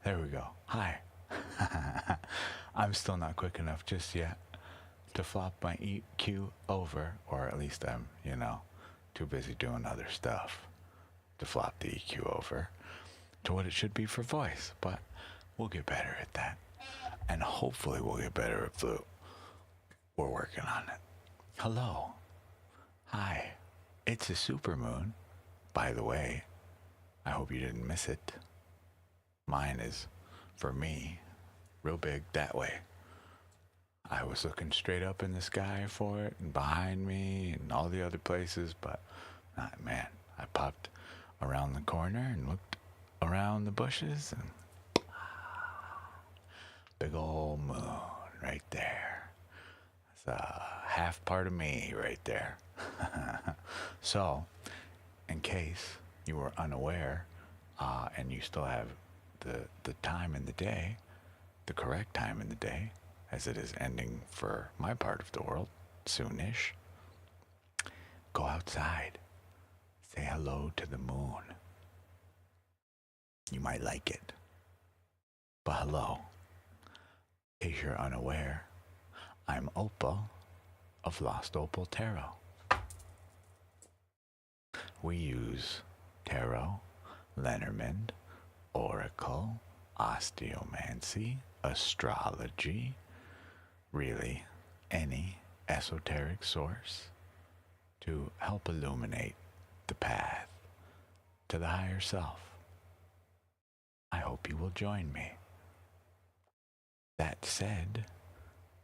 There we go. Hi. I'm still not quick enough just yet to flop my EQ over, or at least I'm, too busy doing other stuff to flop the EQ over to what it should be for voice. But we'll get better at that. And hopefully we'll get better at flute. We're working on it. Hello. Hi. It's a supermoon, by the way. I hope you didn't miss it. Mine is, for me, real big that way. I was looking straight up in the sky for it, and behind me, and all the other places, but, man, I popped around the corner and looked around the bushes, and big old moon right there. It's a half part of me right there. So, in case you were unaware, and you still have the time in the day, the correct time in the day, as it is ending for my part of the world, soonish, go outside. Say hello to the moon. You might like it. But hello. In case you're unaware, I'm Opal of Lost Opal Tarot. We use tarot, Lenormand, oracle, osteomancy, astrology, really any esoteric source to help illuminate the path to the higher self. I hope you will join me. That said,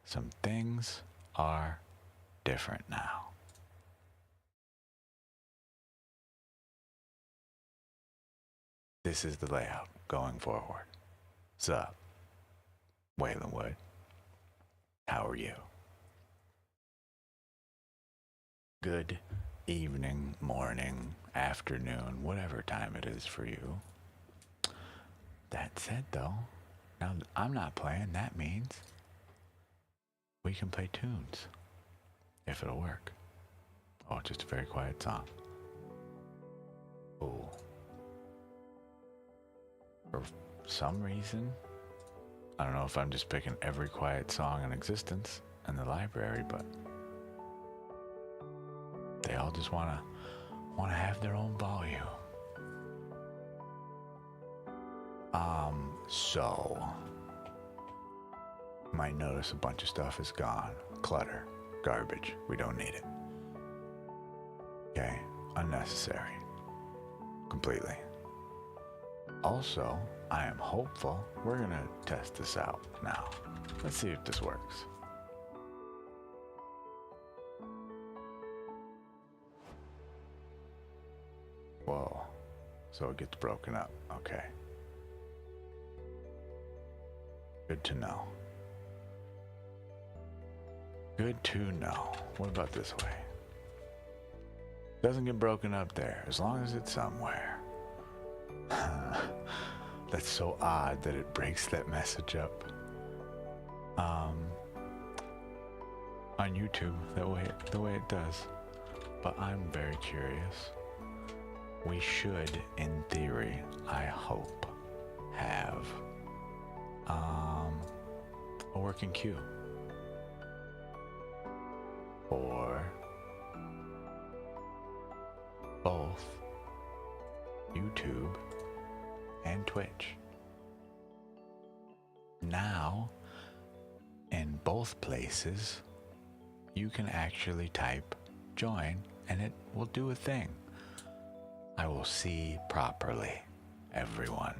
some things are different now. This is the layout going forward. What's up, Waylon Wood? How are you? Good evening, morning, afternoon, whatever time it is for you. That said, though, now that I'm not playing, that means we can play tunes, if it'll work. Oh, just a very quiet song. Ooh. For some reason, I don't know if I'm just picking every quiet song in existence in the library, but they all just want to have their own volume. So you might notice a bunch of stuff is gone. Clutter, garbage, we don't need it. Okay, unnecessary. Completely. Also, I am hopeful we're gonna test this out now. Let's see if this works. Whoa, so it gets broken up, okay. Good to know. Good to know. What about this way? Doesn't get broken up there, as long as it's somewhere. That's so odd that it breaks that message up. On YouTube, the way it does. But I'm very curious. We should, in theory, I hope, have a working queue for both YouTube and Twitch. Now, in both places, you can actually type join and it will do a thing. I will see properly everyone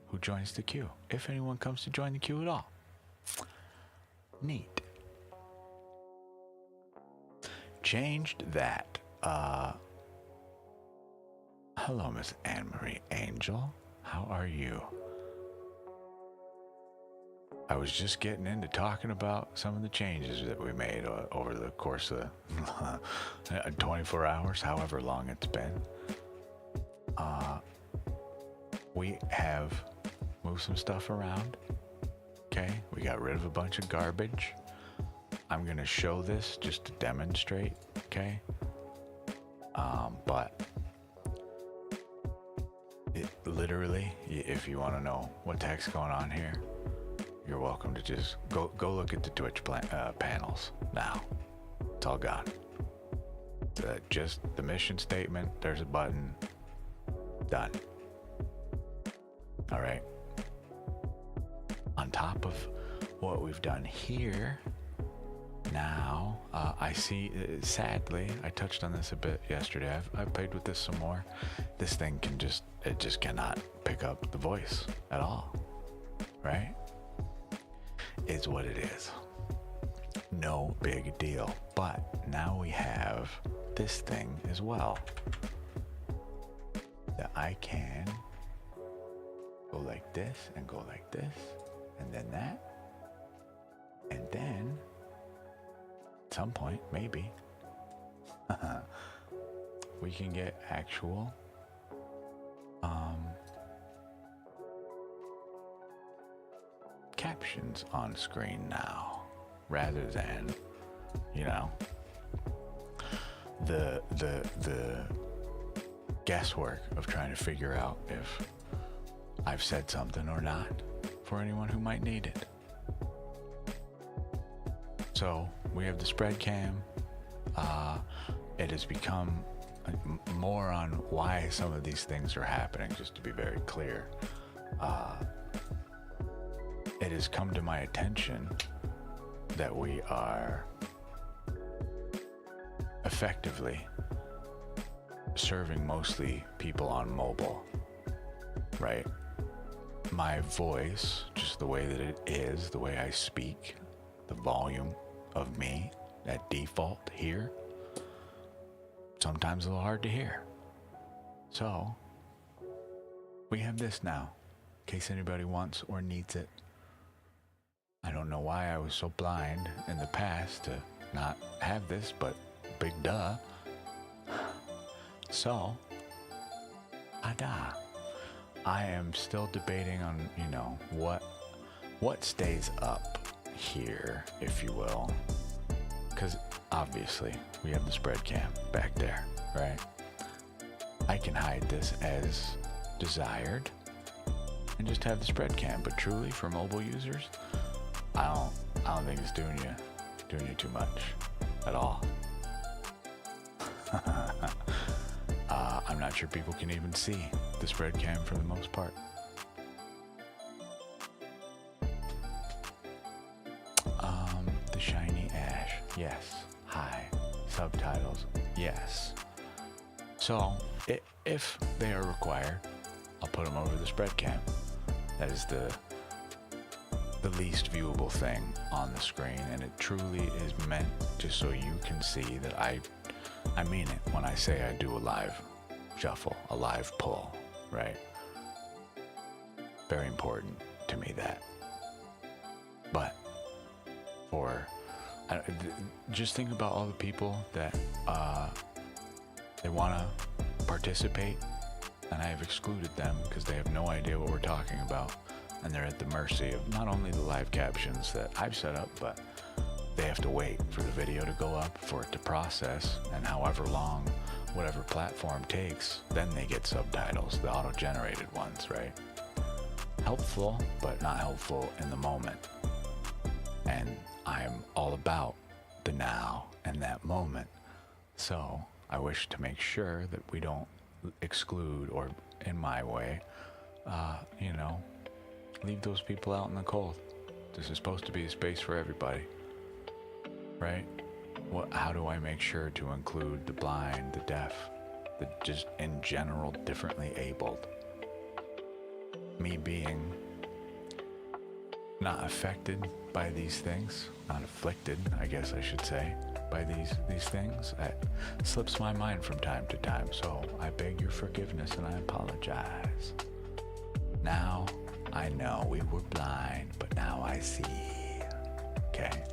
who joins the queue, if anyone comes to join the queue at all. Neat. Changed that. Hello, Miss Anne-Marie Angel. How are you? I was just getting into talking about some of the changes that we made over the course of 24 hours, however long it's been. We have moved some stuff around. Okay, we got rid of a bunch of garbage. I'm gonna show this just to demonstrate, okay? But literally, if you want to know what the heck's going on here, you're welcome to just go look at the Twitch panels now. It's all gone. Just the mission statement. There's a button. Done. All right. On top of what we've done here, now I see. Sadly, I touched on this a bit yesterday. I've played with this some more. This thing just cannot pick up the voice at all. Right? Is what it is. No big deal. But now we have this thing as well, that I can go like this and go like this and then that, and then at some point maybe we can get actual captions on screen now, rather than, you know, the guesswork of trying to figure out if I've said something or not for anyone who might need it. So we have the spread cam. It has become more on why some of these things are happening, just to be very clear. It has come to my attention that we are effectively serving mostly people on mobile, right? My voice, just the way that it is, the way I speak, the volume of me at default here, sometimes a little hard to hear. So we have this now, in case anybody wants or needs it. I don't know why I was so blind in the past to not have this, but big duh. So, I am still debating on, you know, what stays up here, if you will. Because obviously we have the spread cam back there, right? I can hide this as desired and just have the spread cam, but truly for mobile users, I don't think it's doing you too much at all. I'm not sure people can even see the spread cam for the most part. The shiny ash, yes. Hi. Subtitles, yes. So if they are required, I'll put them over the spread cam. That is the least viewable thing on the screen, and it truly is meant just so you can see that I mean it when I say I do a live shuffle, a live pull, right? Very important to me that. But just think about all the people that they want to participate, and I have excluded them because they have no idea what we're talking about, and they're at the mercy of not only the live captions that I've set up, but they have to wait for the video to go up for it to process, and however long whatever platform takes, then they get subtitles, the auto-generated ones, right? Helpful, but not helpful in the moment. And I'm all about the now and that moment. So I wish to make sure that we don't exclude, or in my way, leave those people out in the cold. This is supposed to be a space for everybody, right? How do I make sure to include the blind, the deaf, the just in general differently abled? Me being not affected by these things, not afflicted, I guess I should say, by these things, that slips my mind from time to time. So I beg your forgiveness and I apologize. Now I know we were blind, but now I see. Okay.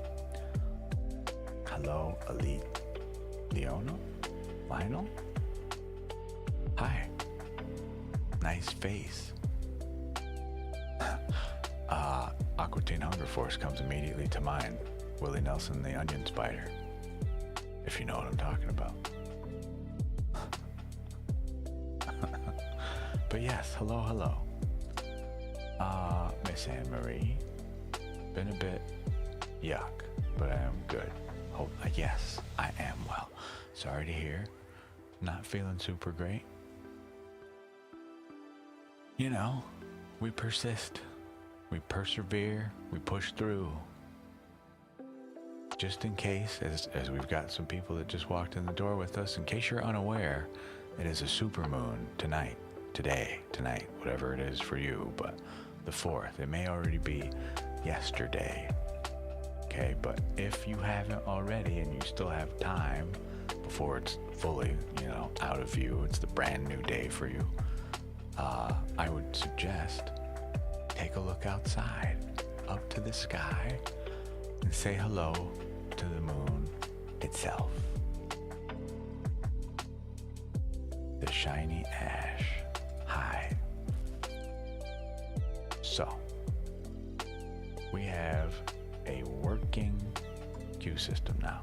Hello, Elite Lionel? Hi. Nice face. Aquatine Hunger Force comes immediately to mind. Willie Nelson the Onion Spider. If you know what I'm talking about. But yes, hello, hello. Miss Anne Marie. Been a bit yuck, but I am good. Hope, yes, I am well. Sorry to hear. Not feeling super great. You know, we persist. We persevere. We push through. Just in case, as we've got some people that just walked in the door with us, in case you're unaware, it is a supermoon tonight, tonight, whatever it is for you, but the 4th. It may already be yesterday. Okay, but if you haven't already and you still have time before it's fully, out of view, it's the brand new day for you, I would suggest take a look outside, up to the sky, and say hello to the moon itself. The shiny ash hide. So, we have a working cue system now.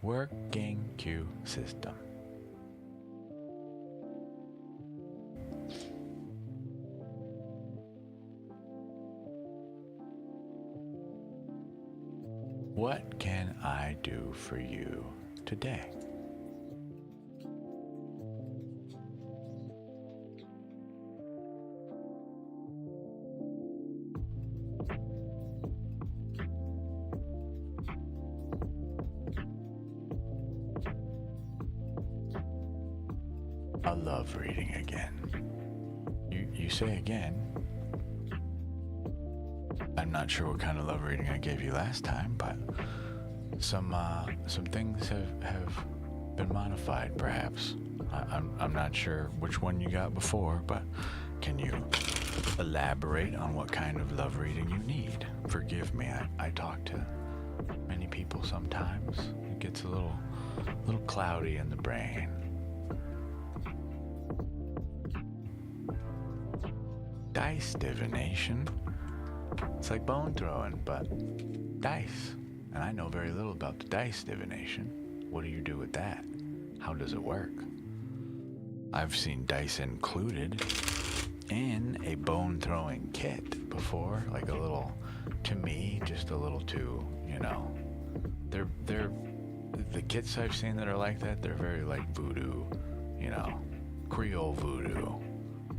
Working cue system. What can I do for you today? A love reading again. You say again. I'm not sure what kind of love reading I gave you last time, but some things have been modified, perhaps. I'm not sure which one you got before, but can you elaborate on what kind of love reading you need? Forgive me, I talk to many people sometimes. It gets a little cloudy in the brain. Dice divination. It's like bone throwing, but dice. And I know very little about the dice divination. What do you do with that? How does it work? I've seen dice included in a bone throwing kit before, like a little, to me, just a little too, they're the kits I've seen that are like that, they're very like voodoo, Creole voodoo,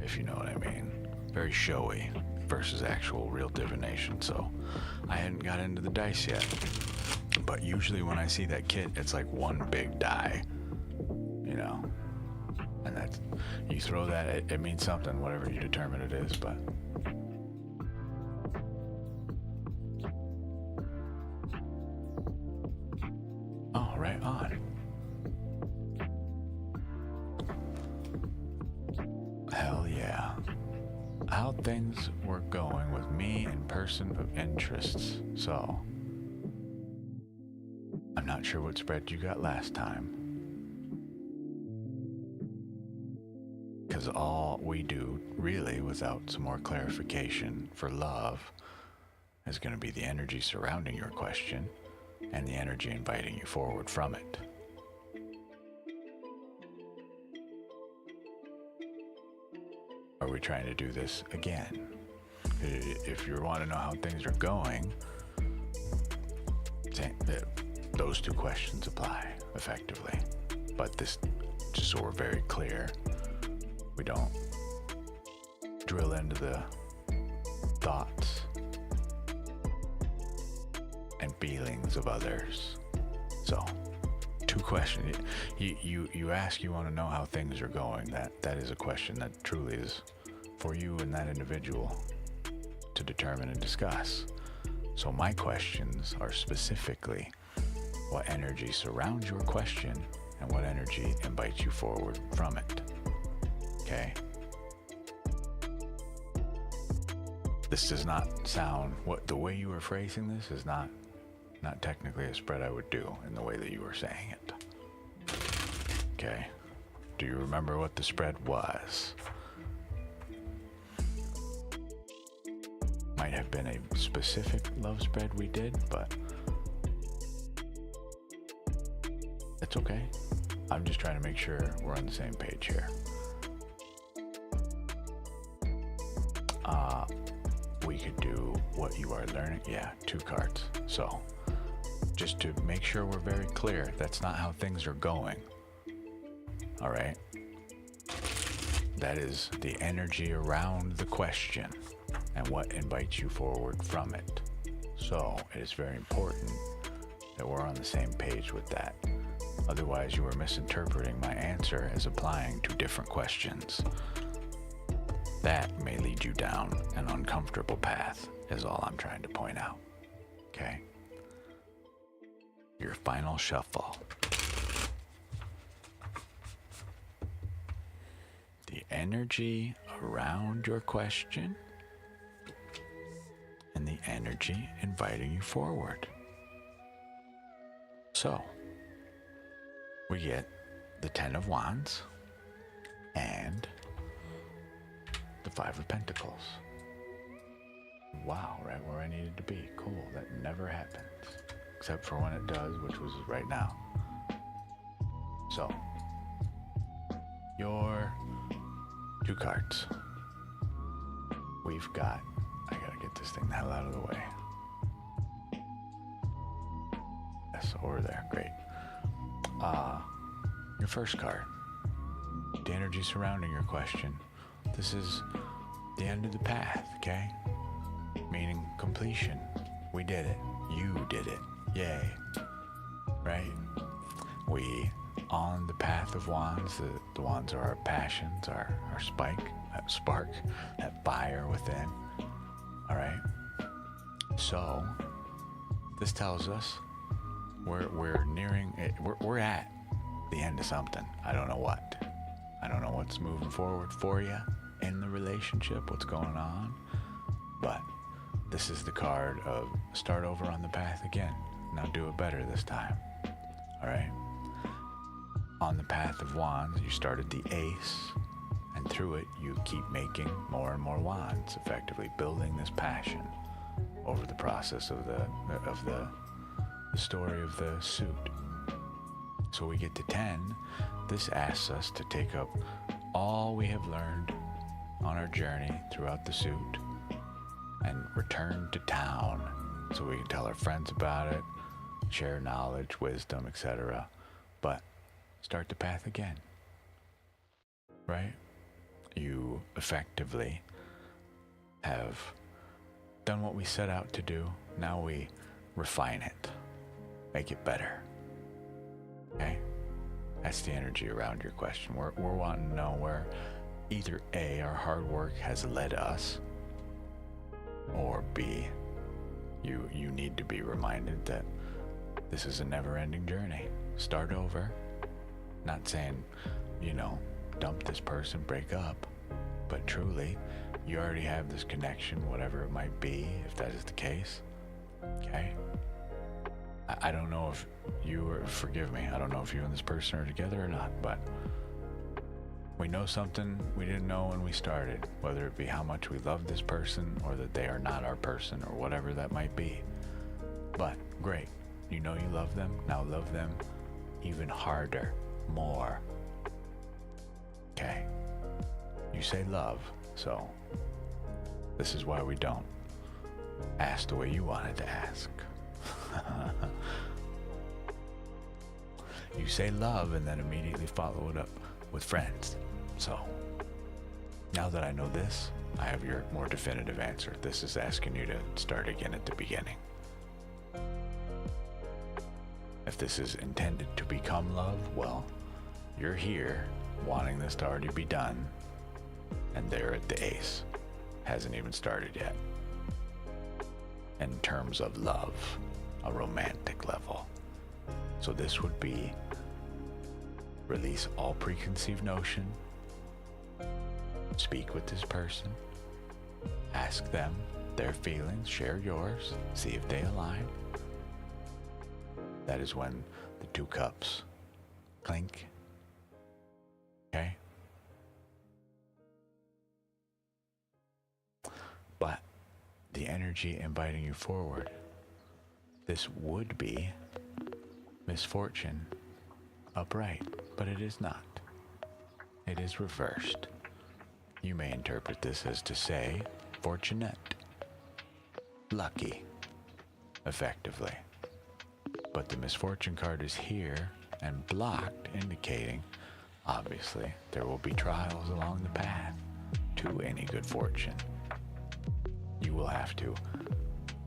if you know what I mean. Very showy versus actual real divination. So I hadn't got into the dice yet, but usually when I see that kit, it's like one big die, and that's, you throw that, it means something, whatever you determine it is. But oh, right on. Hell yeah. How things were going with me in person of interests. So, I'm not sure what spread you got last time. Because all we do, really, without some more clarification for love, is going to be the energy surrounding your question and the energy inviting you forward from it. Are we trying to do this again? If you want to know how things are going, those two questions apply effectively. But this, just so we're very clear, we don't drill into the thoughts and feelings of others. So, two questions. You ask, you want to know how things are going. That is a question that truly is for you and that individual to determine and discuss. So my questions are specifically what energy surrounds your question and what energy invites you forward from it. Okay? This does not sound, the way you were phrasing this is not technically a spread I would do in the way that you were saying it. Okay? Do you remember what the spread was? My might have been a specific love spread we did, but it's okay. I'm just trying to make sure we're on the same page here. We could do what you are learning. Yeah, 2 cards. So just to make sure we're very clear, that's not how things are going. All right. That is the energy around the question and what invites you forward from it. So it is very important that we're on the same page with that. Otherwise, you are misinterpreting my answer as applying to different questions. That may lead you down an uncomfortable path, is all I'm trying to point out. Okay? Your final shuffle. The energy around your question and the energy inviting you forward. So, we get the 10 of Wands and the 5 of Pentacles. Wow, right where I needed to be. Cool, that never happens. Except for when it does, which was right now. So, your 2 cards. We've got, I gotta get this thing the hell out of the way. Yes, over there, great. Your first card, the energy surrounding your question. This is the end of the path, okay? Meaning completion. We did it. You did it. Yay. Right? We on the path of wands. The wands are our passions, our spark, that fire within. All right. So this tells us we're nearing it. We're at the end of something. I don't know what. I don't know what's moving forward for you in the relationship, what's going on, but this is the card of start over on the path again. Now do it better this time. All right. On the path of wands, you started the ace, and through it, you keep making more and more wands, effectively building this passion over the process of the story of the suit. So we get to 10. This asks us to take up all we have learned on our journey throughout the suit and return to town so we can tell our friends about it, share knowledge, wisdom, etc. But start the path again, right? You effectively have done what we set out to do. Now we refine it, make it better. Okay? That's the energy around your question. We're wanting to know where either A, our hard work has led us, or B, you need to be reminded that this is a never-ending journey. Start over. Not saying, dump this person, break up, but truly, you already have this connection, whatever it might be, if that is the case. Okay? I don't know if forgive me, I don't know if you and this person are together or not, but we know something we didn't know when we started, whether it be how much we love this person or that they are not our person or whatever that might be. But great, you know you love them, now love them even harder, more. Okay? You say love, so this is why we don't ask the way you wanted to ask. You say love and then immediately follow it up with friends. So now that I know this, I have your more definitive answer. This is asking you to start again at the beginning. If this is intended to become love, well, you're here wanting this to already be done, and there at the ace hasn't even started yet. In terms of love, a romantic level. So this would be release all preconceived notion, speak with this person, ask them their feelings, share yours, see if they align. That is when the 2 cups clink. Okay? But the energy inviting you forward. This would be misfortune upright, but it is not. It is reversed. You may interpret this as to say fortunate, lucky, effectively. But the misfortune card is here and blocked, indicating, obviously, there will be trials along the path to any good fortune. You will have to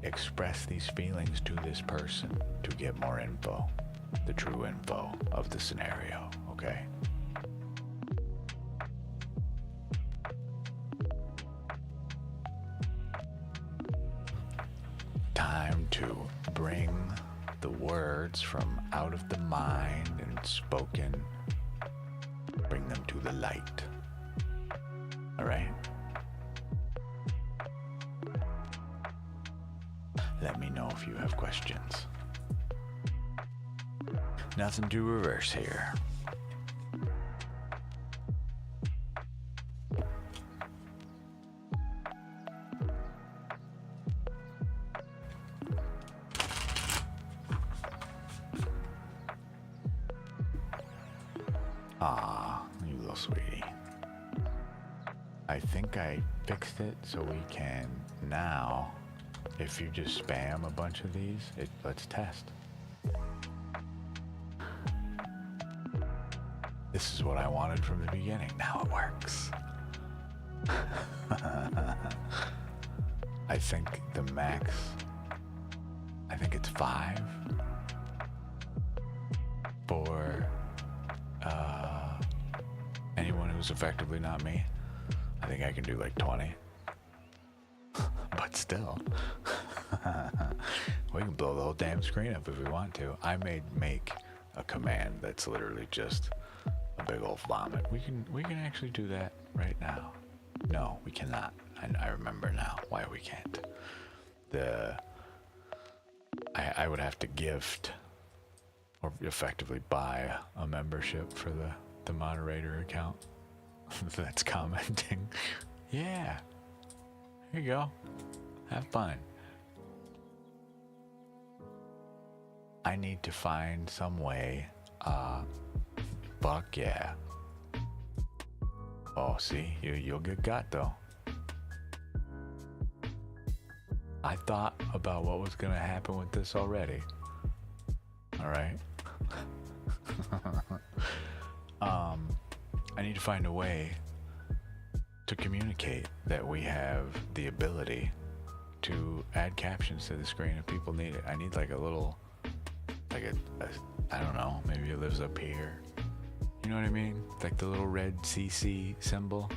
express these feelings to this person to get more info, the true info of the scenario, okay? Time to bring the words from out of the mind and spoken, bring them to the light. All right? Let me know if you have questions. Nothing to reverse here. Ah, you little sweetie. I think I fixed it so we can now, if you just spam a bunch of these, let's test. This is what I wanted from the beginning. Now it works. I think the max, I think it's 5 for anyone who's effectively not me. I think I can do like 20. But still, we can blow the whole damn screen up if we want to. I may make a command that's literally just a big old vomit. We can actually do that right now. No, we cannot. I remember now why we can't. I would have to gift or effectively buy a membership for the moderator account that's commenting. Yeah. Here you go. Have fun. I need to find some way. Fuck yeah. Oh, see, you'll get got though. I thought about what was gonna happen with this already. All right. I need to find a way to communicate that we have the ability to add captions to the screen if people need it. I need like a little, like a I don't know, maybe it lives up here. You know what I mean? Like the little red CC symbol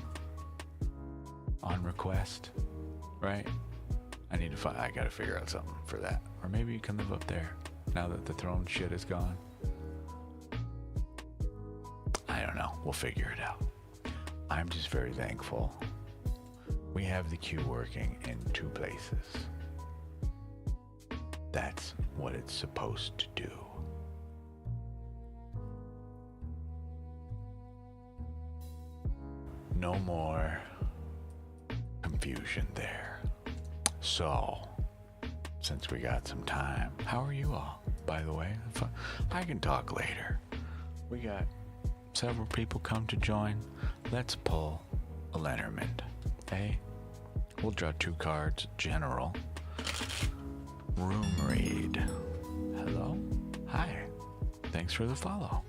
on request, right? I gotta figure out something for that. Or maybe you can live up there now that the throne shit is gone. I don't know. We'll figure it out. I'm just very thankful. We have the queue working in 2 places. That's what it's supposed to do. No more confusion there. So, since we got some time, how are you all, by the way? I can talk later. We got several people come to join. Let's pull a Lenormand. Hey, we'll draw 2 cards. General. Room read. Hello? Hi. Thanks for the follow.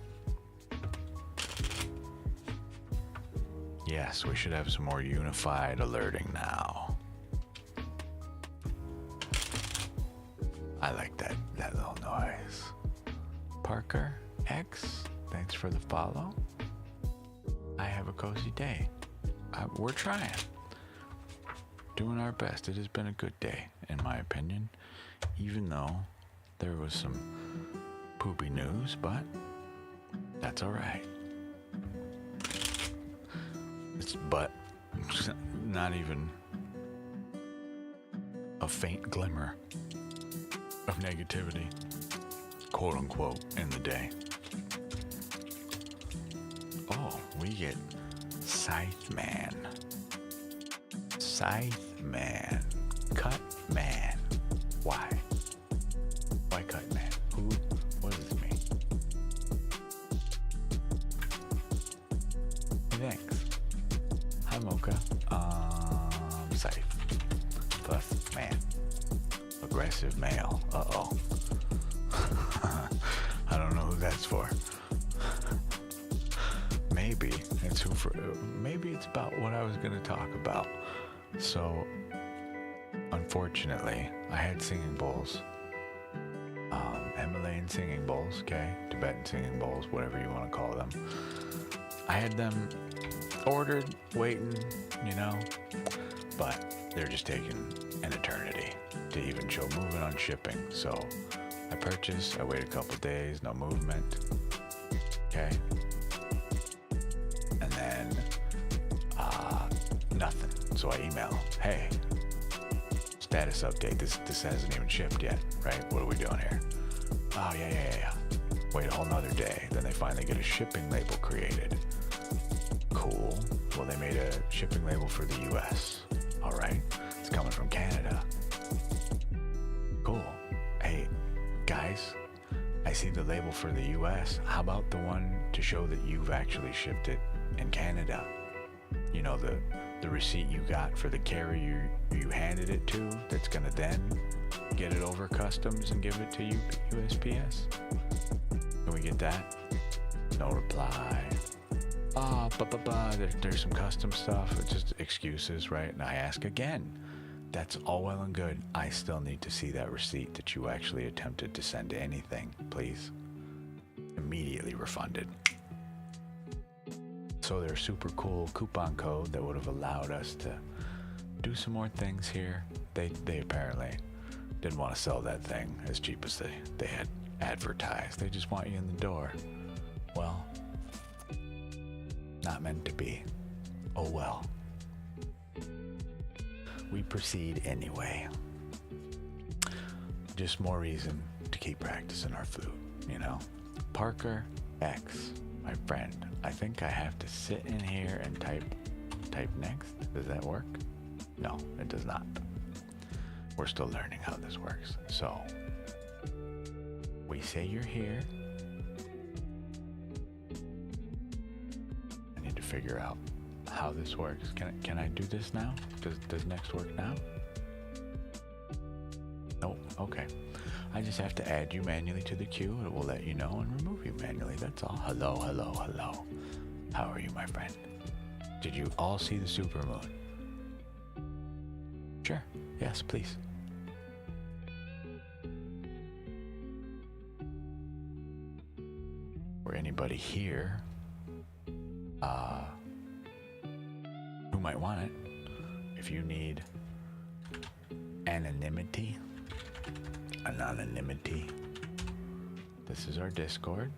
Yes, we should have some more unified alerting now. I like that little noise. Parker X, thanks for the follow. I have a cozy day. We're trying. Doing our best. It has been a good day, in my opinion. Even though there was some poopy news, but that's alright. But not even a faint glimmer of negativity, quote unquote, in the day. Oh, we get Scythe Man. Scythe Man. Cut man. Why? Why cut man? Who? What does this mean? Hey, thanks. Hi, Mocha. Safe. Plus man. Aggressive male. Uh-oh. I don't know who that's for. Maybe it's about what I was going to talk about. So, unfortunately, I had singing bowls. Himalayan singing bowls, okay? Tibetan singing bowls, whatever you want to call them. I had them ordered, waiting, you know, but they're just taking an eternity to even show movement on shipping. So I purchased, I wait a couple days, no movement, okay? And then nothing. So I email, hey, status update. This hasn't even shipped yet, right? What are we doing here? Oh, yeah. Wait a whole nother day. Then they finally get a shipping label created. Cool. Well, they made a shipping label for the US. All right. It's coming from Canada. Cool. Hey, guys, I see the label for the US. How about the one to show that you've actually shipped it in Canada? You know, the receipt you got for the carrier you handed it to that's going to then get it over customs and give it to you, USPS? Can we get that? No reply. There's some custom stuff. It's just excuses, right? And I ask again. That's all well and good. I still need to see that receipt that you actually attempted to send anything, please. Immediately refunded. So their super cool coupon code that would have allowed us to do some more things here. They apparently didn't want to sell that thing as cheap as they had advertised. They just want you in the door. Well, not meant to be. Oh well. We proceed anyway. Just more reason to keep practicing our flute, you know? Parker X, my friend. I think I have to sit in here and type next. Does that work? No, it does not. We're still learning how this works. So, we say you're here. I need to figure out how this works. Can I do this now? Does next work now? Nope. Okay. I just have to add you manually to the queue. It will let you know and remove you manually. That's all. Hello. How are you, my friend? Did you all see the supermoon? Sure. Yes, please. Or anybody here who might want it. If you need anonymity, this is our Discord.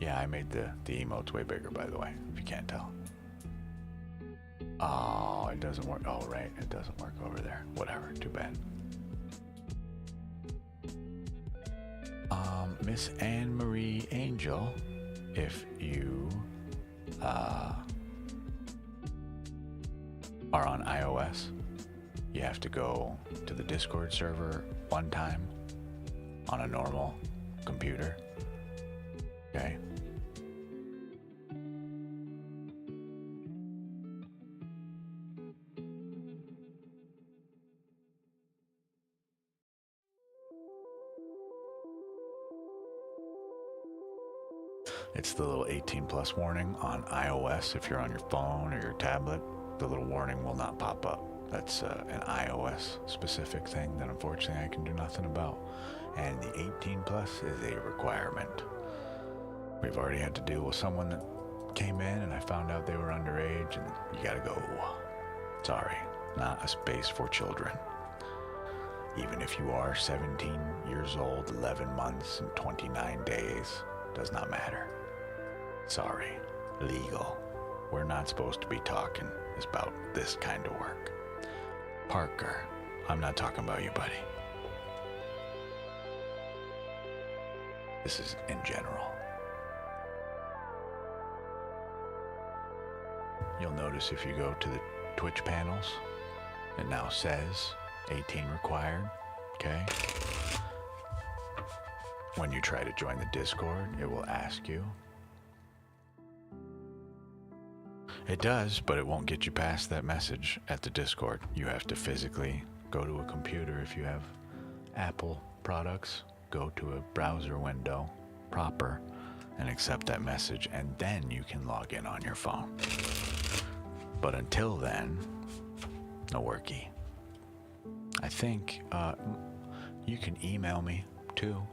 Yeah, I made the emotes way bigger, by the way, if you can't tell. Oh, it doesn't work. Oh, right, it doesn't work over there. Whatever, too bad. Miss Anne Marie Angel, if you are on iOS, you have to go to the Discord server one time on a normal computer. Okay. It's the little 18 plus warning on iOS. If you're on your phone or your tablet, the little warning will not pop up. That's an iOS specific thing that unfortunately I can do nothing about. And the 18 plus is a requirement. We've already had to deal with someone that came in and I found out they were underage, and you gotta go. Sorry, not a space for children. Even if you are 17 years old, 11 months and 29 days, does not matter. Sorry, legal. We're not supposed to be talking about this kind of work. Parker, I'm not talking about you, buddy. This is in general. You'll notice if you go to the Twitch panels, It now says 18 required, okay? When you try to join the Discord, it will ask you. It does, but it won't get you past that message at the Discord. You have to physically go to a computer. If you have Apple products, go to a browser window proper and accept that message, and then you can log in on your phone. But until then, no worky. I think you can email me too.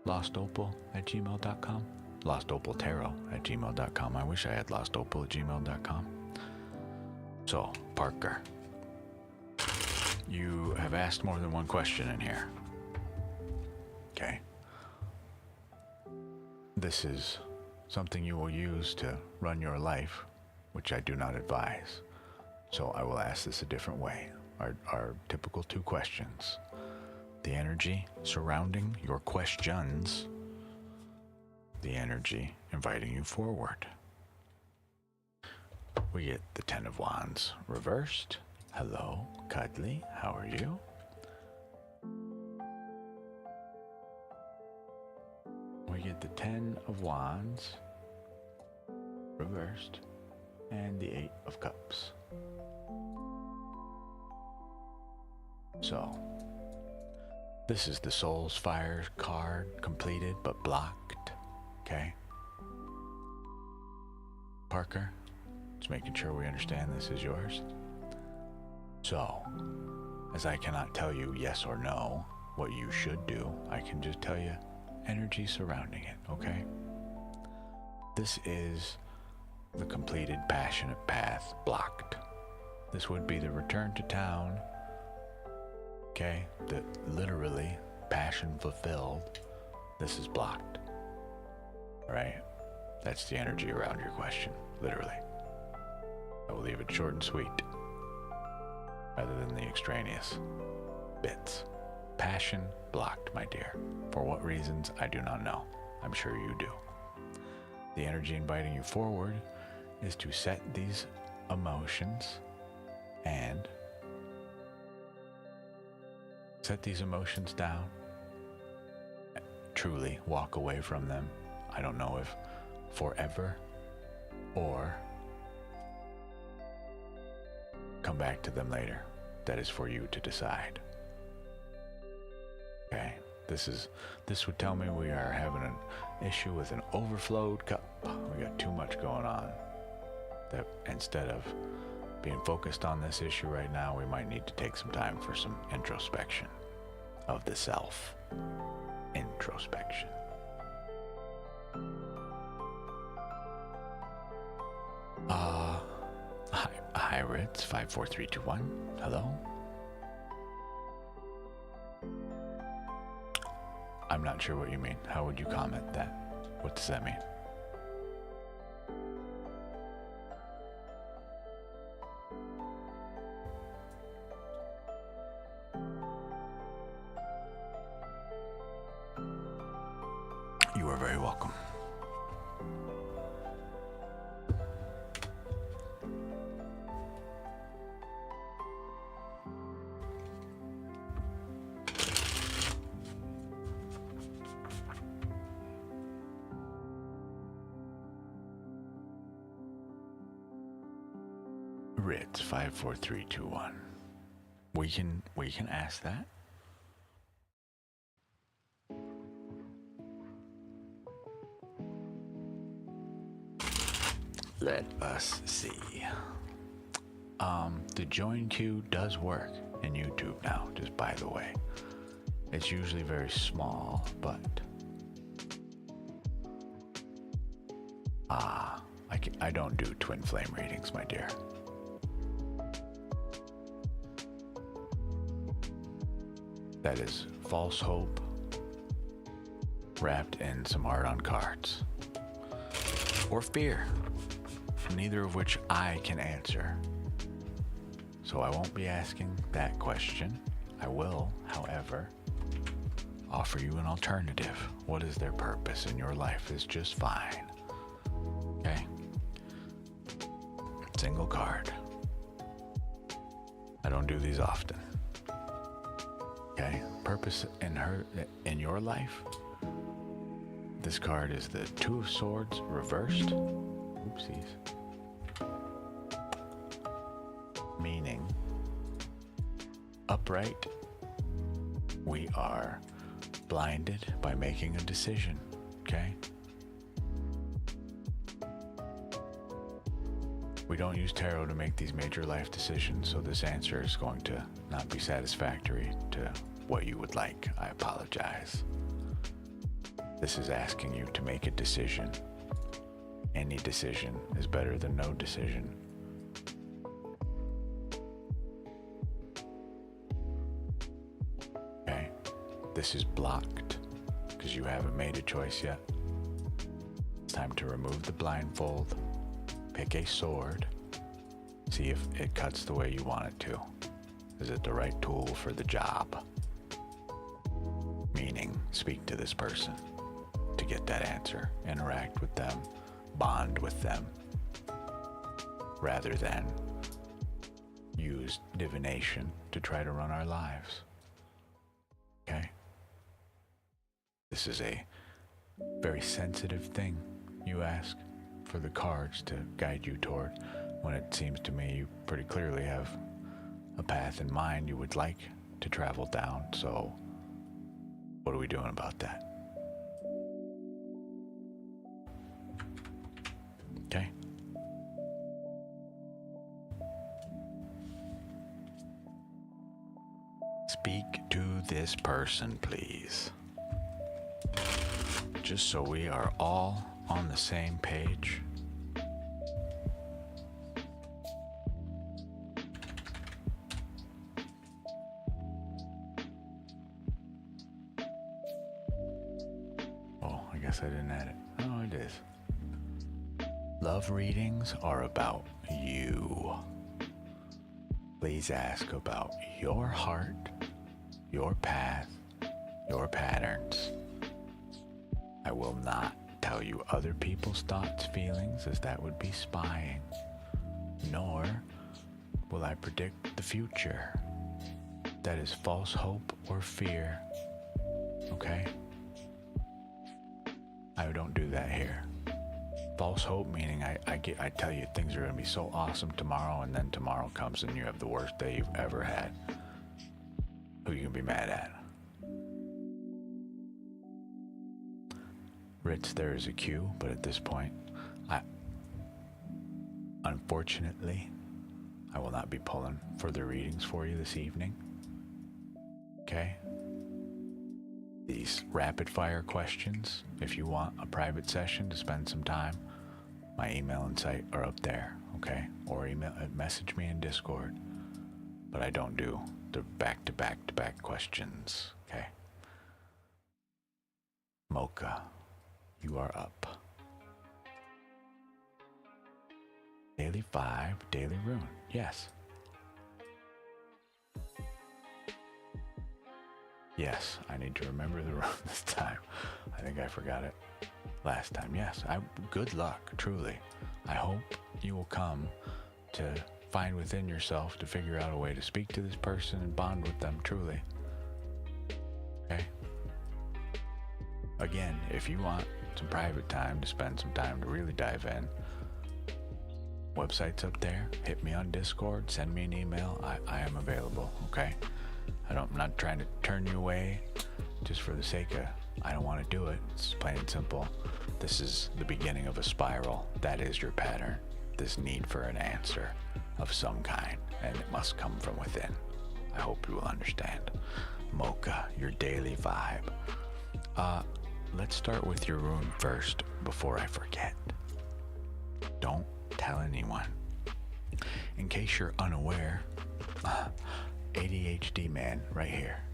lostopal@gmail.com. lostopaltarot@gmail.com. I wish I had lostopal@gmail.com. So, Parker, you have asked more than one question in here. Okay. This is something you will use to run your life, which I do not advise. So I will ask this a different way. Our typical 2 questions. The energy surrounding your questions. The energy inviting you forward. We get the 10 of Wands reversed. Hello, Cuddly. How are you? We get the 10 of Wands reversed and the 8 of Cups. So, this is the Soul's Fire card, completed but blocked, okay? Parker, just making sure we understand this is yours. So, as I cannot tell you yes or no what you should do, I can just tell you energy surrounding it, okay? This is the completed passionate path blocked. This would be the return to town, okay? The literally passion fulfilled. This is blocked, right? That's the energy around your question, literally. I will leave it short and sweet, rather than the extraneous bits. Passion blocked, my dear. For what reasons, I do not know. I'm sure you do. The energy inviting you forward is to set these emotions and set these emotions down. Truly walk away from them. I don't know if forever or come back to them later. That is for you to decide. Okay, this would tell me we are having an issue with an overflowed cup. We got too much going on. That instead of being focused on this issue right now, we might need to take some time for some introspection of the self. Introspection. Hi Ritz, 54321. Hello? I'm not sure what you mean. How would you comment that? What does that mean? You are very welcome. Ritz 54321. We can ask that. Let us see. The join queue does work in YouTube now, just by the way. It's usually very small, but I don't do twin flame readings, my dear. That is false hope wrapped in some art on cards. Or fear. Neither of which I can answer. So I won't be asking that question. I will, however, offer you an alternative. What is their purpose in your life is just fine. Okay? Single card. I don't do these often. Okay, purpose in your life. This card is the Two of Swords reversed. Oopsies. Meaning, upright, we are blinded by making a decision, okay? We don't use tarot to make these major life decisions, so this answer is going to not be satisfactory to what you would like. I apologize. This is asking you to make a decision. Any decision is better than no decision. Okay, this is blocked because you haven't made a choice yet. It's time to remove the blindfold, pick a sword, see if it cuts the way you want it to. Is it the right tool for the job? Meaning, speak to this person to get that answer, interact with them, bond with them, rather than use divination to try to run our lives. Okay? This is a very sensitive thing you ask for the cards to guide you toward, when it seems to me you pretty clearly have a path in mind you would like to travel down. So what are we doing about that? Okay. Speak to this person, please. Just so we are all on the same page. Oh, I guess I didn't add it. Oh, it is. Love readings are about you. Please ask about your heart, your path, your patterns. I will not tell you other people's thoughts, feelings, as that would be spying. Nor will I predict the future. That is false hope or fear. Okay? I don't do that here. False hope meaning I tell you things are going to be so awesome tomorrow, and then tomorrow comes and you have the worst day you've ever had. Who you can be mad at? Ritz, there is a cue, but at this point, unfortunately, I will not be pulling further readings for you this evening. Okay? These rapid fire questions, if you want a private session to spend some time, my email and site are up there, okay? Or message me in Discord. But I don't do the back-to-back-to-back questions, okay? Mocha, you are up. Daily 5, Daily Rune, yes. Yes, I need to remember the rune this time. I think I forgot it last time. Yes, good luck, truly. I hope you will come to find within yourself to figure out a way to speak to this person and bond with them truly. Okay? Again, if you want some private time to spend some time to really dive in, website's up there. Hit me on Discord, send me an email. I am available, okay? I'm not trying to turn you away just for the sake of I don't want to do it. It's plain and simple. This is the beginning of a spiral. That is your pattern. This need for an answer of some kind, and it must come from within. I hope you will understand. Mocha, your daily vibe. Let's start with your rune first before I forget. Don't tell anyone. In case you're unaware, ADHD man right here.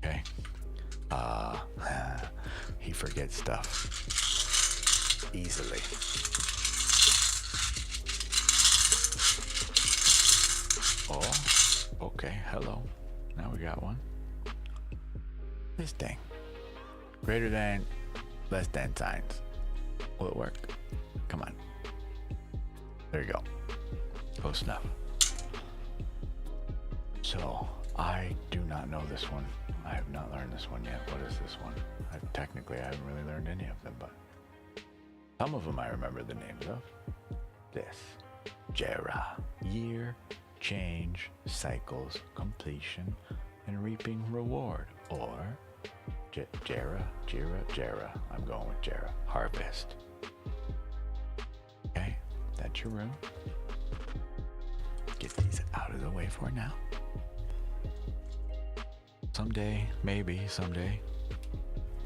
Okay? He forgets stuff easily. Oh, okay, hello. Now we got one. This thing. Greater than, less than signs. Will it work? Come on. There you go. Close enough. So, I do not know this one. I have not learned this one yet. What is this one? Technically, I haven't really learned any of them, but some of them I remember the names of. This. Jera. Year, change, cycles, completion, and reaping reward. Or Jera. I'm going with Jera. Harvest. Okay, that's your room. Get these out of the way for now. Someday, maybe someday,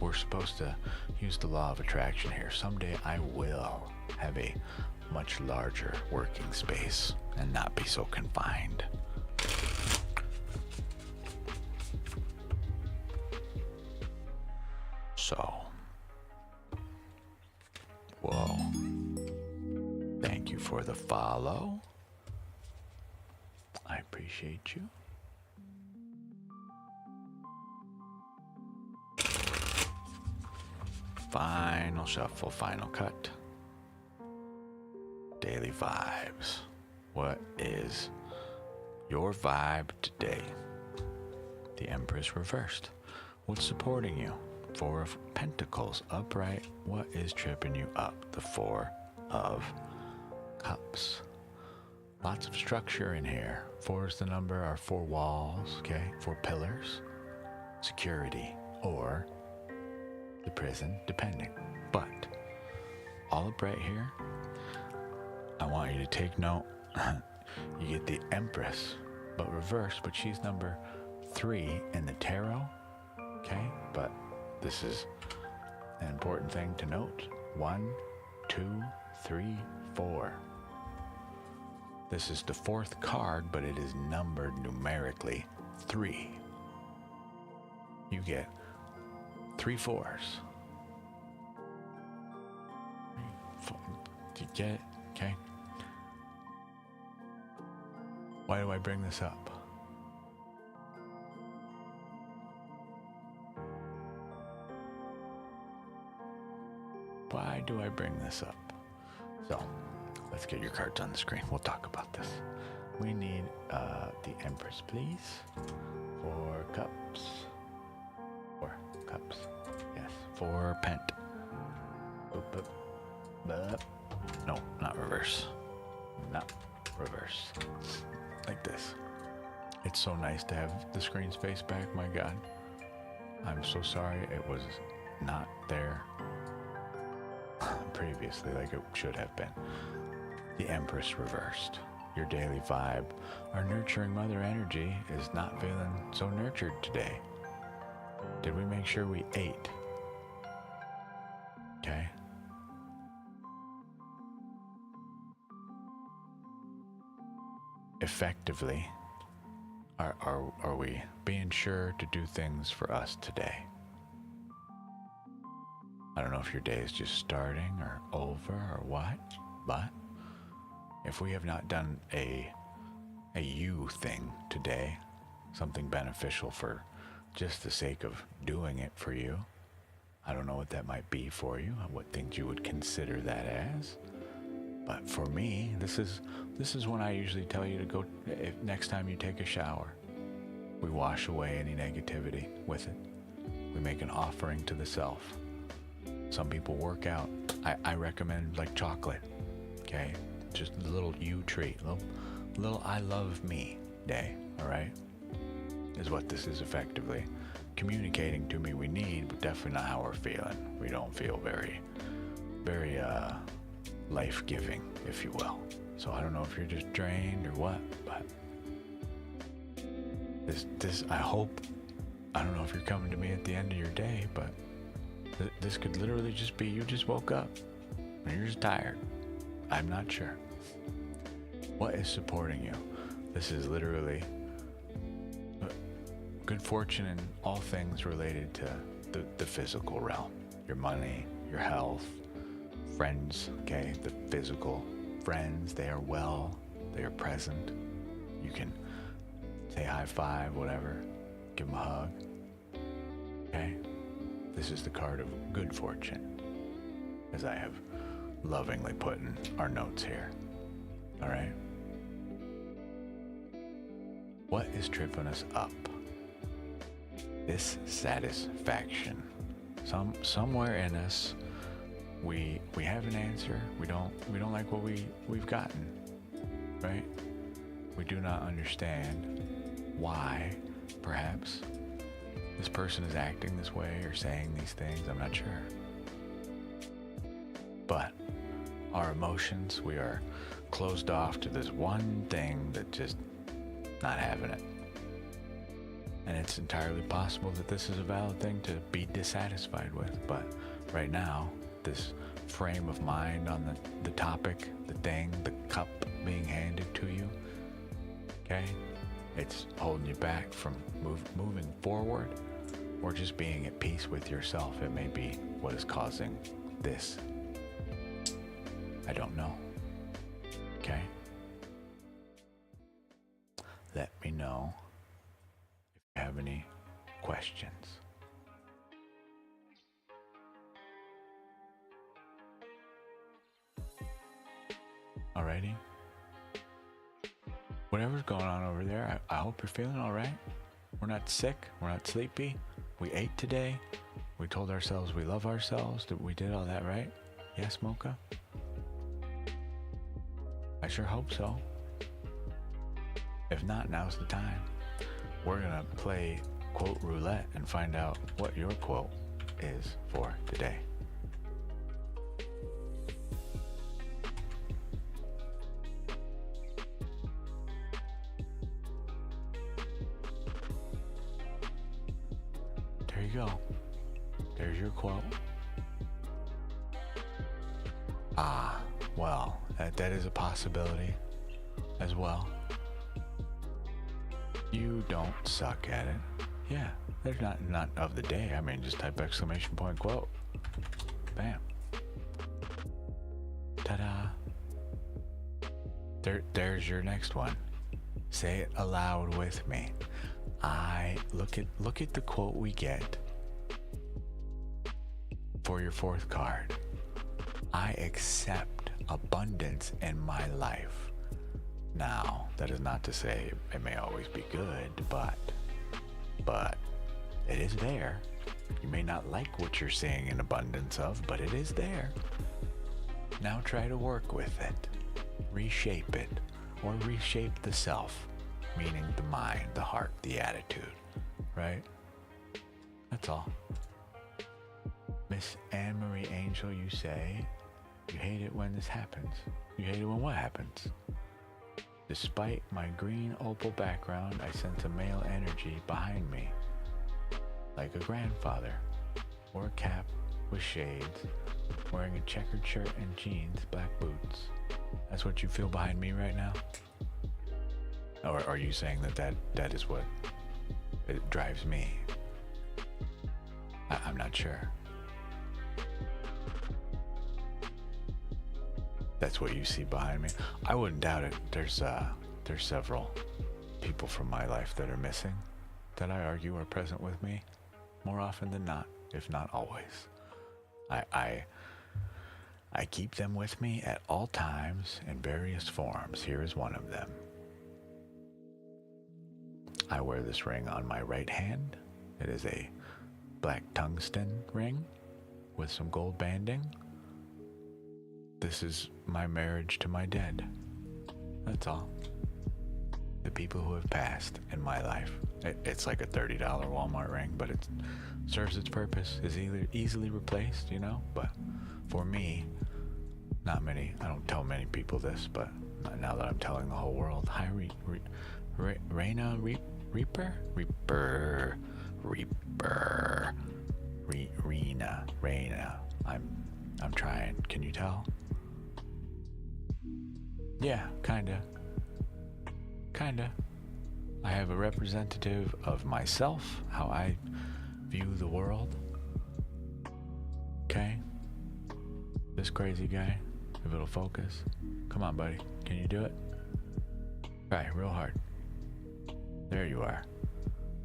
we're supposed to use the law of attraction here. Someday I will have a much larger working space and not be so confined. So, whoa. Thank you for the follow. I appreciate you. Final shuffle, final cut. Daily vibes. What is your vibe today? The Empress reversed. What's supporting you? Four of Pentacles upright. What is tripping you up? The Four of Cups. Lots of structure in here. Four is the number, our four walls, okay? Four pillars. Security or the prison, depending. But all up right here, I want you to take note. You get the Empress, but reversed, but she's number 3 in the tarot, okay? But this is an important thing to note. 1, 2, 3, 4. This is the 4th card, but it is numbered numerically 3. You get 3 4s. 3, 4. Do you get it? Okay. Why do I bring this up? Why do I bring this up? So, let's get your cards on the screen. We'll talk about this. We need the Empress, please. 4 cups. 4 cups. Yes. 4 pent. Boop, boop, boop. No, not reverse. Not reverse. Like this. It's so nice to have the screen's face back, my God. I'm so sorry it was not there previously like it should have been. The Empress reversed. Your daily vibe. Our nurturing mother energy is not feeling so nurtured today. Did we make sure we ate? Okay. Effectively, are we being sure to do things for us today? I don't know if your day is just starting or over or what, but if we have not done a you thing today, something beneficial for just the sake of doing it for you, I don't know what that might be for you, what things you would consider that as. But for me, this is when I usually tell you to go, next time you take a shower, we wash away any negativity with it. We make an offering to the self. Some people work out. I recommend like chocolate, okay? Just a little you treat, little I love me day, all right? Is what this is effectively communicating to me we need, but definitely not how we're feeling. We don't feel very, very, life-giving, if you will. So I don't know if you're just drained or what, but this I hope, I don't know if you're coming to me at the end of your day, but this could literally just be you just woke up and you're just tired. I'm not sure. What is supporting you? This is literally good fortune in all things related to the physical realm. Your money, your health, friends, okay? The physical friends, they are well, they are present. You can say high five, whatever, give them a hug, okay? This is the card of good fortune, as I have lovingly put in our notes here, all right? What is tripping us up? Dissatisfaction. Somewhere in us, we have an answer. We don't like what we've gotten, right? We do not understand why, perhaps, this person is acting this way or saying these things. I'm not sure. But our emotions, we are closed off to this one thing that just not having it. And it's entirely possible that this is a valid thing to be dissatisfied with. But right now, this frame of mind on the topic, the thing, the cup being handed to you, okay? It's holding you back from moving forward or just being at peace with yourself. It may be what is causing this. I don't know. Okay? Let me know if you have any questions. Alrighty? Whatever's going on over there, I hope you're feeling alright. We're not sick. We're not sleepy. We ate today. We told ourselves we love ourselves. We did all that right? Yes, Mocha? I sure hope so. If not, now's the time. We're gonna play quote roulette and find out what your quote is for today. There you go. There's your quote. Ah, well, that is a possibility as well. You don't suck at it. Yeah, there's not of the day. I mean, just type exclamation point quote. Bam. Ta-da. There's your next one. Say it aloud with me. Look at the quote we get for your fourth card. I accept abundance in my life. Now, that is not to say it may always be good, but it is there. You may not like what you're seeing in abundance of, but it is there. Now try to work with it, reshape it, or reshape the self, meaning the mind, the heart, the attitude, right? That's all. Miss Anne-Marie Angel, you say, you hate it when this happens. You hate it when what happens? Despite my green opal background, I sense a male energy behind me, like a grandfather, or a cap with shades, wearing a checkered shirt and jeans, black boots. That's what you feel behind me right now? Or are you saying that is what it drives me? I'm not sure. That's what you see behind me. I wouldn't doubt it. There's several people from my life that are missing, that I argue are present with me more often than not, if not always. I keep them with me at all times in various forms. Here is one of them. I wear this ring on my right hand. It is a black tungsten ring with some gold banding. This is my marriage to my dead. That's all. The people who have passed in my life. It's like a $30 Walmart ring, but it serves its purpose. Is easily replaced, you know? But for me, not many. I don't tell many people this, but now that I'm telling the whole world. Hi, Reina Reaper? Reina. I'm trying. Can you tell? Yeah, kinda. I have a representative of myself, how I view the world. Okay? This crazy guy, if it'll focus. Come on, buddy. Can you do it? Try real hard. There you are.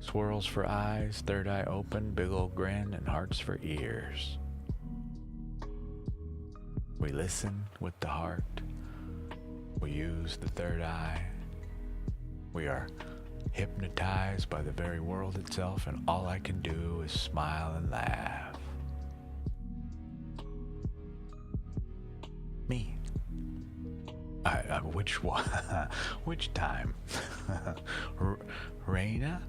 Swirls for eyes, third eye open, big old grin, and hearts for ears. We listen with the heart. We use the third eye. We are hypnotized by the very world itself, and all I can do is smile and laugh. Me. Which one? Which time? Raina?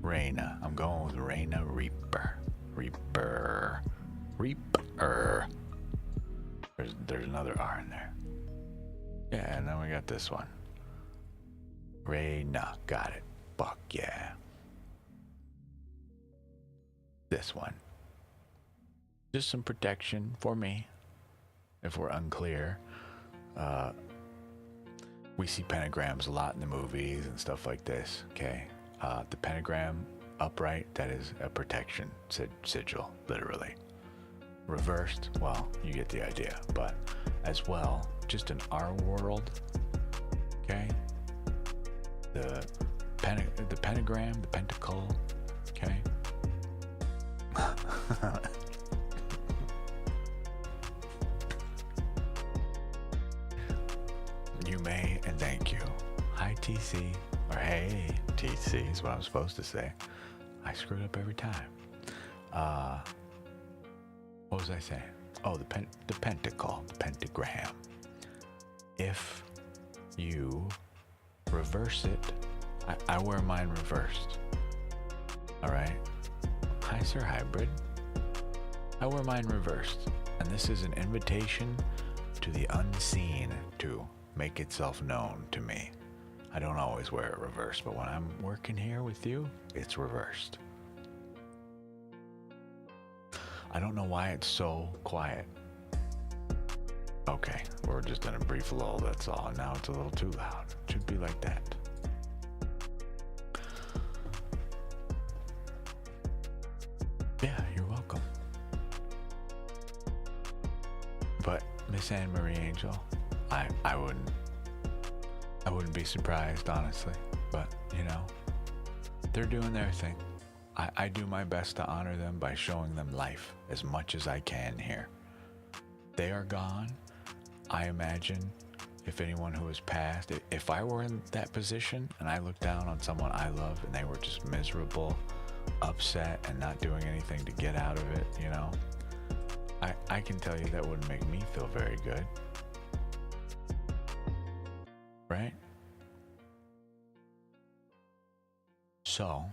Raina. I'm going with Raina Reaper. Reaper. Reaper. There's another R in there. Yeah, and then we got this one. Raina. Got it. Fuck yeah. This one. Just some protection for me. If we're unclear. We see pentagrams a lot in the movies and stuff like this, okay? The pentagram upright, that is a protection sigil, literally. Reversed, well, you get the idea. But as well, just in our world, okay? The pentagram, the pentacle, okay? You may, and thank you. Hi, TC. Or hey, TC is what I'm supposed to say. I screwed up every time. What was I saying? Oh, the pentacle, the pentagram. If you reverse it, I wear mine reversed. All right. Hi, Sir Hybrid. I wear mine reversed, and this is an invitation to the unseen to make itself known to me. I don't always wear it reversed, but when I'm working here with you, it's reversed. I don't know why it's so quiet. Okay, we're just in a brief lull, that's all. Now it's a little too loud. It should be like that. Yeah, you're welcome. But Miss Anne Marie Angel, I wouldn't be surprised, honestly, but you know, they're doing their thing. I do my best to honor them by showing them life as much as I can here. They are gone. I imagine if anyone who has passed, if I were in that position and I looked down on someone I love and they were just miserable, upset, and not doing anything to get out of it, you know, I can tell you that wouldn't make me feel very good. Right? So,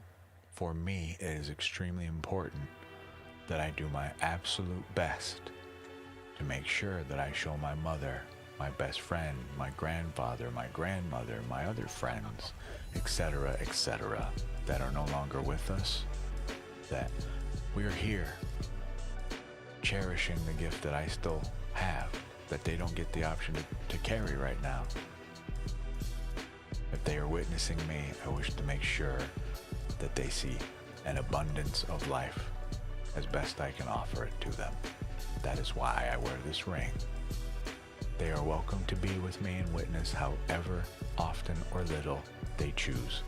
for me, it is extremely important that I do my absolute best to make sure that I show my mother, my best friend, my grandfather, my grandmother, my other friends, etc., that are no longer with us, that we're here, cherishing the gift that I still have, that they don't get the option to carry right now. If they are witnessing me, I wish to make sure that they see an abundance of life as best I can offer it to them. That is why I wear this ring. They are welcome to be with me and witness however often or little they choose.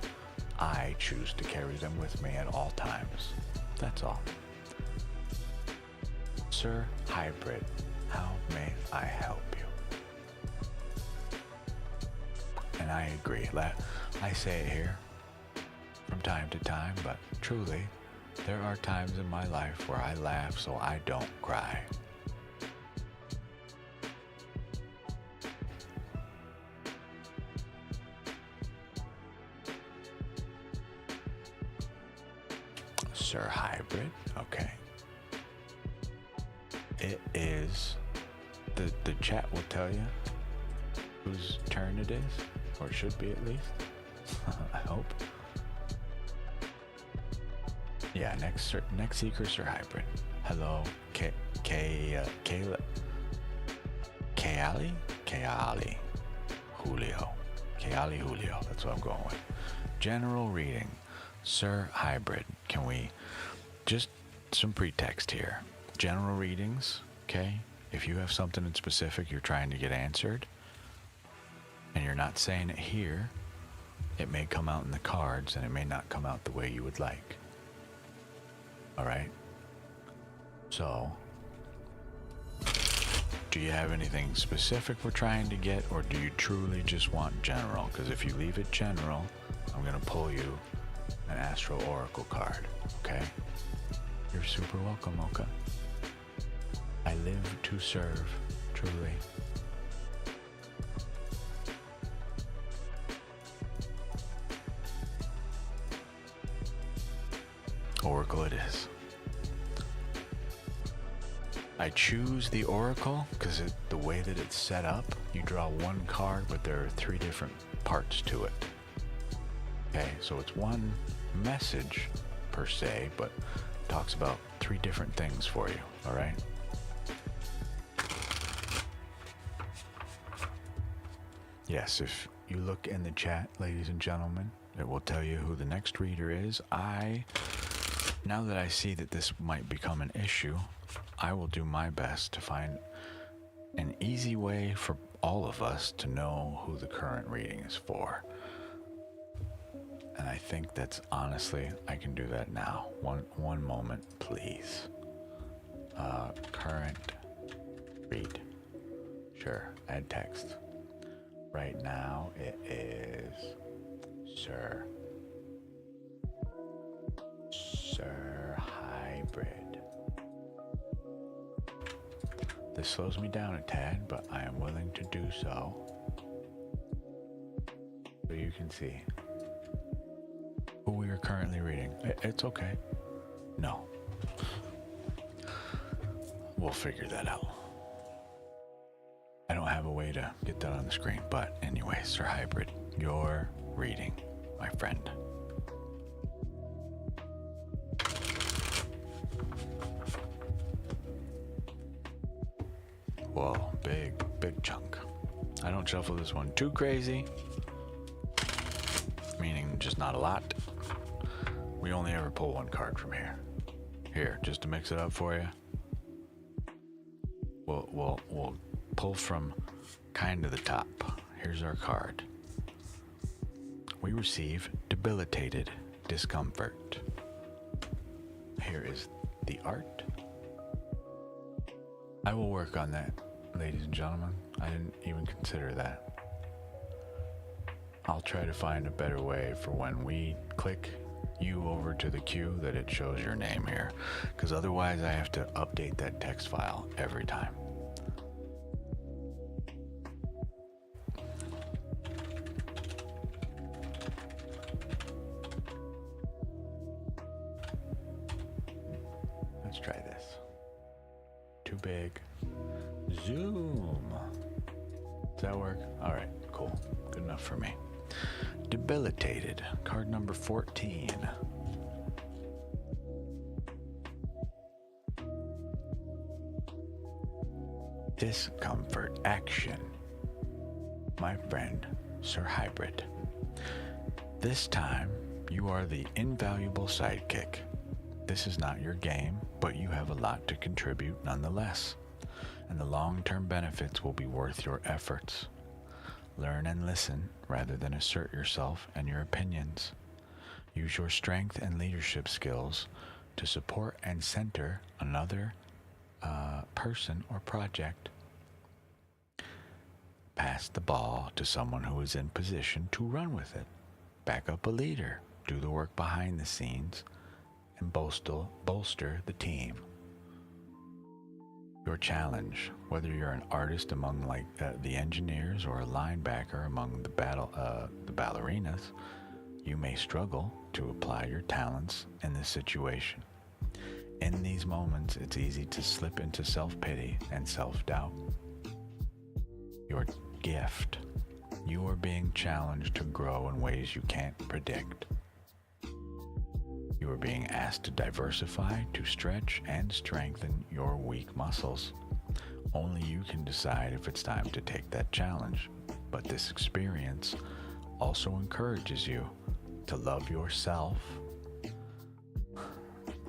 I choose to carry them with me at all times. That's all. Sir Hybrid, how may I help you? And I agree. I say it here from time to time, but truly, there are times in my life where I laugh so I don't cry. Sir Hybrid, okay. It is, the chat will tell you whose turn it is, or it should be at least. I hope. Yeah, next seeker, Sir Hybrid. Hello, Kayali, Julio. That's what I'm going with. General reading, Sir Hybrid. Can we just some pretext here? General readings, okay? If you have something in specific you're trying to get answered, and you're not saying it here, it may come out in the cards, and it may not come out the way you would like. All right? So, do you have anything specific we're trying to get, or do you truly just want general? Because if you leave it general, I'm gonna pull you an astral oracle card, okay? You're super welcome, Mocha. I live to serve, truly. Oracle it is. I choose the oracle because the way that it's set up, you draw one card, but there are 3 different parts to it. Okay, so it's one message per se, but talks about 3 different things for you, all right? Yes, if you look in the chat, ladies and gentlemen, it will tell you who the next reader is. Now that I see that this might become an issue, I will do my best to find an easy way for all of us to know who the current reading is for. And I think that's honestly, I can do that now. One moment, please. Current read. Sure, add text. Right now it is Sir Hybrid. This slows me down a tad, but I am willing to do so. So you can see who we are currently reading. It's okay. No. We'll figure that out. I don't have a way to get that on the screen, but anyway, Sir Hybrid, your reading, my friend. Whoa, big chunk. I don't shuffle this one too crazy, meaning just not a lot. We only ever pull one card from here. Here, just to mix it up for you. We'll pull from kind of the top. Here's our card. We receive debilitated discomfort. Here is the art. I will work on that, ladies and gentlemen. I didn't even consider that. I'll try to find a better way for when we click you over to the queue that it shows your name here, because otherwise I have to update that text file every time. Let's try this. Too big. Zoom. Does that work? All right, cool. Good enough for me. Debilitated. Card number 14. Discomfort action. My friend, Sir Hybrid. This time, you are the invaluable sidekick. This is not your game, but you have a lot to contribute nonetheless, and the long-term benefits will be worth your efforts. Learn and listen rather than assert yourself and your opinions. Use your strength and leadership skills to support and center another person or project. Pass the ball to someone who is in position to run with it. Back up a leader. Do the work behind the scenes and bolster the team. Your challenge, whether you're an artist among the engineers or a linebacker among the ballerinas, you may struggle to apply your talents in this situation. In these moments, it's easy to slip into self-pity and self-doubt. Your gift, you are being challenged to grow in ways you can't predict. You are being asked to diversify, to stretch, and strengthen your weak muscles. Only you can decide if it's time to take that challenge, but this experience also encourages you to love yourself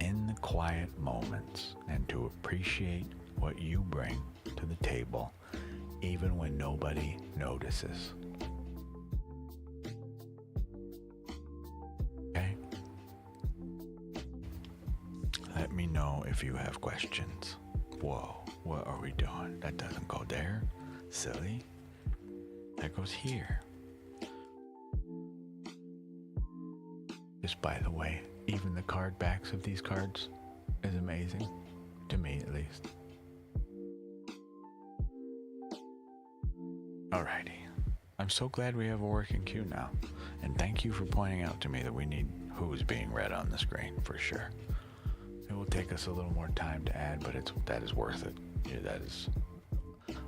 in the quiet moments and to appreciate what you bring to the table, even when nobody notices. Okay? Let me know if you have questions. Whoa, what are we doing? That doesn't go there. Silly. That goes here. Just by the way, even the card backs of these cards is amazing, to me at least. Alrighty. I'm so glad we have a working queue now. And thank you for pointing out to me that we need who's being read on the screen, for sure. It will take us a little more time to add, but that is worth it. Yeah, that is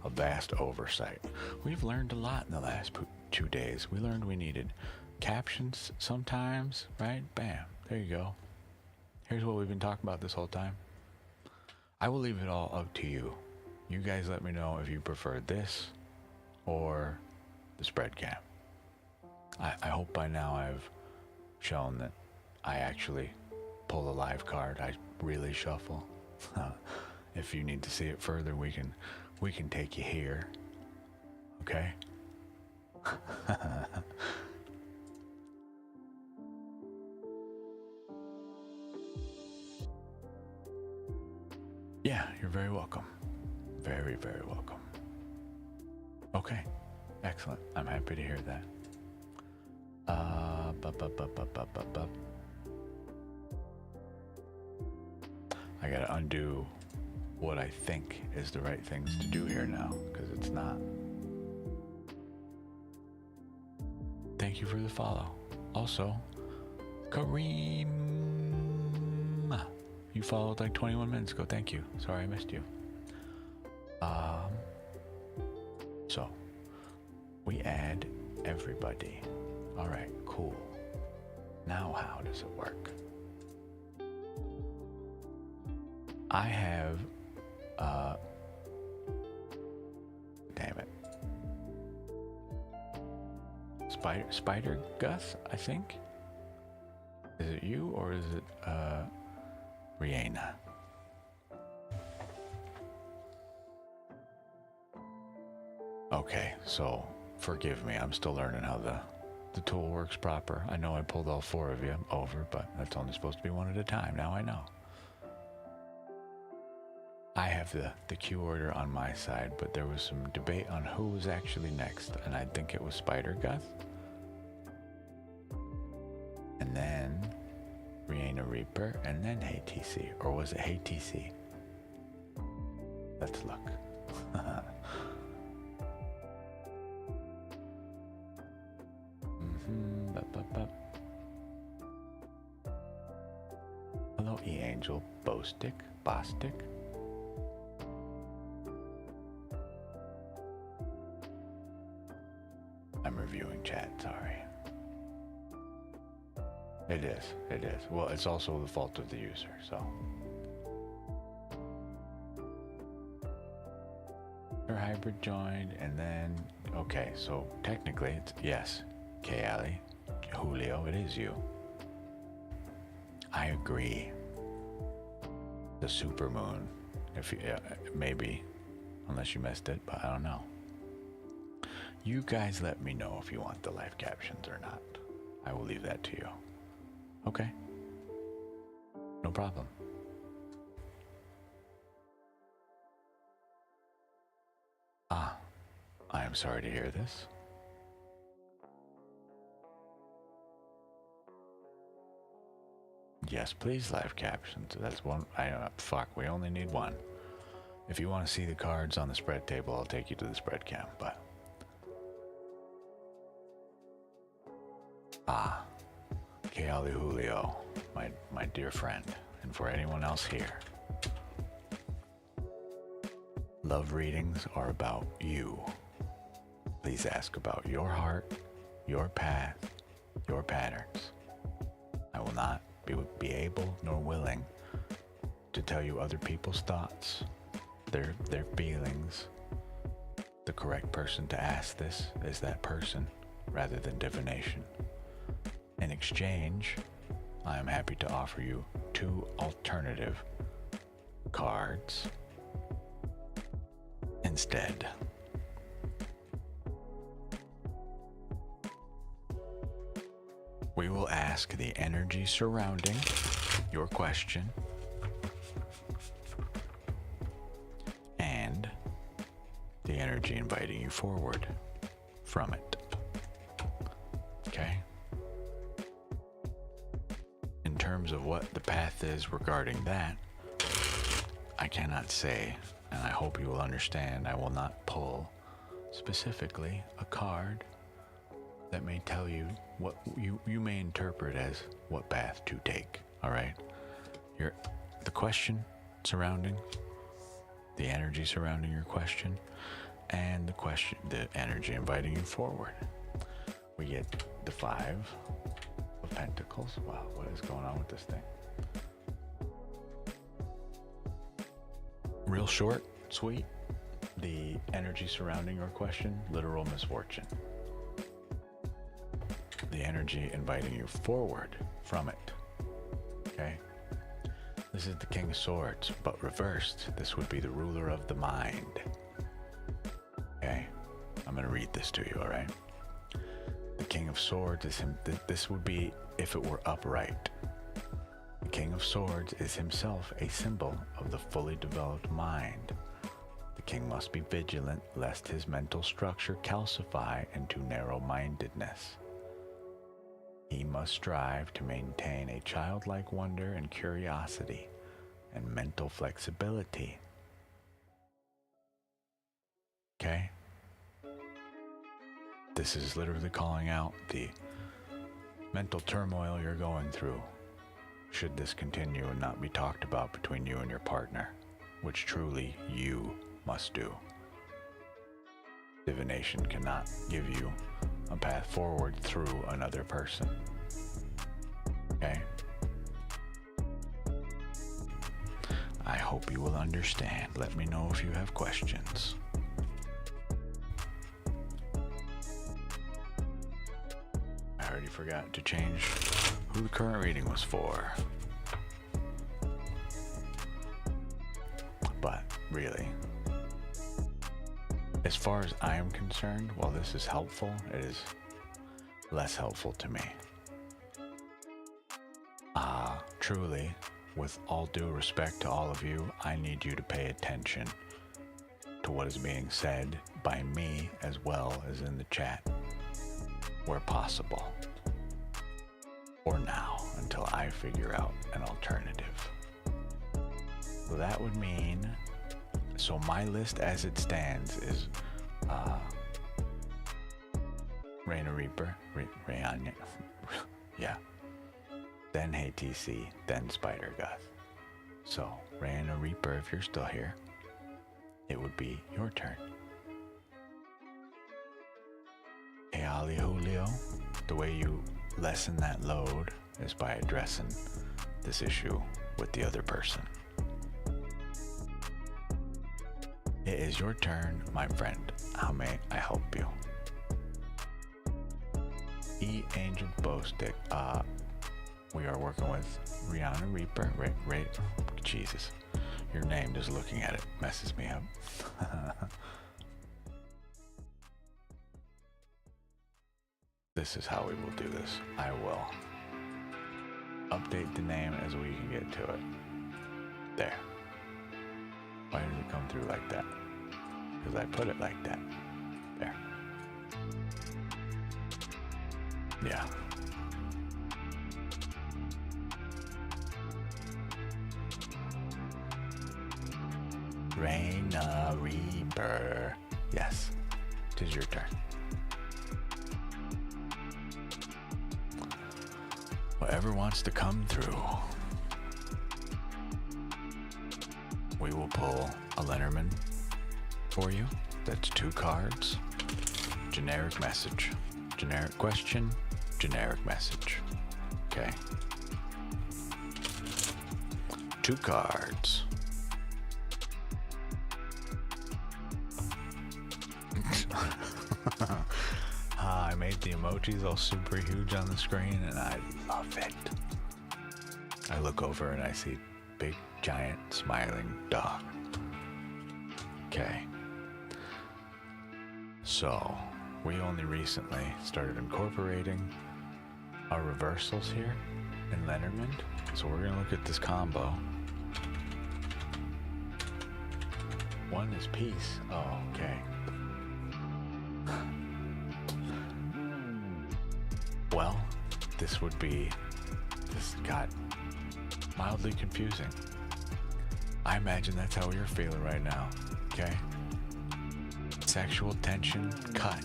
a vast oversight. We've learned a lot in the last 2 days. We learned we needed captions sometimes, right? Bam, there you go. Here's what we've been talking about this whole time. I will leave it all up to you. You guys let me know if you prefer this or the spread cam. I hope by now I've shown that I actually pull a live card. I really shuffle. If you need to see it further, we can take you here. Okay? Yeah, you're very welcome. Very, very welcome. Okay, excellent. I'm happy to hear that. I gotta undo what I think is the right things to do here now, because it's not. Thank you for the follow. Also, Kareem, you followed like 21 minutes ago. Thank you. Sorry I missed you. So we add everybody. All right, cool. Now how does it work? I have, damn it. Spider Gus, I think? Is it you or is it, Rihanna? Okay, so forgive me, I'm still learning how the tool works proper. I know I pulled all 4 of you over, but that's only supposed to be 1 at a time. Now I know. I have the queue order on my side, but there was some debate on who was actually next, and I think it was Spider Gus. And then Rihanna Reaper, and then Hey TC. Or was it Hey TC? Let's look. Hello, E-Angel, Bostic, Bostic. I'm reviewing chat, sorry. It is. Well, it's also the fault of the user, so. Your hybrid joined, and then, okay, so technically it's, yes, K-Ali, Julio, it is you. I agree. The supermoon, if you, maybe, unless you missed it, but I don't know. You guys let me know if you want the live captions or not. I will leave that to you. Okay. No problem. I am sorry to hear this. Yes, please, live captions. That's one. Fuck, we only need 1. If you want to see the cards on the spread table, I'll take you to the spread cam, but. K-Ali Julio, my dear friend, and for anyone else here. Love readings are about you. Please ask about your heart, your path, your patterns. I will not be able nor willing to tell you other people's thoughts, their feelings. The correct person to ask this is that person, rather than divination. In exchange, I am happy to offer you 2 alternative cards instead. We will ask the energy surrounding your question and the energy inviting you forward from it. Okay? terms of what the path is regarding that, I cannot say, and I hope you will understand, I will not pull specifically a card that may tell you what you may interpret as what path to take. All right, the question surrounding the energy surrounding your question, and the energy inviting you forward. We get the 5 of Pentacles. Wow, what is going on with this thing? Real short, sweet. The energy surrounding your question, literal misfortune. The energy inviting you forward from it. Okay? This is the King of Swords, but reversed. This would be the ruler of the mind. Okay? I'm going to read this to you, all right? The King of Swords is him. This would be if it were upright. The King of Swords is himself a symbol of the fully developed mind. The king must be vigilant lest his mental structure calcify into narrow-mindedness. He must strive to maintain a childlike wonder and curiosity and mental flexibility. Okay? This is literally calling out the mental turmoil you're going through, should this continue and not be talked about between you and your partner, which truly you must do. Divination cannot give you a path forward through another person. Okay? I hope you will understand. Let me know if you have questions. I already forgot to change who the current reading was for. But really, as far as I am concerned, while this is helpful, it is less helpful to me. Truly, with all due respect to all of you, I need you to pay attention to what is being said by me as well as in the chat, where possible. Or now, until I figure out an alternative. So that would mean, so my list as it stands is Raina Reaper, Rayanya, yeah, then HTC, then Spider Goth. So, Raina Reaper, if you're still here, it would be your turn. Hey Ali Julio, the way you lessen that load is by addressing this issue with the other person. It is your turn, my friend. How may I help you? E Angel Bowstick. We are working with Rihanna Reaper. Jesus. Your name, just looking at it, messes me up. This is how we will do this. I will update the name as we can get to it. There. Why did it come through like that? Because I put it like that. There. Yeah. Raina Reaper. Yes. It is your turn. Whatever wants to come through. We will pull a Lenormand for you. That's 2 cards. Generic message. Generic question. Generic message. Okay. 2 cards. I made the emojis all super huge on the screen and I love it. I look over and I see big, giant, smiling dog. Okay. So, we only recently started incorporating our reversals here in Lenormand. So we're going to look at this combo. One is peace. Oh, okay. Well, this got mildly confusing. I imagine that's how you're feeling right now, okay? Sexual tension cut.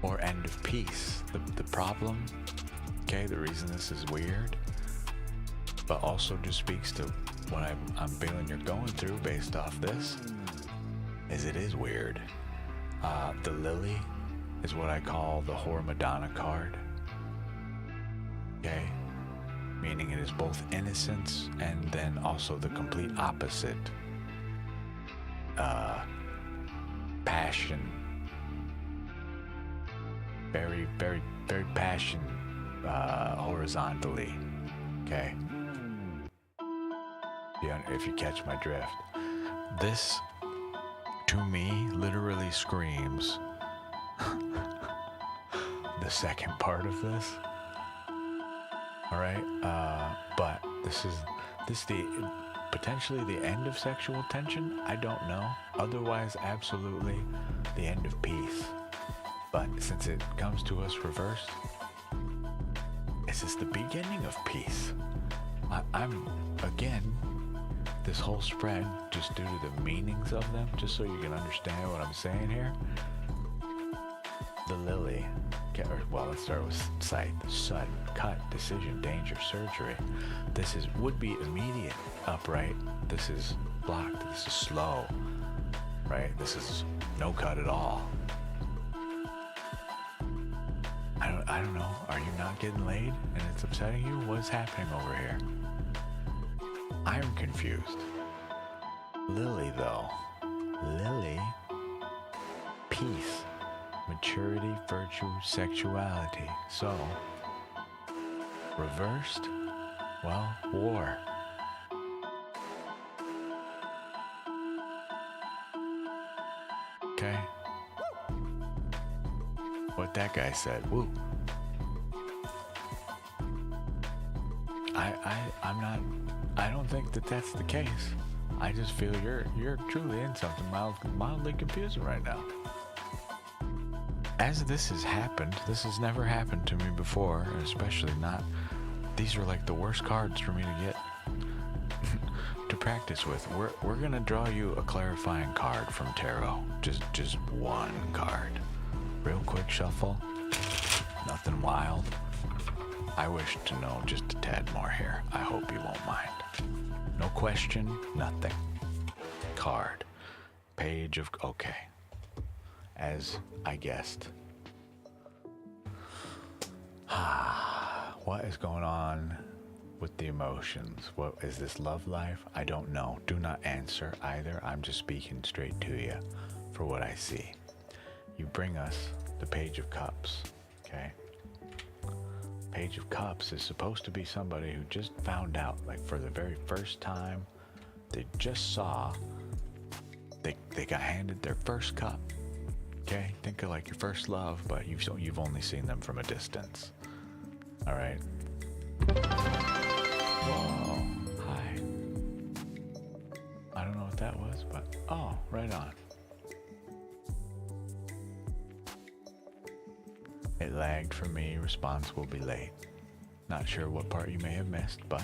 Or end of peace. The problem, okay, the reason this is weird, but also just speaks to what I'm feeling you're going through based off this, is it is weird. The lily is what I call the whore Madonna card. Okay? Meaning it is both innocence and then also the complete opposite. Passion. Very, very, very passion horizontally. Okay? If you catch my drift. This, to me, literally screams the second part of this. Alright? But this the potentially the end of sexual tension? I don't know. Otherwise, absolutely the end of peace. But since it comes to us reversed, is this the beginning of peace? I'm, again, this whole spread, just due to the meanings of them, just so you can understand what I'm saying here. The lily, well, let's start with sight, sudden, cut, decision, danger, surgery. This would be immediate, upright. This is blocked, this is slow, right? This is no cut at all. I don't know, are you not getting laid and it's upsetting you? What's happening over here? I'm confused. Lily, though. Lily, peace, maturity, virtue, sexuality. So, reversed, well, war. Okay. What that guy said, woo. I don't think that's the case. I just feel you're truly in something mildly confusing right now. As this has happened, this has never happened to me before, especially not. These are like the worst cards for me to get to practice with. We're gonna draw you a clarifying card from tarot. Just one card. Real quick shuffle. Nothing wild. I wish to know just a tad more here. I hope you won't mind. No question, nothing. Card. Page of... Okay. As I guessed. What is going on with the emotions? What is this love life? I don't know. Do not answer either. I'm just speaking straight to you for what I see. You bring us the Page of Cups, okay? Page of Cups is supposed to be somebody who just found out, like for the very first time, they just saw, they got handed their first cup, okay? Think of like your first love, but you've only seen them from a distance, all right? Whoa, hi. I don't know what that was, but, oh, right on. It lagged for me, response will be late. Not sure what part you may have missed, but...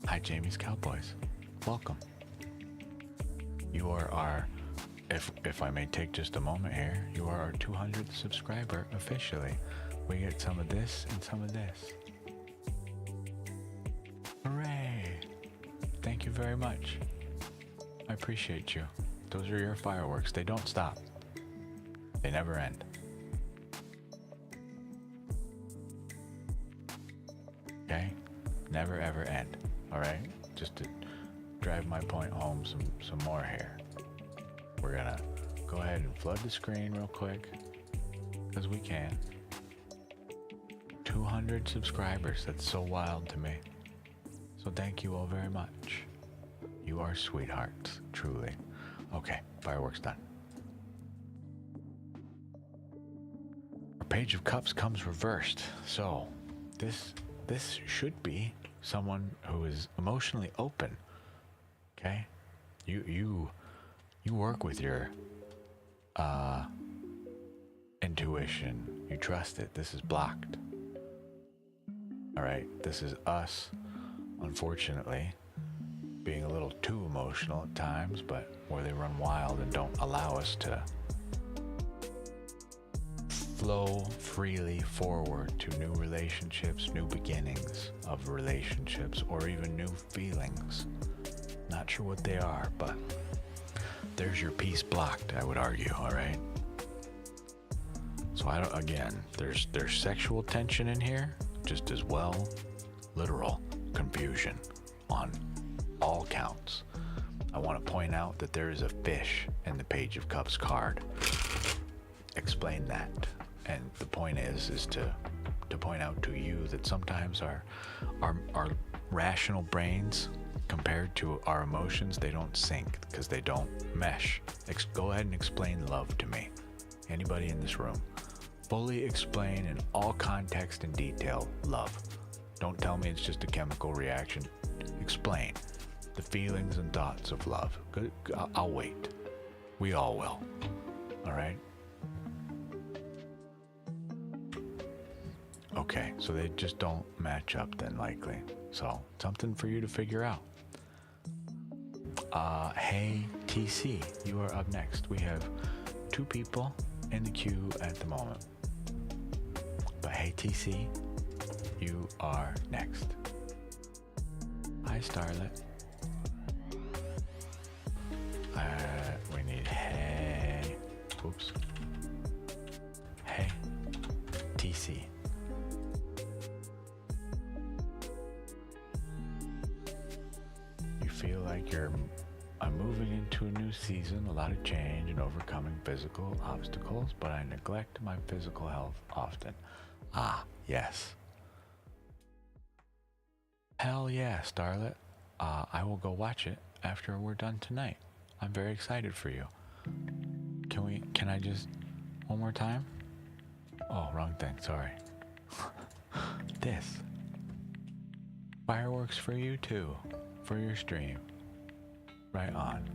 Hi Jamie's Cowboys. Welcome. You are our, if I may take just a moment here, you are our 200th subscriber officially. We get some of this and some of this. Hooray! Thank you very much. I appreciate you. Those are your fireworks. They don't stop. They never end. Okay? Never ever end. Alright? Just to drive my point home some more here. We're gonna go ahead and flood the screen real quick. Because we can. 200 subscribers. That's so wild to me. So thank you all very much. You are sweethearts. Truly. Okay, fireworks done. Our Page of Cups comes reversed. So, this should be someone who is emotionally open. Okay? You work with your intuition. You trust it. This is blocked. All right, this is us, unfortunately, being a little too emotional at times, but where they run wild and don't allow us to flow freely forward to new relationships, new beginnings of relationships, or even new feelings. Not sure what they are, but there's your peace blocked, I would argue, all right? So there's sexual tension in here, just as well, literal confusion on all counts. I want to point out that there is a fish in the Page of Cups card. Explain that. And the point is to point out to you that sometimes our rational brains compared to our emotions, they don't sync because they don't mesh. Go ahead and explain love to me. Anybody in this room. Fully explain in all context and detail love. Don't tell me it's just a chemical reaction. Explain the feelings and thoughts of love. I'll wait. We all will. All right? Okay, so they just don't match up then, likely. So, something for you to figure out. Hey, TC, you are up next. We have 2 people in the queue at the moment. But hey, TC, you are next. Hi, Starlet. We need hey. Oops. Hey, TC. You feel like I'm moving into a new season, a lot of change and overcoming physical obstacles, but I neglect my physical health often. Ah, yes. Hell yeah, Starlet. I will go watch it after we're done tonight. I'm very excited for you. Can I just, one more time? Oh, wrong thing, sorry. This. Fireworks for you too, for your stream. Right on.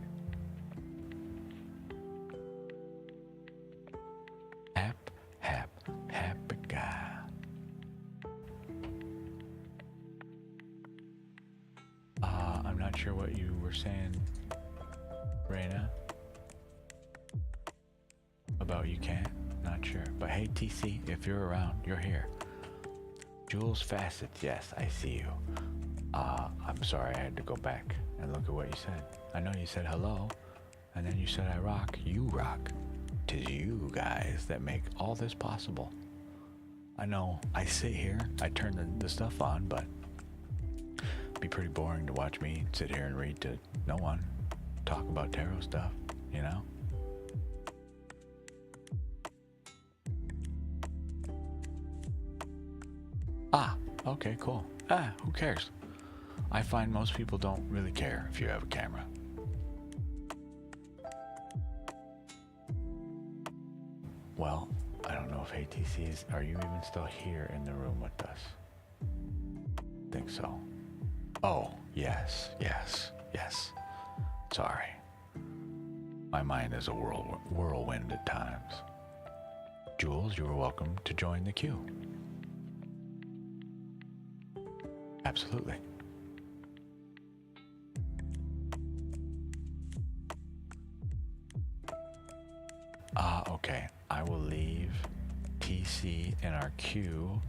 Happy guy. I'm not sure what you were saying, Raina, about you can't. Not sure. But hey, TC, if you're around, you're here. Jules Facets, yes, I see you. I'm sorry, I had to go back and look at what you said. I know you said hello, and then you said I rock. You rock. 'Tis you guys that make all this possible. I know I sit here, I turn the stuff on, but it'd be pretty boring to watch me sit here and read to no one, talk about tarot stuff, you know? Ah, okay, cool. Who cares? I find most people don't really care if you have a camera. Well, I don't know if ATCs, are you even still here in the room with us? Think so. Oh, yes. Sorry. My mind is a whirlwind at times. Jules, you are welcome to join the queue. Absolutely. Okay. I will leave TC in our queue,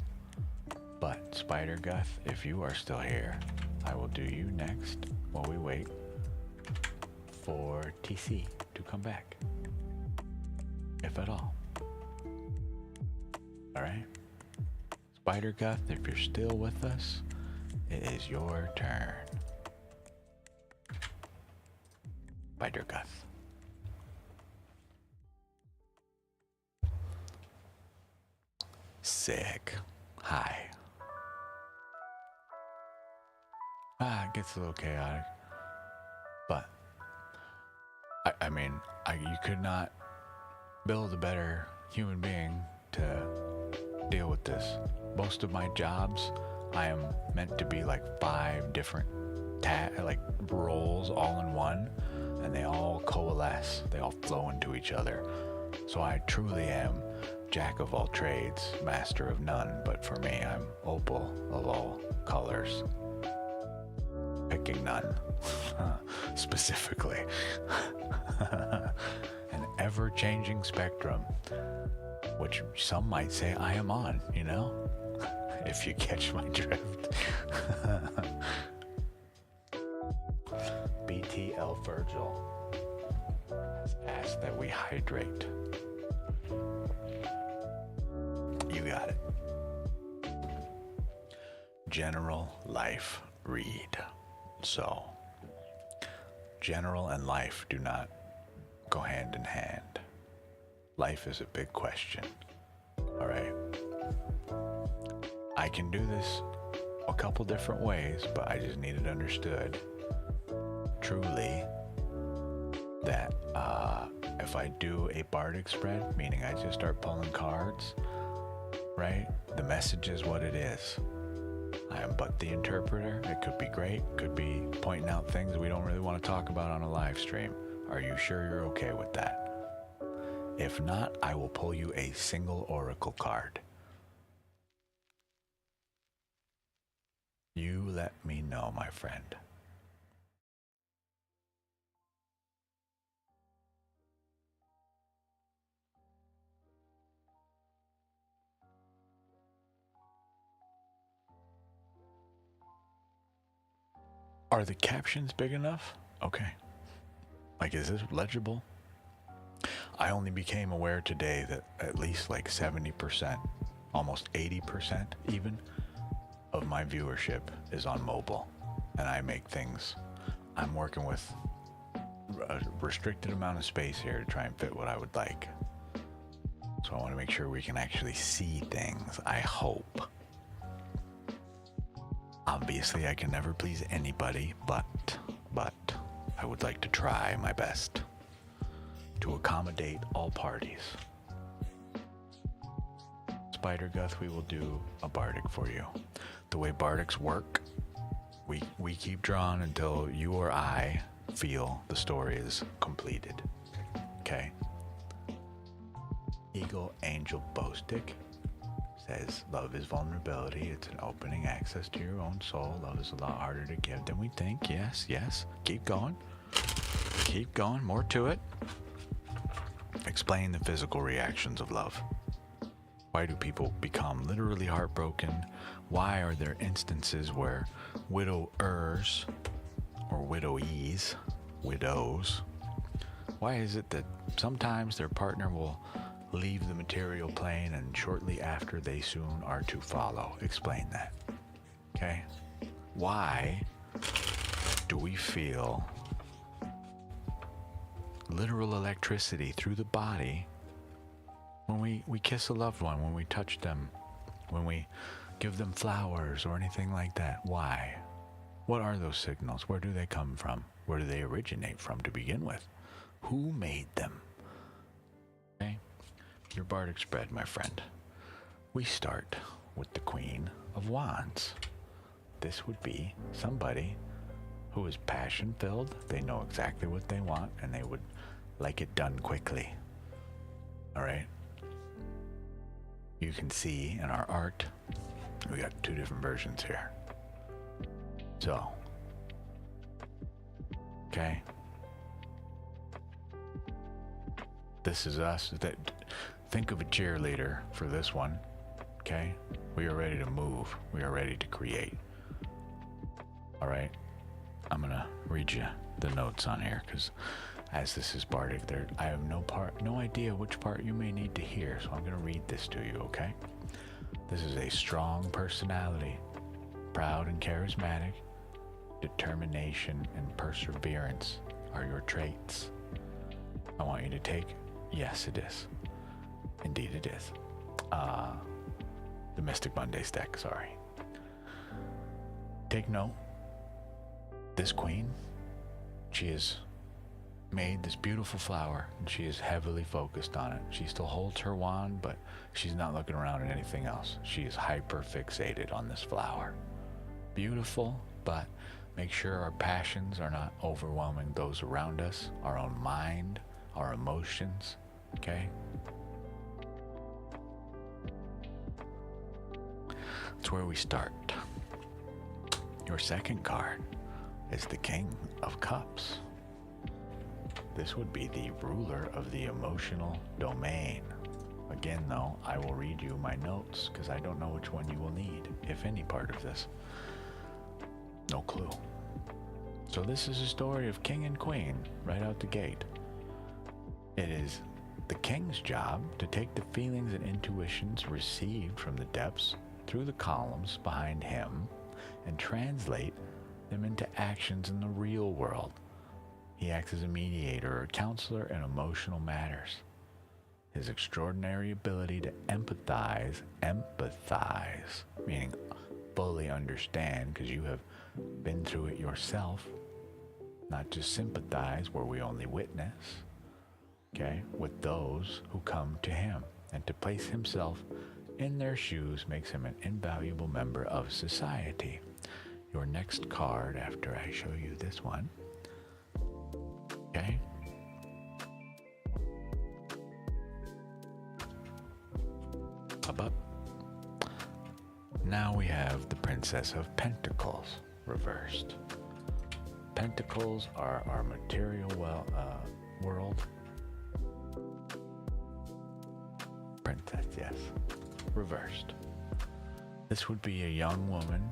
but Spider Guth, if you are still here, I will do you next while we wait for TC to come back, if at all. Alright? Spider Guth, if you're still with us, it is your turn. Spider Guth. Sick. Hi. It gets a little chaotic, but I mean, you could not build a better human being to deal with this. Most of my jobs, I am meant to be like 5 different roles all in one, and they all coalesce. They all flow into each other. So I truly am jack of all trades, master of none, but for me, I'm opal of all colors. Picking none, specifically. An ever-changing spectrum, which some might say I am on, you know? If you catch my drift. BTL Virgil has asked that we hydrate. You got it. General life read. So, general and life do not go hand in hand. Life is a big question. All right. I can do this a couple different ways, but I just need it understood truly that if I do a bardic spread, meaning I just start pulling cards, right? The message is what it is. I am but the interpreter. It could be great, could be pointing out things we don't really want to talk about on a live stream. Are you sure you're okay with that? If not, I will pull you a single oracle card. You let me know, my friend. Are the captions big enough? Okay. Like, is this legible? I only became aware today that at least like 70%, almost 80% even, of my viewership is on mobile. And I make things, I'm working with a restricted amount of space here to try and fit what I would like. So I want to make sure we can actually see things, I hope. Obviously, I can never please anybody, but I would like to try my best to accommodate all parties. Spider Guth, we will do a bardic for you. The way bardics work, we keep drawing until you or I feel the story is completed. Okay? Eagle Angel Bowstick says, love is vulnerability. It's an opening access to your own soul. Love is a lot harder to give than we think. Yes, yes. Keep going. Keep going. More to it. Explain the physical reactions of love. Why do people become literally heartbroken? Why are there instances where widowers or widowies, widows, why is it that sometimes their partner will leave the material plane and shortly after they soon are to follow? Explain that. Okay? Why do we feel literal electricity through the body when we kiss a loved one, when we touch them, when we give them flowers or anything like that? Why? What are those signals? Where do they come from? Where do they originate from to begin with? Who made them? Okay? Your bardic spread, my friend. We start with the Queen of Wands. This would be somebody who is passion-filled. They know exactly what they want, and they would like it done quickly. All right? You can see in our art, we got two different versions here. So, okay. This is us. Think of a cheerleader for this one, okay? We are ready to move. We are ready to create. All right? I'm gonna read you the notes on here, because as this is bardic, I have no idea which part you may need to hear, so I'm gonna read this to you, okay? This is a strong personality, proud and charismatic, determination and perseverance are your traits. I want you to take, yes it is, indeed it is, the Mystic Mondays deck, sorry. Take note, this queen, she has made this beautiful flower and she is heavily focused on it. She still holds her wand, but she's not looking around at anything else. She is hyper fixated on this flower. Beautiful, but make sure our passions are not overwhelming those around us, our own mind, our emotions, okay? That's where we start. Your second card is the King of Cups. This would be the ruler of the emotional domain. Again, though, I will read you my notes because I don't know which one you will need, if any part of this. No clue. So this is a story of king and queen right out the gate. It is the king's job to take the feelings and intuitions received from the depths through the columns behind him and translate them into actions in the real world. He acts as a mediator or counselor in emotional matters. His extraordinary ability to empathize, meaning fully understand because you have been through it yourself, not just sympathize where we only witness, okay, with those who come to him, and to place himself in their shoes makes him an invaluable member of society. Your next card, after I show you this one, okay, up. Now we have the Princess of Pentacles reversed. Pentacles are our material world. Princess, yes. Reversed. This would be a young woman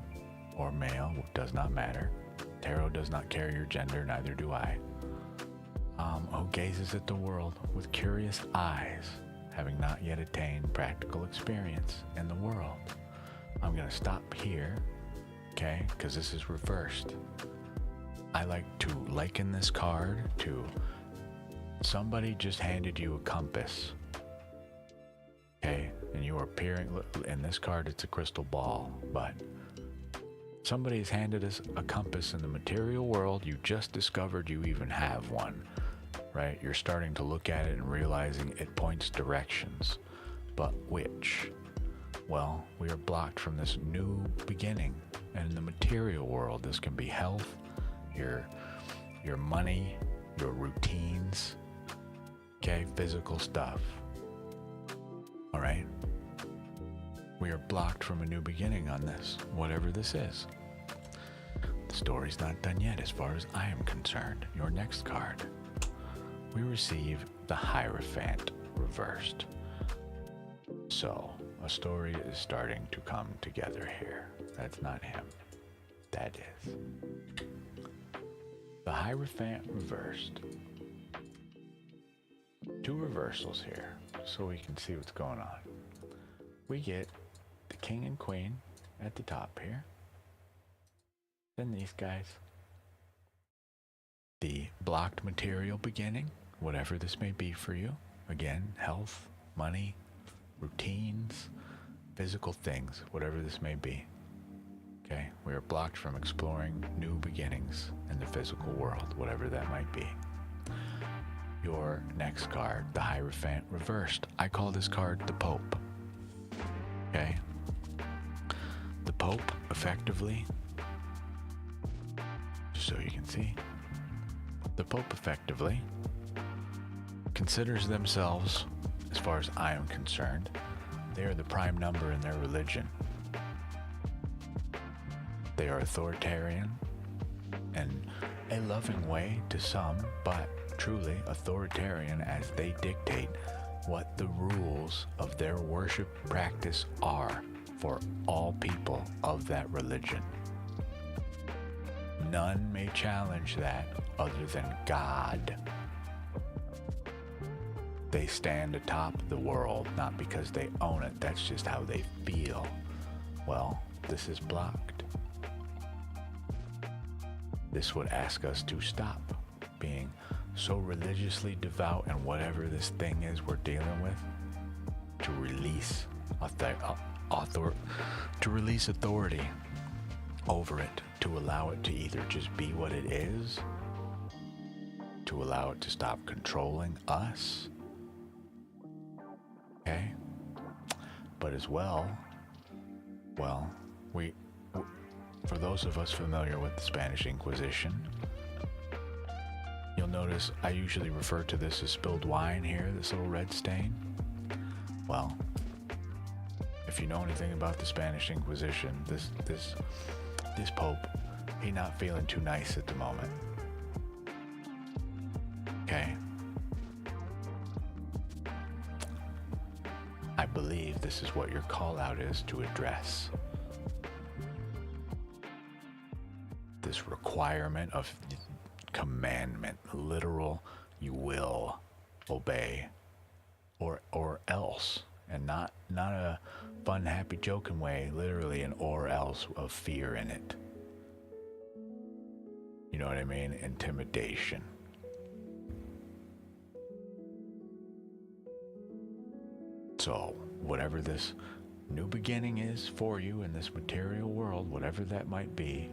or male, does not matter. Tarot does not carry your gender, neither do I. Who gazes at the world with curious eyes, having not yet attained practical experience in the world. I'm going to stop here, okay, because this is reversed. I like to liken this card to somebody just handed you a compass, okay, and you are peering, in this card it's a crystal ball, but somebody has handed us a compass in the material world. You just discovered you even have one, right? You're starting to look at it and realizing it points directions, but which? Well, we are blocked from this new beginning, and in the material world, this can be health, your money, your routines, okay, physical stuff. All right, we are blocked from a new beginning on this, whatever this is. The story's not done yet as far as I am concerned. Your next card, we receive the Hierophant reversed. So a story is starting to come together here. That's not him. That is. The Hierophant reversed. Two reversals here so we can see what's going on. We get the King and Queen at the top here. Then these guys. The blocked material beginning, whatever this may be for you. Again, health, money, routines, physical things, whatever this may be. Okay, we are blocked from exploring new beginnings in the physical world, whatever that might be. Your next card, the Hierophant reversed. I call this card the Pope. Okay? The Pope, effectively, just so you can see, the Pope effectively considers themselves, as far as I am concerned, they are the prime number in their religion. They are authoritarian in a loving way to some, but truly authoritarian as they dictate what the rules of their worship practice are for all people of that religion. None may challenge that other than God. They stand atop the world, not because they own it, that's just how they feel. Well, this is blocked. This would ask us to stop being so religiously devout and whatever this thing is we're dealing with, to release authority over it, to allow it to either just be what it is, to allow it to stop controlling us, okay? But as well, for those of us familiar with the Spanish Inquisition, you'll notice I usually refer to this as spilled wine here, this little red stain. Well, if you know anything about the Spanish Inquisition, this Pope, he not feeling too nice at the moment. Okay. I believe this is what your call out is to address this requirement of commandment, literal, you will obey or else, and not a fun, happy, joking way, literally an or else of fear in it. You know what I mean? Intimidation. So, whatever this new beginning is for you in this material world, whatever that might be,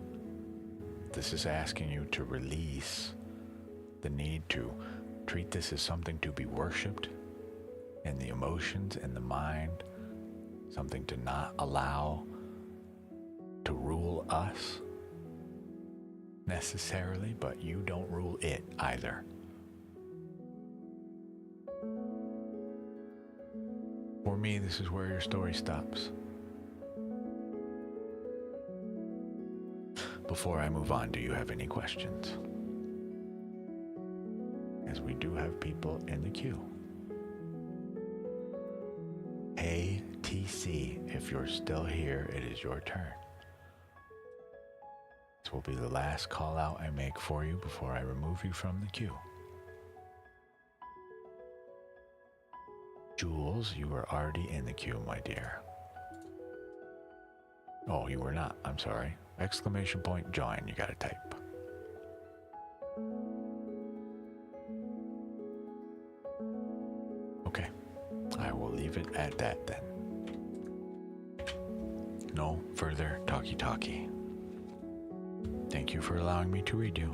this is asking you to release the need to treat this as something to be worshipped in the emotions and the mind, something to not allow to rule us necessarily, but you don't rule it either. For me, this is where your story stops. Before I move on, do you have any questions? As we do have people in the queue. Hey, TC, if you're still here, it is your turn. This will be the last call out I make for you before I remove you from the queue. Jules, you were already in the queue, my dear. Oh, you were not. I'm sorry. Exclamation point join. You gotta type. Okay. I will leave it at that then. No further talkie-talkie. Thank you for allowing me to read you.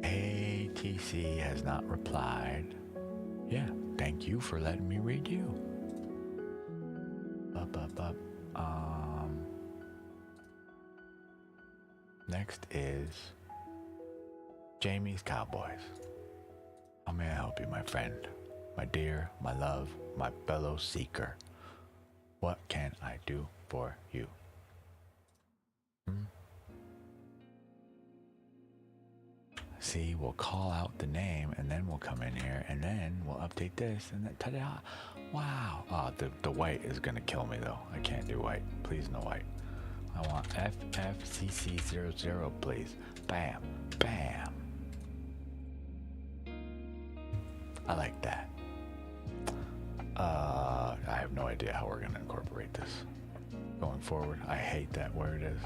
ATC has not replied. Yeah, thank you for letting me read you. Next is Jamie's Cowboys. How may I help you, my friend, my dear, my love, my fellow seeker? What can I do for you? See, we'll call out the name, and then we'll come in here, and then we'll update this, and then ta-da! Wow! Oh, the white is gonna kill me though. I can't do white. Please, no white. I want FFCC00, please. Bam, bam. I like that. I have no idea how we're gonna incorporate this going forward. I hate that where it is.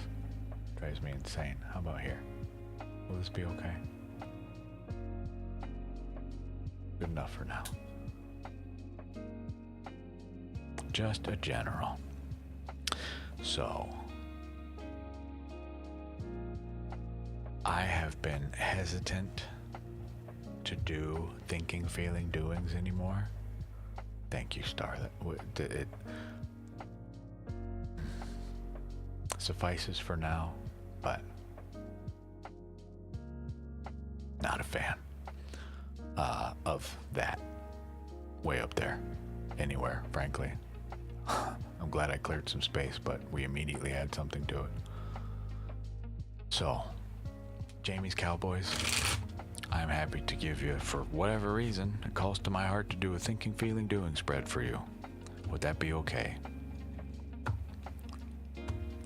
Drives me insane. How about here? Will this be okay? Good enough for now. Just a general. So, I have been hesitant to do thinking, feeling, doings anymore. Thank you, Starlet. It suffices for now, but not a fan of that way up there anywhere, frankly. I'm glad I cleared some space, but we immediately add something to it. So, Jamie's Cowboys, I'm happy to give you, for whatever reason, it calls to my heart to do a thinking, feeling, doing spread for you. Would that be okay?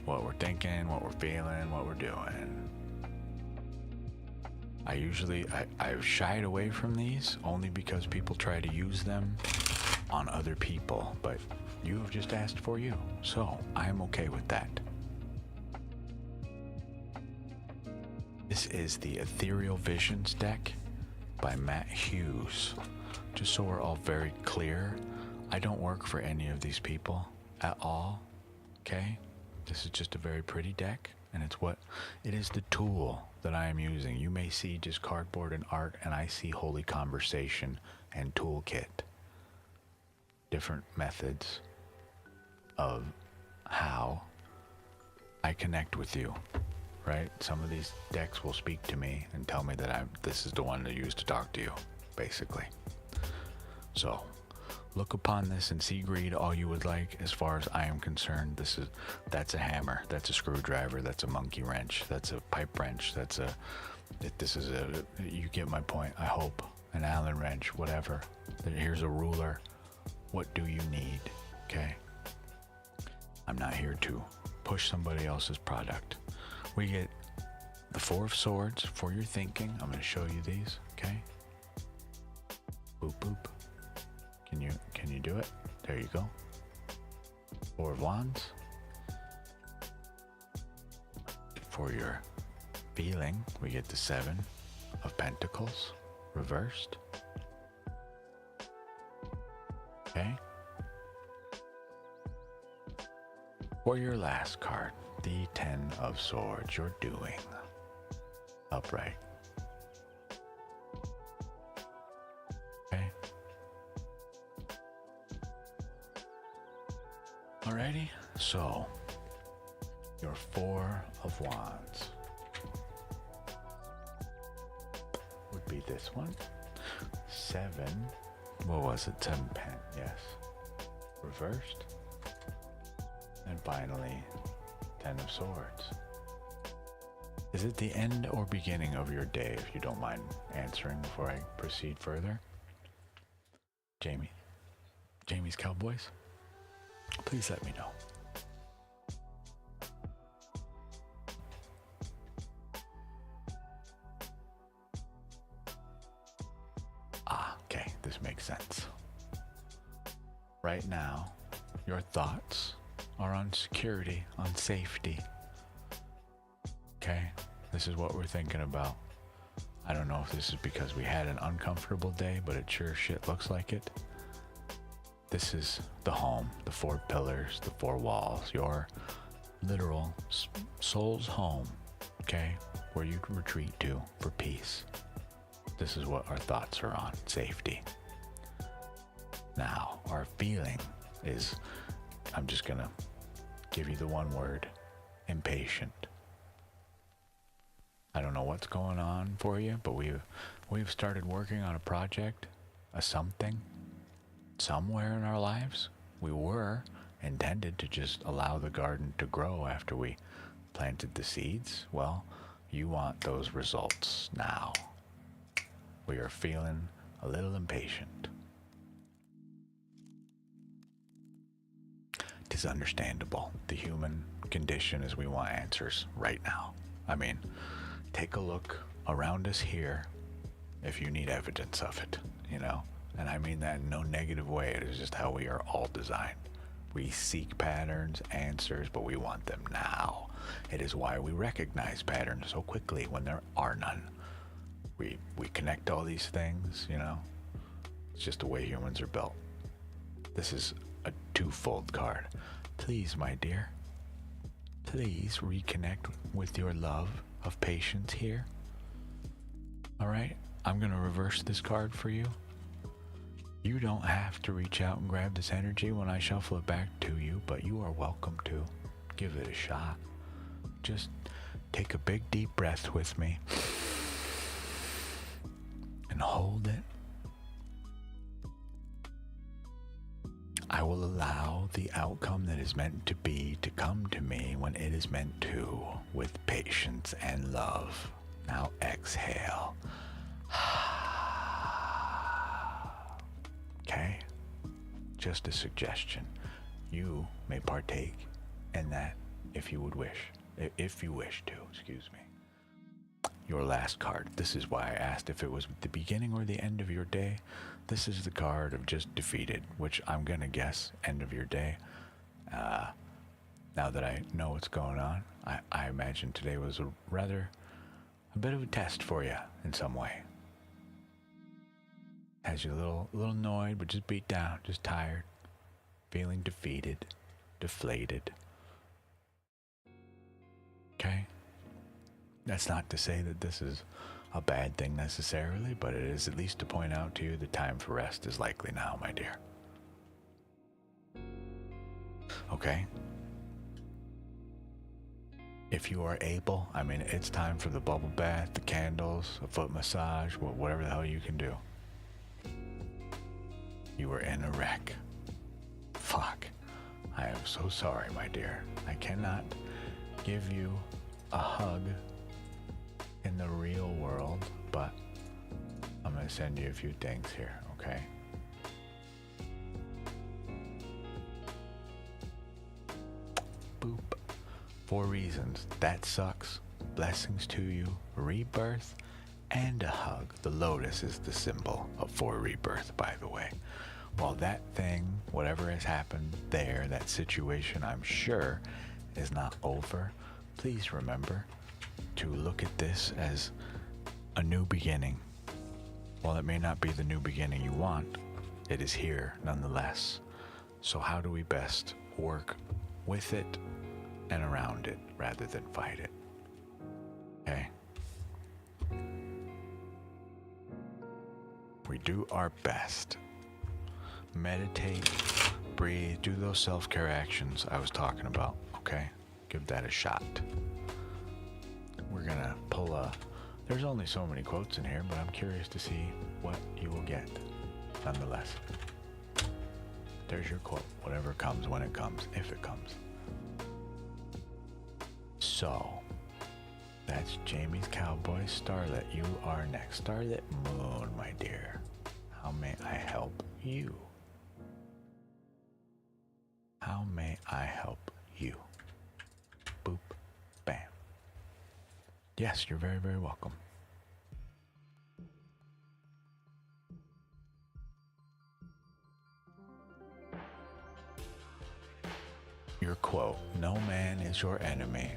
What we're thinking, what we're feeling, what we're doing. I've shied away from these only because people try to use them on other people, but you have just asked for you, so I am okay with that. This is the Ethereal Visions deck by Matt Hughes. Just so we're all very clear, I don't work for any of these people at all, okay? This is just a very pretty deck, and it is the tool that I am using. You may see just cardboard and art, and I see holy conversation and toolkit. Different methods of how I connect with you, right? Some of these decks will speak to me and tell me that this is the one to use to talk to you, basically. So, look upon this and see greed all you would like. As far as I am concerned, that's a hammer, that's a screwdriver, that's a monkey wrench, that's a pipe wrench, you get my point, I hope. An Allen wrench, whatever. Here's a ruler. What do you need? Okay? I'm not here to push somebody else's product. We get the Four of Swords for your thinking. I'm going to show you these, okay? Boop, boop. Can you do it? There you go. Four of Wands. For your feeling, we get the Seven of Pentacles reversed. Okay. For your last card, the Ten of Swords, you're doing upright. Okay. Alrighty, so your Four of Wands would be this one. Seven, what was it? 7 pen, yes. Reversed. And finally, Ten of Swords. Is it the end or beginning of your day, if you don't mind answering before I proceed further? Jamie's Cowboys? Please let me know. Okay, this makes sense. Right now, your thoughts are on security, on safety. Okay, this is what we're thinking about. I don't know if this is because we had an uncomfortable day, but it sure shit looks like it. This is the home, the 4 pillars, the 4 walls, your literal soul's home, okay, where you retreat to for peace. This is what our thoughts are on, safety. Now, our feeling is, I'm just gonna give you the one word, impatient. I don't know what's going on for you, but we've started working on a project, a something, somewhere in our lives. We were intended to just allow the garden to grow after we planted the seeds. Well, you want those results now. We are feeling a little impatient. It is understandable. The human condition is we want answers right now. I mean, take a look around us here if you need evidence of it, you know? And I mean that in no negative way. It is just how we are all designed. We seek patterns, answers, but we want them now. It is why we recognize patterns so quickly when there are none. We connect all these things, you know? It's just the way humans are built. This is a twofold card. Please, my dear, please reconnect with your love of patience here. All right, I'm gonna reverse this card for you. You don't have to reach out and grab this energy when I shuffle it back to you, but you are welcome to. Give it a shot. Just take a big deep breath with me and hold it. I will allow the outcome that is meant to be to come to me when it is meant to, with patience and love. Now exhale. Okay? Just a suggestion. You may partake in that if you would wish. If you wish to, excuse me. Your last card. This is why I asked if it was the beginning or the end of your day. This is the card of just defeated, which I'm gonna guess end of your day. Now that I know what's going on, I imagine today was a bit of a test for you in some way. Has you a little annoyed, but just beat down, just tired, feeling defeated, deflated. Okay? That's not to say that this is a bad thing necessarily, but it is at least to point out to you the time for rest is likely now, my dear. Okay? if you are able, I mean, it's time for the bubble bath, the candles, a foot massage, whatever the hell you can do. You were in a wreck. Fuck. I am so sorry, my dear. I cannot give you a hug in the real world, but I'm going to send you a few things here, okay? Boop. 4 reasons. That sucks. Blessings to you. Rebirth and a hug. The lotus is the symbol of for rebirth, by the way. While that thing, whatever has happened there, that situation, I'm sure, is not over, please remember to look at this as a new beginning. While it may not be the new beginning you want, it is here nonetheless. So how do we best work with it and around it rather than fight it? Okay? We do our best. Meditate, breathe, do those self-care actions I was talking about, okay? Give that a shot. We're gonna pull there's only so many quotes in here, but I'm curious to see what you will get nonetheless. There's your quote, whatever comes, when it comes, if it comes. So, that's Jamie's Cowboy. Starlet, you are next. Starlet Moon, my dear. How may I help you? How may I help you? Boop, bam. Yes, you're very, very welcome. Your quote, no man is your enemy.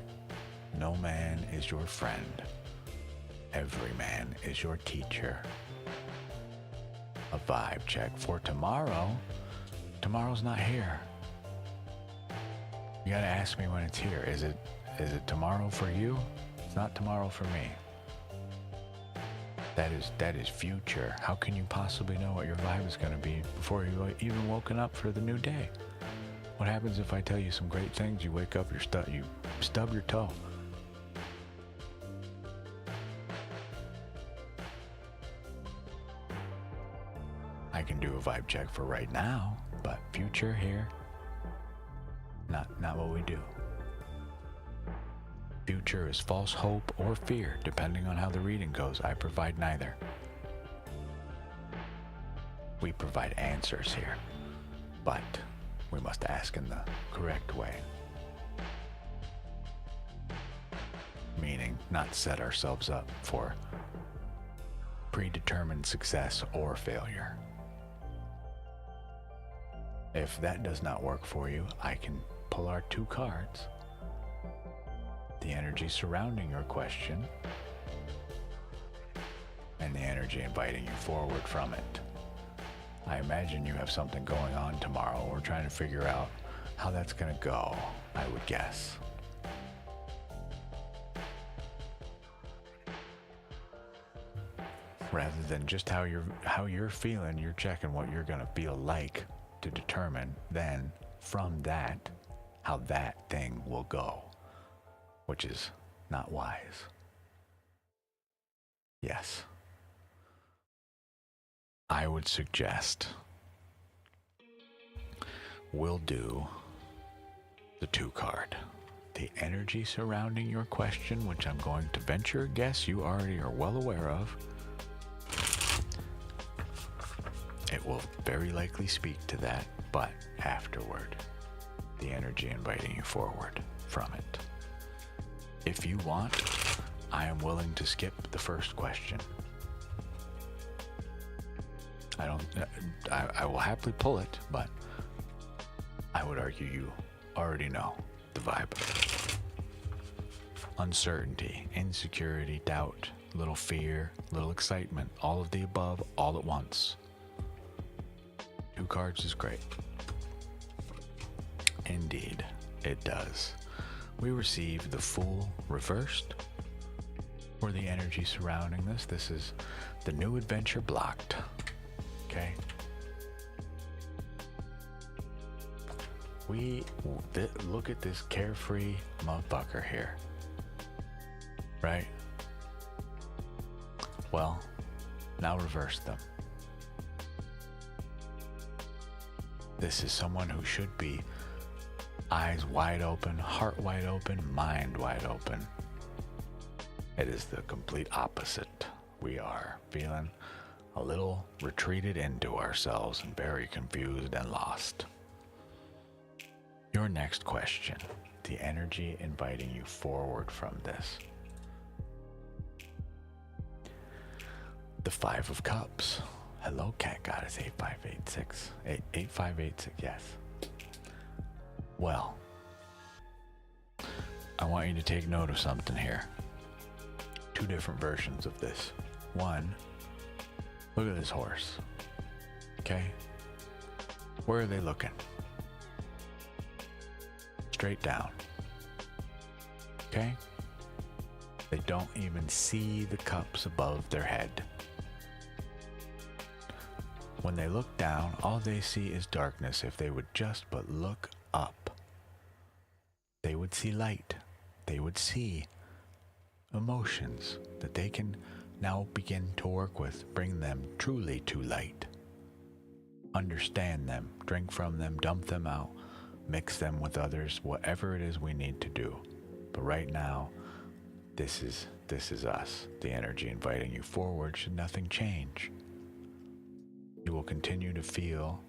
No man is your friend. Every man is your teacher. A vibe check for tomorrow. Tomorrow's not here. You gotta ask me when it's here. Is it tomorrow for you? It's not tomorrow for me. That is future. How can you possibly know what your vibe is gonna be before you even woken up for the new day? What happens if I tell you some great things? You wake up, you stub your toe. I can do a vibe check for right now, but future here, not what we do. Future is false hope or fear, depending on how the reading goes. I provide neither. We provide answers here, but we must ask in the correct way. Meaning, not set ourselves up for predetermined success or failure. If that does not work for you, I can pull our 2 cards. The energy surrounding your question and the energy inviting you forward from it. I imagine you have something going on tomorrow. We're trying to figure out how that's going to go, I would guess. Rather than just how you're feeling, you're checking what you're going to feel like to determine then from that how that thing will go, which is not wise. Yes. I would suggest we'll do the 2 card. The energy surrounding your question, which I'm going to venture a guess you already are well aware of. It will very likely speak to that, but afterward, the energy inviting you forward from it. If you want, I am willing to skip the first question. I will happily pull it, but I would argue you already know the vibe. Uncertainty, insecurity, doubt, little fear, little excitement, all of the above, all at once. 2 cards is great. Indeed, it does. We receive the Fool reversed for the energy surrounding this. This is the new adventure blocked. Okay. We look at this carefree motherfucker here. Well, now reverse them. This is someone who should be eyes wide open, heart wide open, mind wide open. It is the complete opposite. We are feeling a little retreated into ourselves and very confused and lost. Your next question, the energy inviting you forward from this. The Five of Cups. Hello, Cat Goddess 8586. 8586, yes. Well, I want you to take note of something here. Two different versions of this. One, look at this horse. Okay? Where are they looking? Straight down. Okay? They don't even see the cups above their head. When they look down, all they see is darkness. If they would just but look up, they would see light. They would see emotions that they can now begin to work with, bring them truly to light. Understand them, drink from them, dump them out, mix them with others, whatever it is we need to do. But right now, this is us, the energy inviting you forward should nothing change. You will continue to feel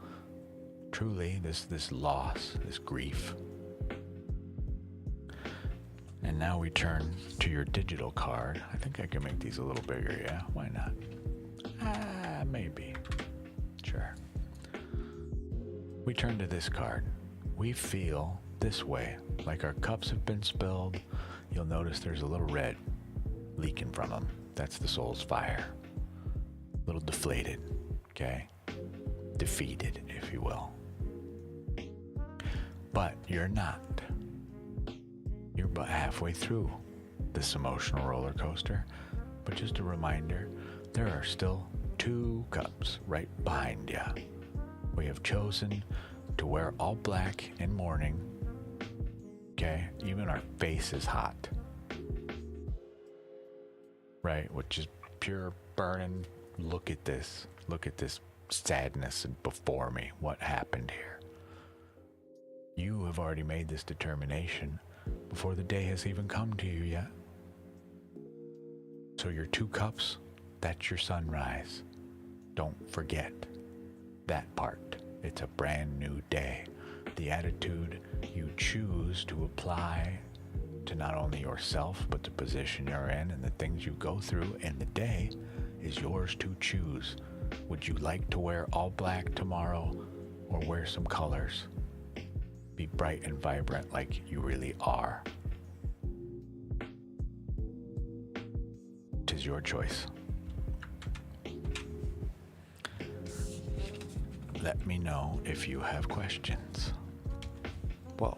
truly this loss, this grief. And now we turn to your digital card. I think I can make these a little bigger, yeah? Why not? Maybe. Sure. We turn to this card. We feel this way, like our cups have been spilled. You'll notice there's a little red leaking from them. That's the soul's fire. A little deflated, okay? Defeated, if you will. But you're not. You're but halfway through this emotional roller coaster. But just a reminder, there are still 2 cups right behind you. We have chosen to wear all black in mourning. Okay? Even our face is hot. Right? Which is pure burning. Look at this. Look at this sadness before me. What happened here? You have already made this determination before the day has even come to you yet. So your 2 cups, that's your sunrise. Don't forget that part. It's a brand new day. The attitude you choose to apply to not only yourself, but the position you're in and the things you go through in the day is yours to choose. Would you like to wear all black tomorrow or wear some colors? Be bright and vibrant like you really are. 'Tis your choice. Let me know if you have questions. Whoa.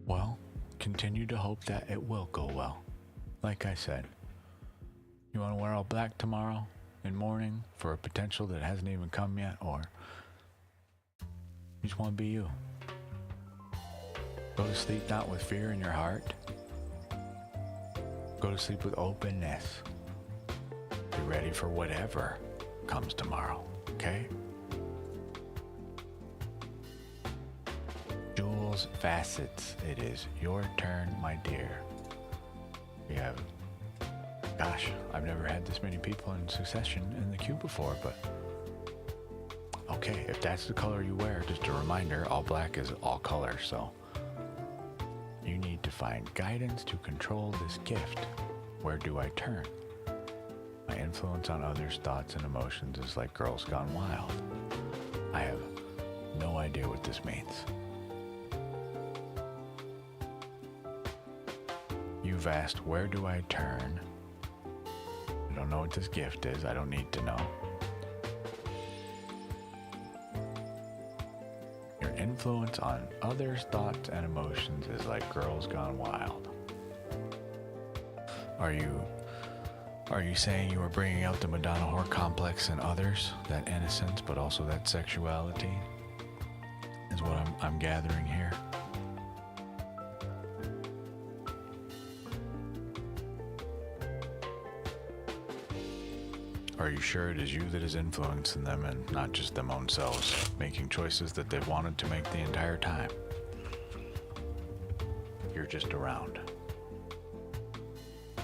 Well, continue to hope that it will go well. Like I said, you want to wear all black tomorrow in mourning for a potential that hasn't even come yet, or you just want to be you. Go to sleep not with fear in your heart. Go to sleep with openness. Be ready for whatever comes tomorrow, okay? Jewels, facets, it is your turn, my dear. We have, gosh, I've never had this many people in succession in the queue before, but okay, if that's the color you wear, just a reminder, all black is all color, so you need to find guidance to control this gift. Where do I turn? My influence on others' thoughts and emotions is like girls gone wild. I have no idea what this means. You've asked, where do I turn? I don't know what this gift is. I don't need to know. Your influence on others' thoughts and emotions is like girls gone wild. Are you saying you were bringing out the Madonna whore complex in others, that innocence, but also that sexuality, is what I'm gathering here? Are you sure it is you that is influencing them and not just them own selves, making choices that they've wanted to make the entire time? You're just around.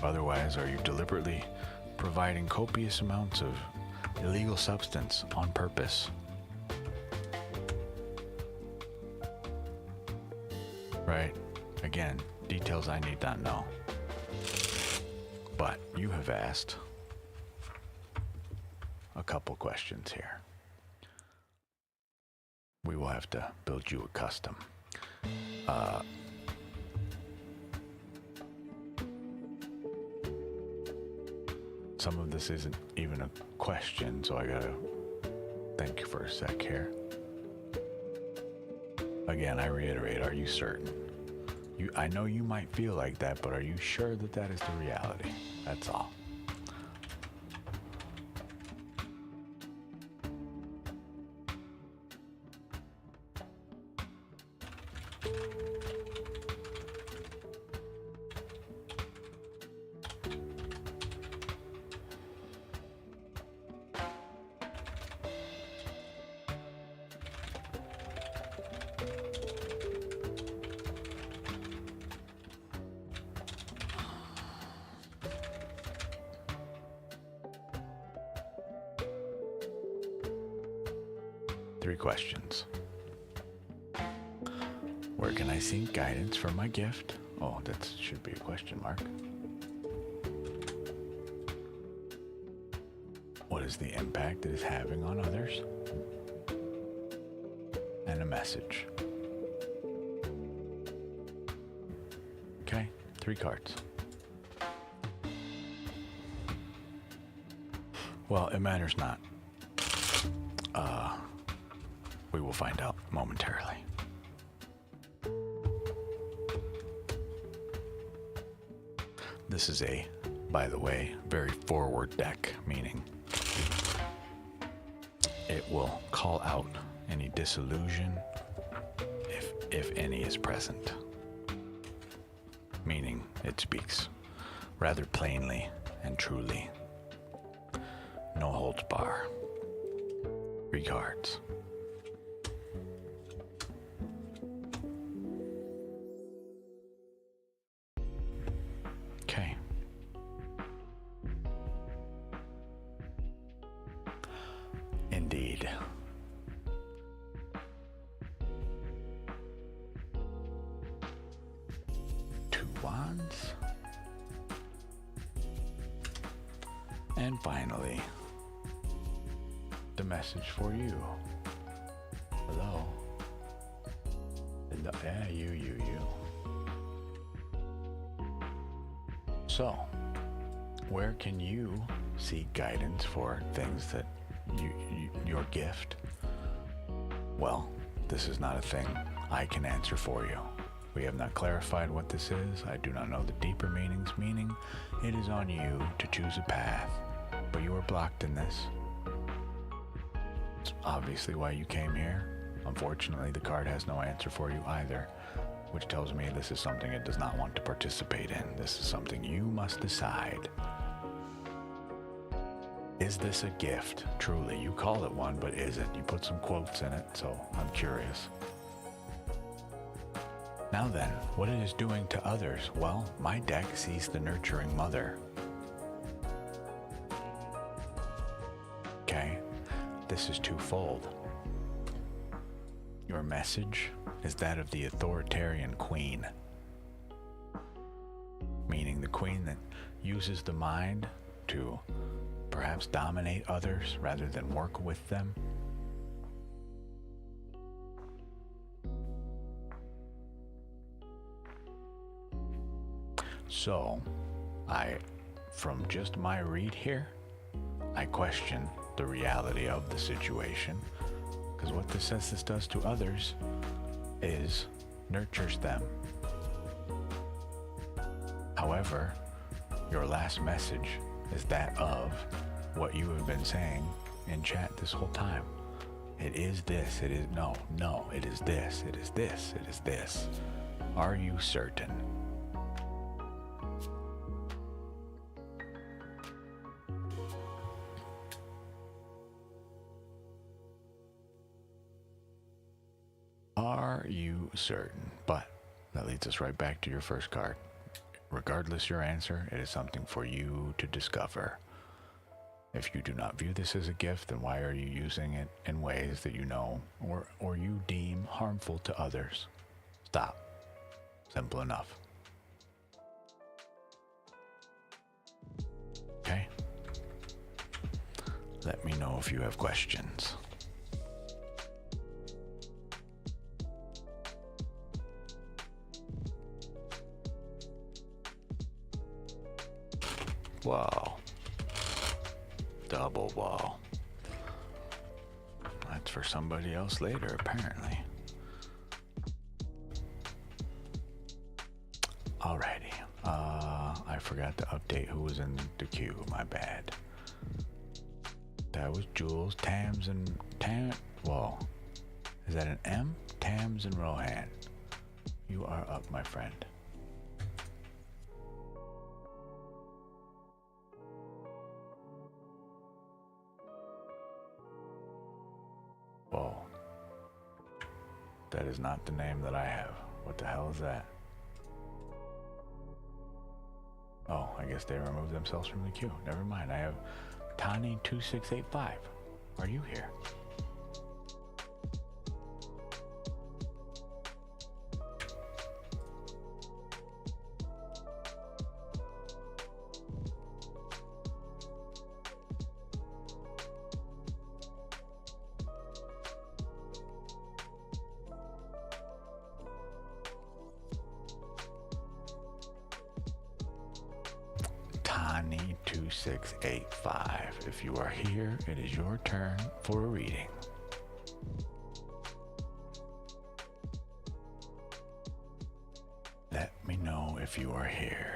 Otherwise, are you deliberately providing copious amounts of illegal substance on purpose? Right. Again, details I need not know. But you have asked a couple questions here. We will have to build you a custom. Some of this isn't even a question, so I gotta think for a sec here. Again, I reiterate, are you certain? I know you might feel like that, but are you sure that that is the reality? That's all. Three questions. Where can I seek guidance for my gift? Oh, that should be a question mark. What is the impact it is having on others? And a message. Okay, 3 cards. Well, it matters not. We will find out momentarily. This is a, by the way, very forward deck, meaning it will call out any disillusion, if any is present. Meaning it speaks rather plainly and truly. No holds bar. 3 cards. Okay. Indeed. Two wands. And finally, the message for you. Hello. Yeah, you. So, where can you seek guidance for things that your gift? Well, this is not a thing I can answer for you. We have not clarified what this is. I do not know the deeper meanings, meaning it is on you to choose a path, but you are blocked in this. It's obviously why you came here. Unfortunately, the card has no answer for you either, which tells me this is something it does not want to participate in. This is something you must decide. Is this a gift? Truly, you call it one, but is it? You put some quotes in it, so I'm curious. Now then, what it is doing to others? Well, my deck sees the nurturing mother. Okay, this is twofold. Your message is that of the authoritarian queen, meaning the queen that uses the mind to perhaps dominate others rather than work with them. So, from just my read here, I question the reality of the situation, because what this says this does to others is nurtures them. However, your last message is that of what you have been saying in chat this whole time. It is this, it is no, it is this, it is this, it is this. Are you certain? Are you certain? But that leads us right back to your first card. Regardless your answer, it is something for you to discover. If you do not view this as a gift, then why are you using it in ways that you know or you deem harmful to others? Stop. Simple enough. Okay? Let me know if you have questions. Wow. Double wall. That's for somebody else later, apparently. Alrighty. I forgot to update who was in the queue. My bad. That was Jules, Tams, and Whoa. Is that an M? Tams and Rohan. You are up, my friend. Whoa. That is not the name that I have. What the hell is that? Oh, I guess they removed themselves from the queue. Never mind. I have Tani2685. Are you here? Tani2685. If you are here, it is your turn for a reading. Let me know if you are here.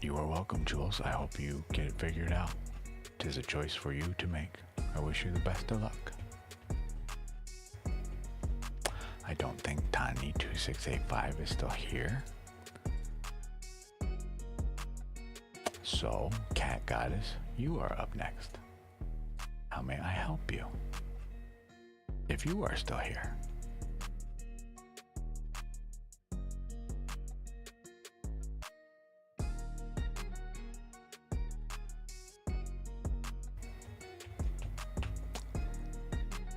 You are welcome, Jules. I hope you get it figured out. 'Tis a choice for you to make. I wish you the best of luck. I don't think Tani2685 is still here. So, Cat Goddess, you are up next. How may I help you? If you are still here.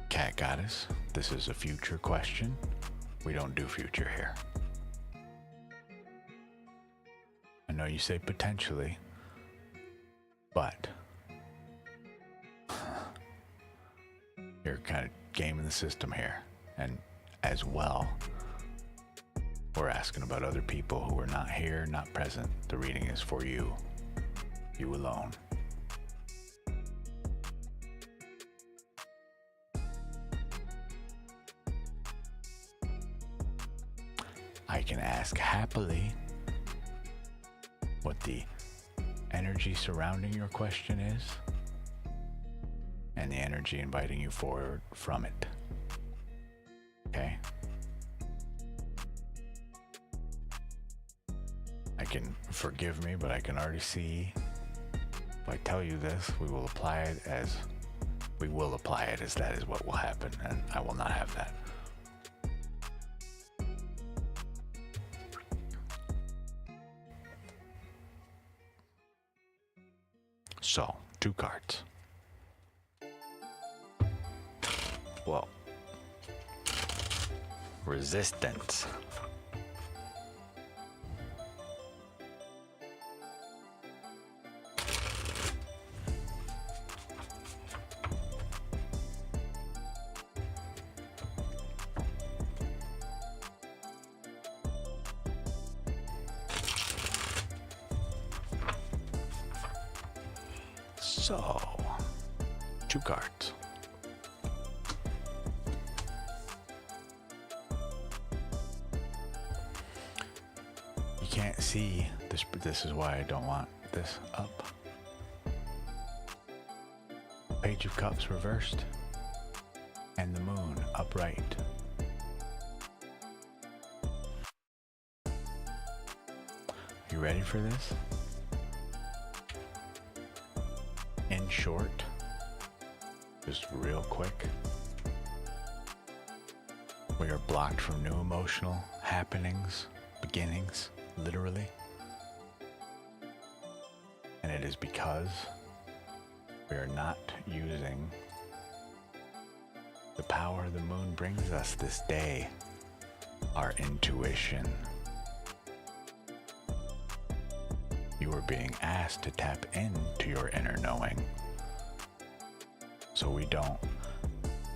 Cat Goddess, this is a future question. We don't do future here. I know you say potentially, but you're kind of gaming the system here. And as well, we're asking about other people who are not here, not present. The reading is for you, you alone. I can ask happily what the energy surrounding your question is and the energy inviting you forward from it. Okay? I can, forgive me, but I can already see, if I tell you this, we will apply it as that is what will happen, and I will not have that. So, 2 cards. Whoa. Resistance. So, 2 cards. You can't see this, but this is why I don't want this up. Page of Cups reversed, and the moon upright. You ready for this? In short, just real quick, we are blocked from new emotional happenings, beginnings, literally. And it is because we are not using the power the moon brings us this day, our intuition. You are being asked to tap into your inner knowing so we don't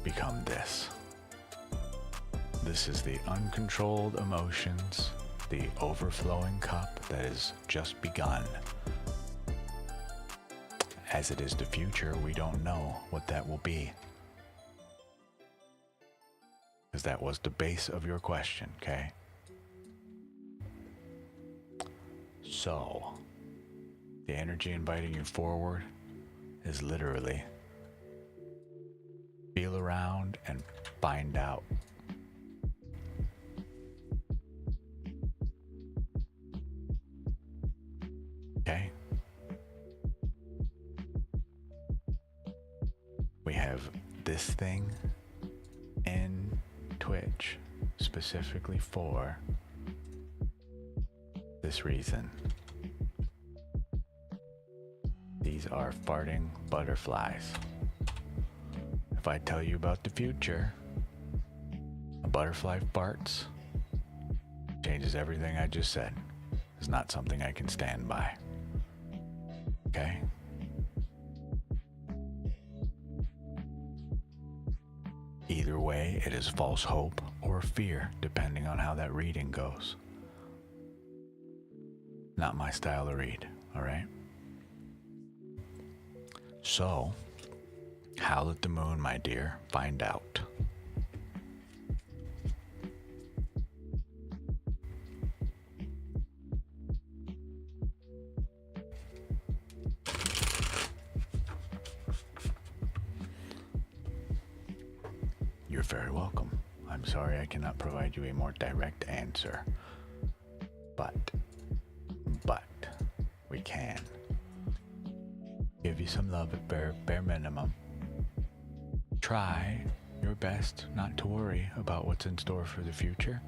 become this. This is the uncontrolled emotions, the overflowing cup that has just begun. As it is the future, we don't know what that will be. Because that was the base of your question, okay? So, the energy inviting you forward is literally feel around and find out. Okay? We have this thing in Twitch specifically for this reason. These are farting butterflies. If I tell you about the future, a butterfly farts, changes everything I just said. It's not something I can stand by. Okay? Either way, it is false hope or fear, depending on how that reading goes. Not my style to read, alright? So, howl at the moon, my dear, find out. You're very welcome. I'm sorry I cannot provide you a more direct answer. But, we can give you some love at bare minimum. Try your best not to worry about what's in store for the future.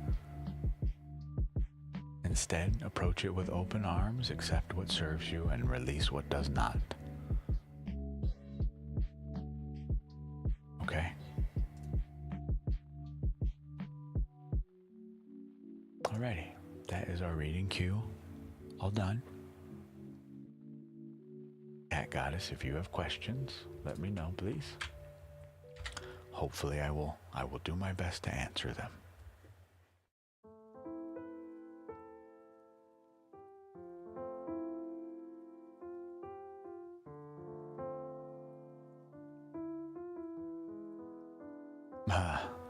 Instead, approach it with open arms, accept what serves you, and release what does not. Okay? Alrighty, that is our reading cue. All done. Cat Goddess, if you have questions, let me know, please. Hopefully I will do my best to answer them.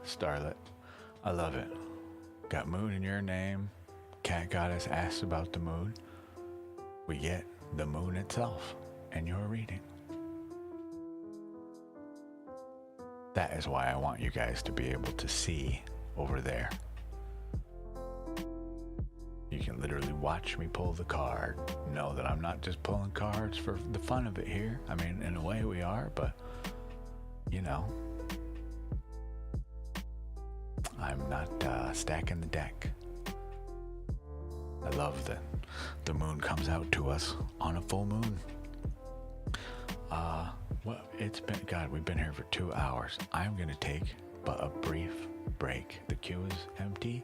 Starlet, I love it. Got moon in your name. Cat Goddess asks about the moon. We get the moon itself in your reading. That is why I want you guys to be able to see over there. You can literally watch me pull the card. Know that I'm not just pulling cards for the fun of it here. I mean, in a way we are, but you know, I'm not stacking the deck. I love that the moon comes out to us on a full moon. Well, it's been, God, we've been here for 2 hours. I'm gonna take but a brief break. The queue is empty.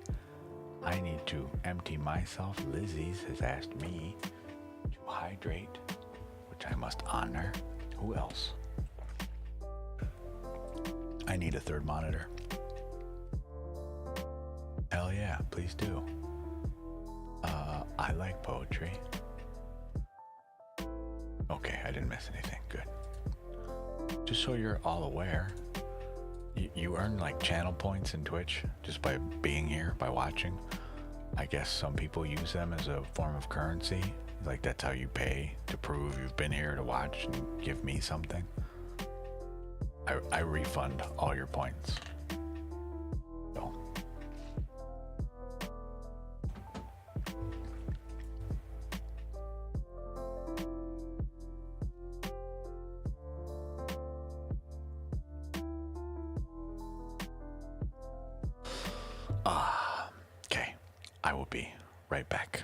I need to empty myself. Lizzie's has asked me to hydrate, which I must honor. Who else? I need a third monitor. Hell yeah, please do. I like poetry. Okay, I didn't miss anything. Good. Just so you're all aware, you earn like channel points in Twitch just by being here, by watching. I guess some people use them as a form of currency. Like that's how you pay to prove you've been here to watch and give me something. I refund all your points. So. Okay. I will be right back.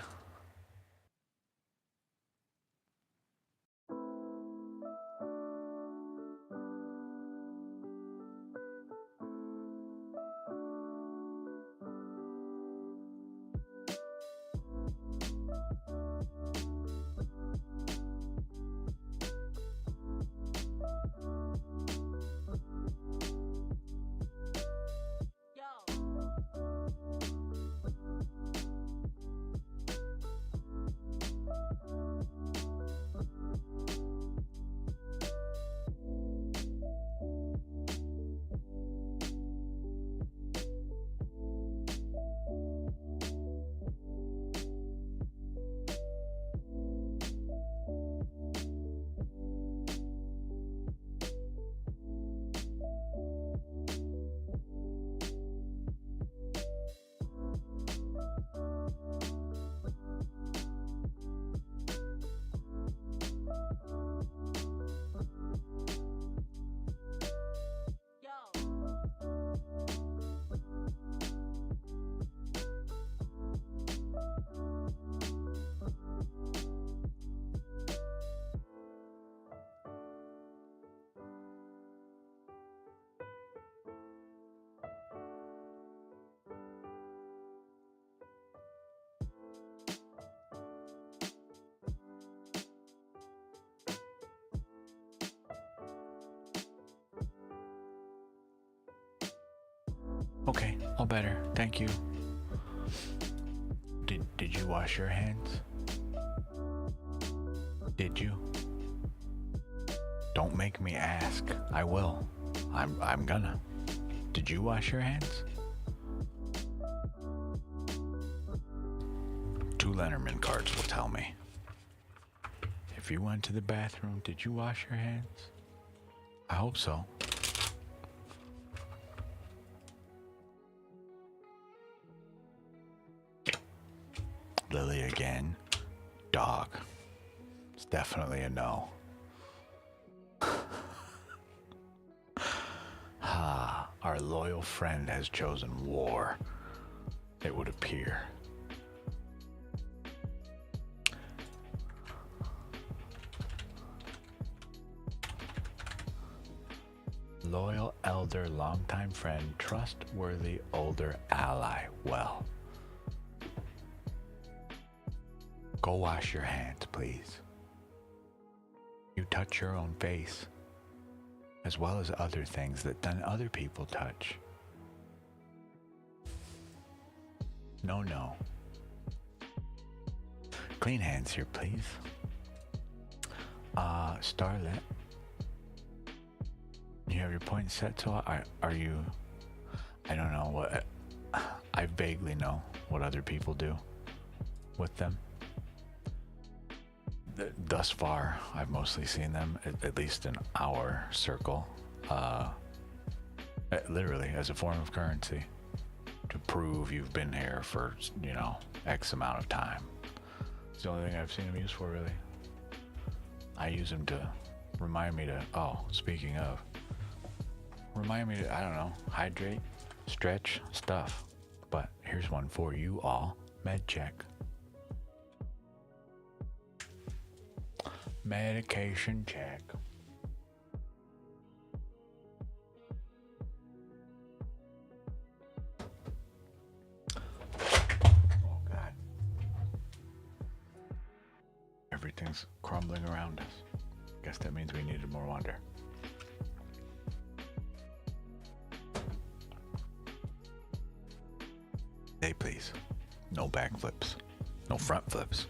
Okay, all better. Thank you. Did you wash your hands? Did you? Don't make me ask. I will. I'm gonna. Did you wash your hands? 2 Lenormand cards will tell me. If you went to the bathroom, did you wash your hands? I hope so. Lily again. Dog. It's definitely a no. Our loyal friend has chosen war, it would appear. Loyal elder, longtime friend, trustworthy older ally. Well, go wash your hands, please. You touch your own face, as well as other things that then other people touch. No. Clean hands here, please. Starlet. You have your points set, so are you... I don't know what... I vaguely know what other people do with them. Thus far, I've mostly seen them, at least in our circle, literally as a form of currency to prove you've been here for, you know, X amount of time. It's the only thing I've seen them used for, really. I use them to remind me to, speaking of, remind me to, I don't know, hydrate, stretch, stuff. But here's one for you all. Med check. Medication check. Oh God. Everything's crumbling around us. Guess that means we needed more water. Hey, please. No back flips. No front flips.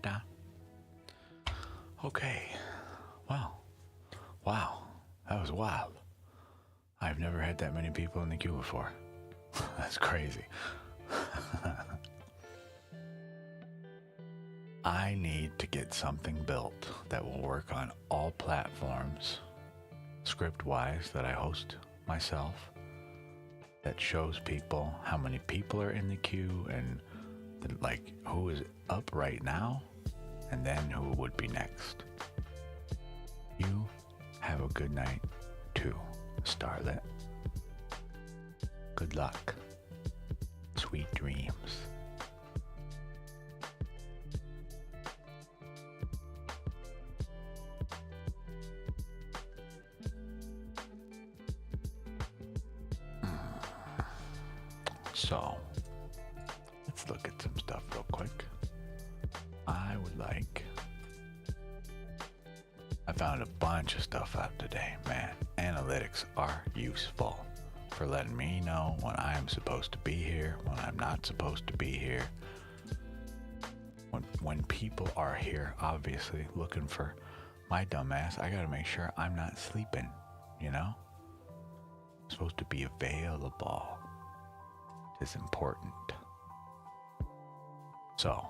Ta-da. Okay. Well, wow. That was wild. I've never had that many people in the queue before. That's crazy. I need to get something built that will work on all platforms, script-wise, that I host myself, that shows people how many people are in the queue and like who is up right now and then who would be next. You have a good night too, Starlet. Good luck. Sweet dreams. So, let's look at some stuff real quick. I found a bunch of stuff out today, man. Analytics are useful for letting me know when I'm supposed to be here, when I'm not supposed to be here. When people are here, obviously, looking for my dumbass, I gotta make sure I'm not sleeping, you know? I'm supposed to be available. Is important. So,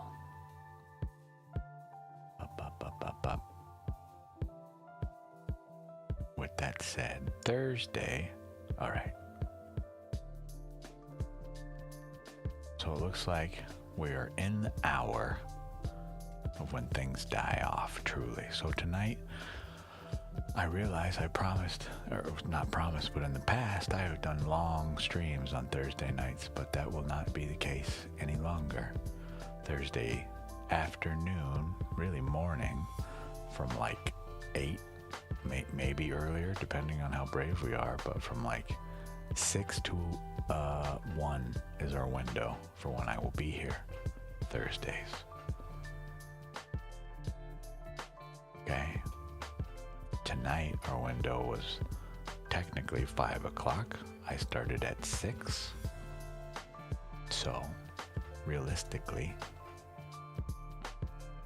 up. With that said, Thursday, all right. So it looks like we are in the hour of when things die off, truly. So tonight, I realize I promised, or not promised, but in the past I have done long streams on Thursday nights, but that will not be the case any longer. Thursday afternoon, really morning, from like 8, maybe earlier, depending on how brave we are, but from like 6 to 1 is our window for when I will be here Thursdays. Okay. Tonight, our window was technically 5 o'clock. I started at 6. So, realistically,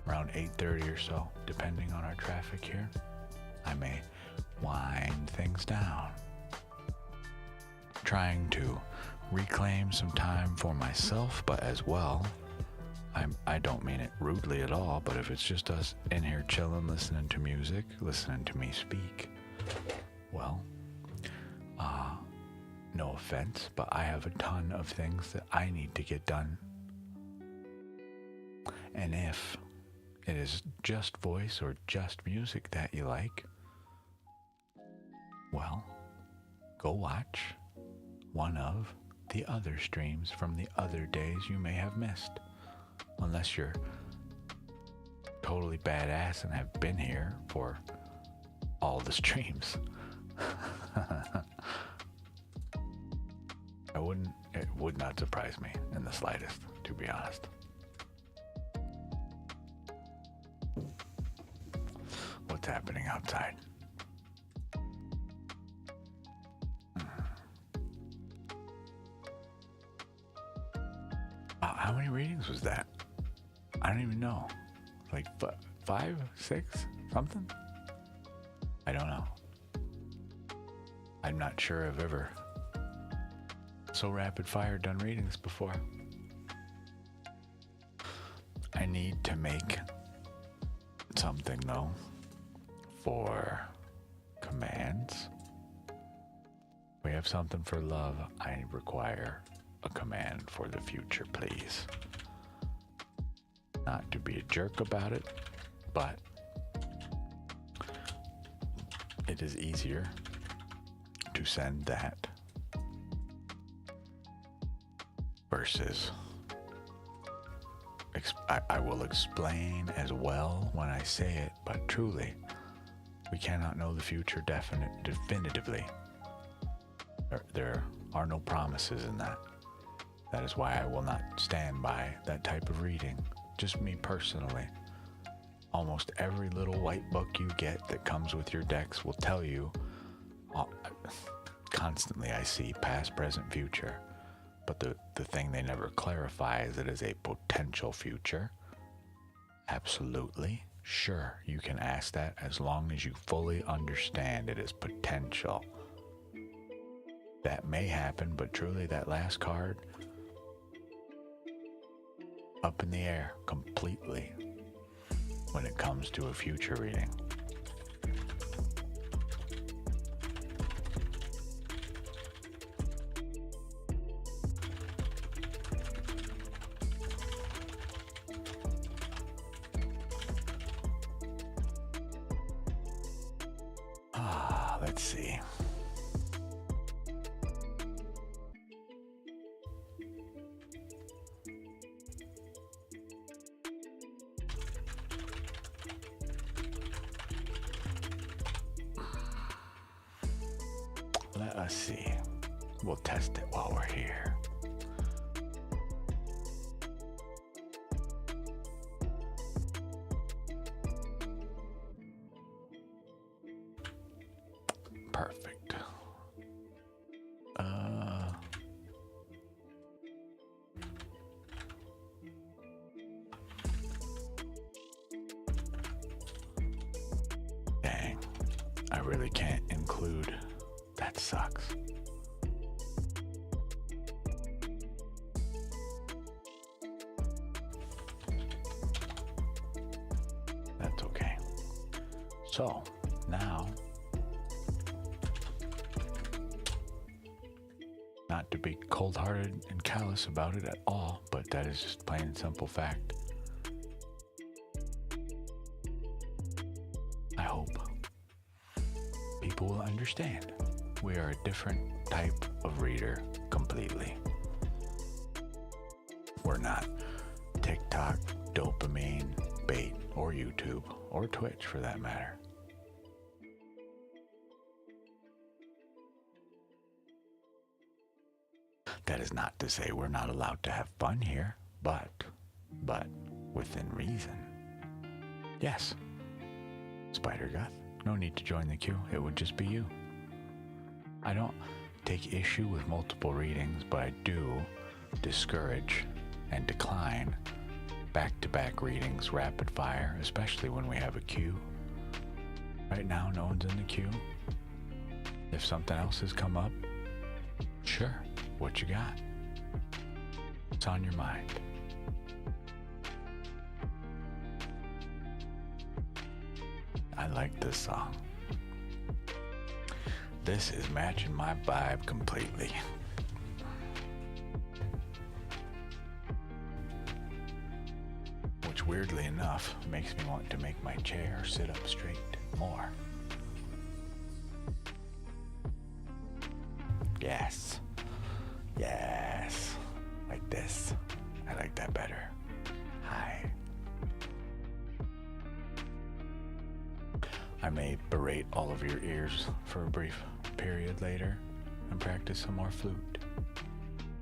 around 8:30 or so, depending on our traffic here, I may wind things down. Trying to reclaim some time for myself, but as well, I don't mean it rudely at all, but if it's just us in here chilling, listening to music, listening to me speak, well, no offense, but I have a ton of things that I need to get done. And if it is just voice or just music that you like, well, go watch one of the other streams from the other days you may have missed. Unless you're totally badass and have been here for all the streams. It would not surprise me in the slightest, to be honest. What's happening outside? How many readings was that? I don't even know. Like 5, 6, something? I don't know. I'm not sure I've ever so rapid fire done readings before. I need to make something though for commands. We have something for love. I require a command for the future, please. Not to be a jerk about it, but it is easier to send that versus I will explain as well when I say it, but truly, we cannot know the future definitively. There are no promises in that. That is why I will not stand by that type of reading. Just me personally. Almost every little white book you get that comes with your decks will tell you, constantly I see past, present, future. But the thing they never clarify is it is a potential future. Absolutely. Sure, you can ask that as long as you fully understand it is potential. That may happen, but truly that last card, up in the air completely when it comes to a future reading. Let's see. Let us see. We'll test it while we're here. Perfect. Dang, I really can't include. That sucks. That's okay. So, now, not to be cold-hearted and callous about it at all, but that is just plain and simple fact. I hope people will understand. We are a different type of reader completely. We're not TikTok, dopamine, bait, or YouTube, or Twitch for that matter. That is not to say we're not allowed to have fun here, but within reason. Yes. Spider Guth, no need to join the queue. It would just be you. I don't take issue with multiple readings, but I do discourage and decline back-to-back readings rapid fire, especially when we have a queue. Right now, no one's in the queue. If something else has come up, sure, what you got? What's on your mind? I like this song. This is matching my vibe completely. Which weirdly enough makes me want to make my chair sit up straight more. Yes. Yes. Like this. I like that better. Hi. I may berate all of your ears for a brief period later and practice some more flute.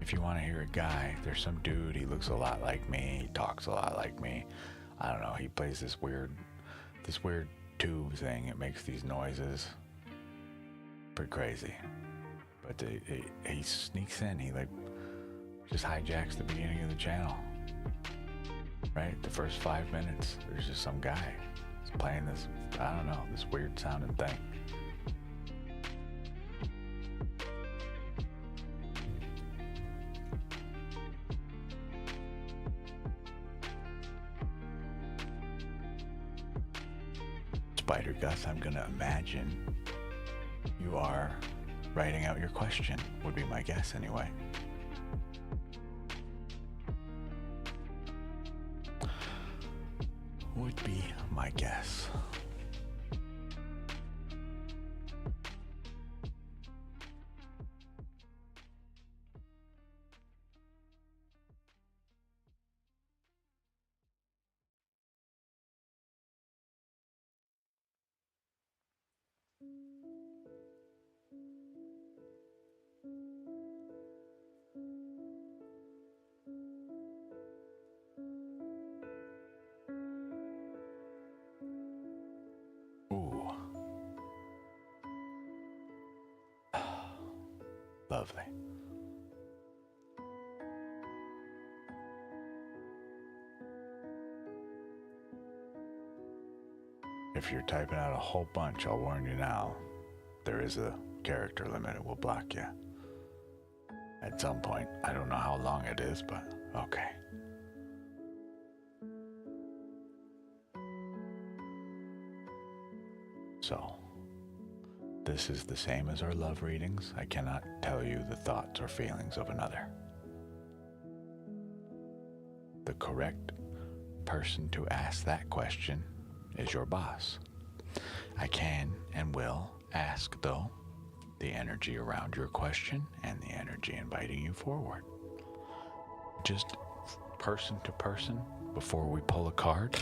If you want to hear a guy, there's some dude, he looks a lot like me, he talks a lot like me. I don't know, he plays this weird tube thing. It makes these noises. Pretty crazy. But he sneaks in, he like just hijacks the beginning of the channel. Right? The first 5 minutes, there's just some guy playing this, I don't know, this weird sounding thing. Spider Gus, I'm gonna imagine you are writing out your question, would be my guess anyway. Would be my guess. Ooh. Lovely. If you're typing out a whole bunch, I'll warn you now, there is a character limit. It will block you at some point. I don't know how long it is, but okay. So, this is the same as our love readings. I cannot tell you the thoughts or feelings of another. The correct person to ask that question is your boss. I can and will ask, though, the energy around your question and the energy inviting you forward. Just person to person, before we pull a card,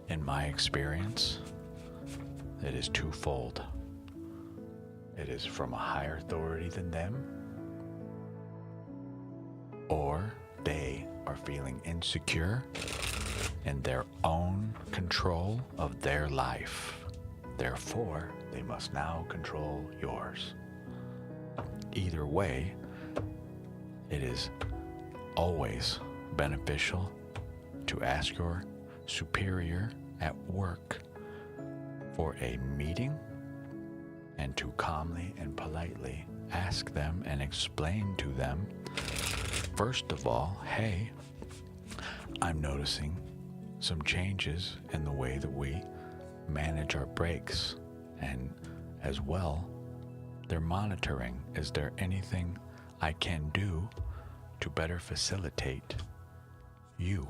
in my experience, it is twofold. It is from a higher authority than them, or they are feeling insecure in their own control of their life. Therefore, they must now control yours. Either way, it is always beneficial to ask your superior at work for a meeting and to calmly and politely ask them and explain to them, first of all, hey, I'm noticing some changes in the way that we manage our breaks, and as well, they're monitoring. Is there anything I can do to better facilitate you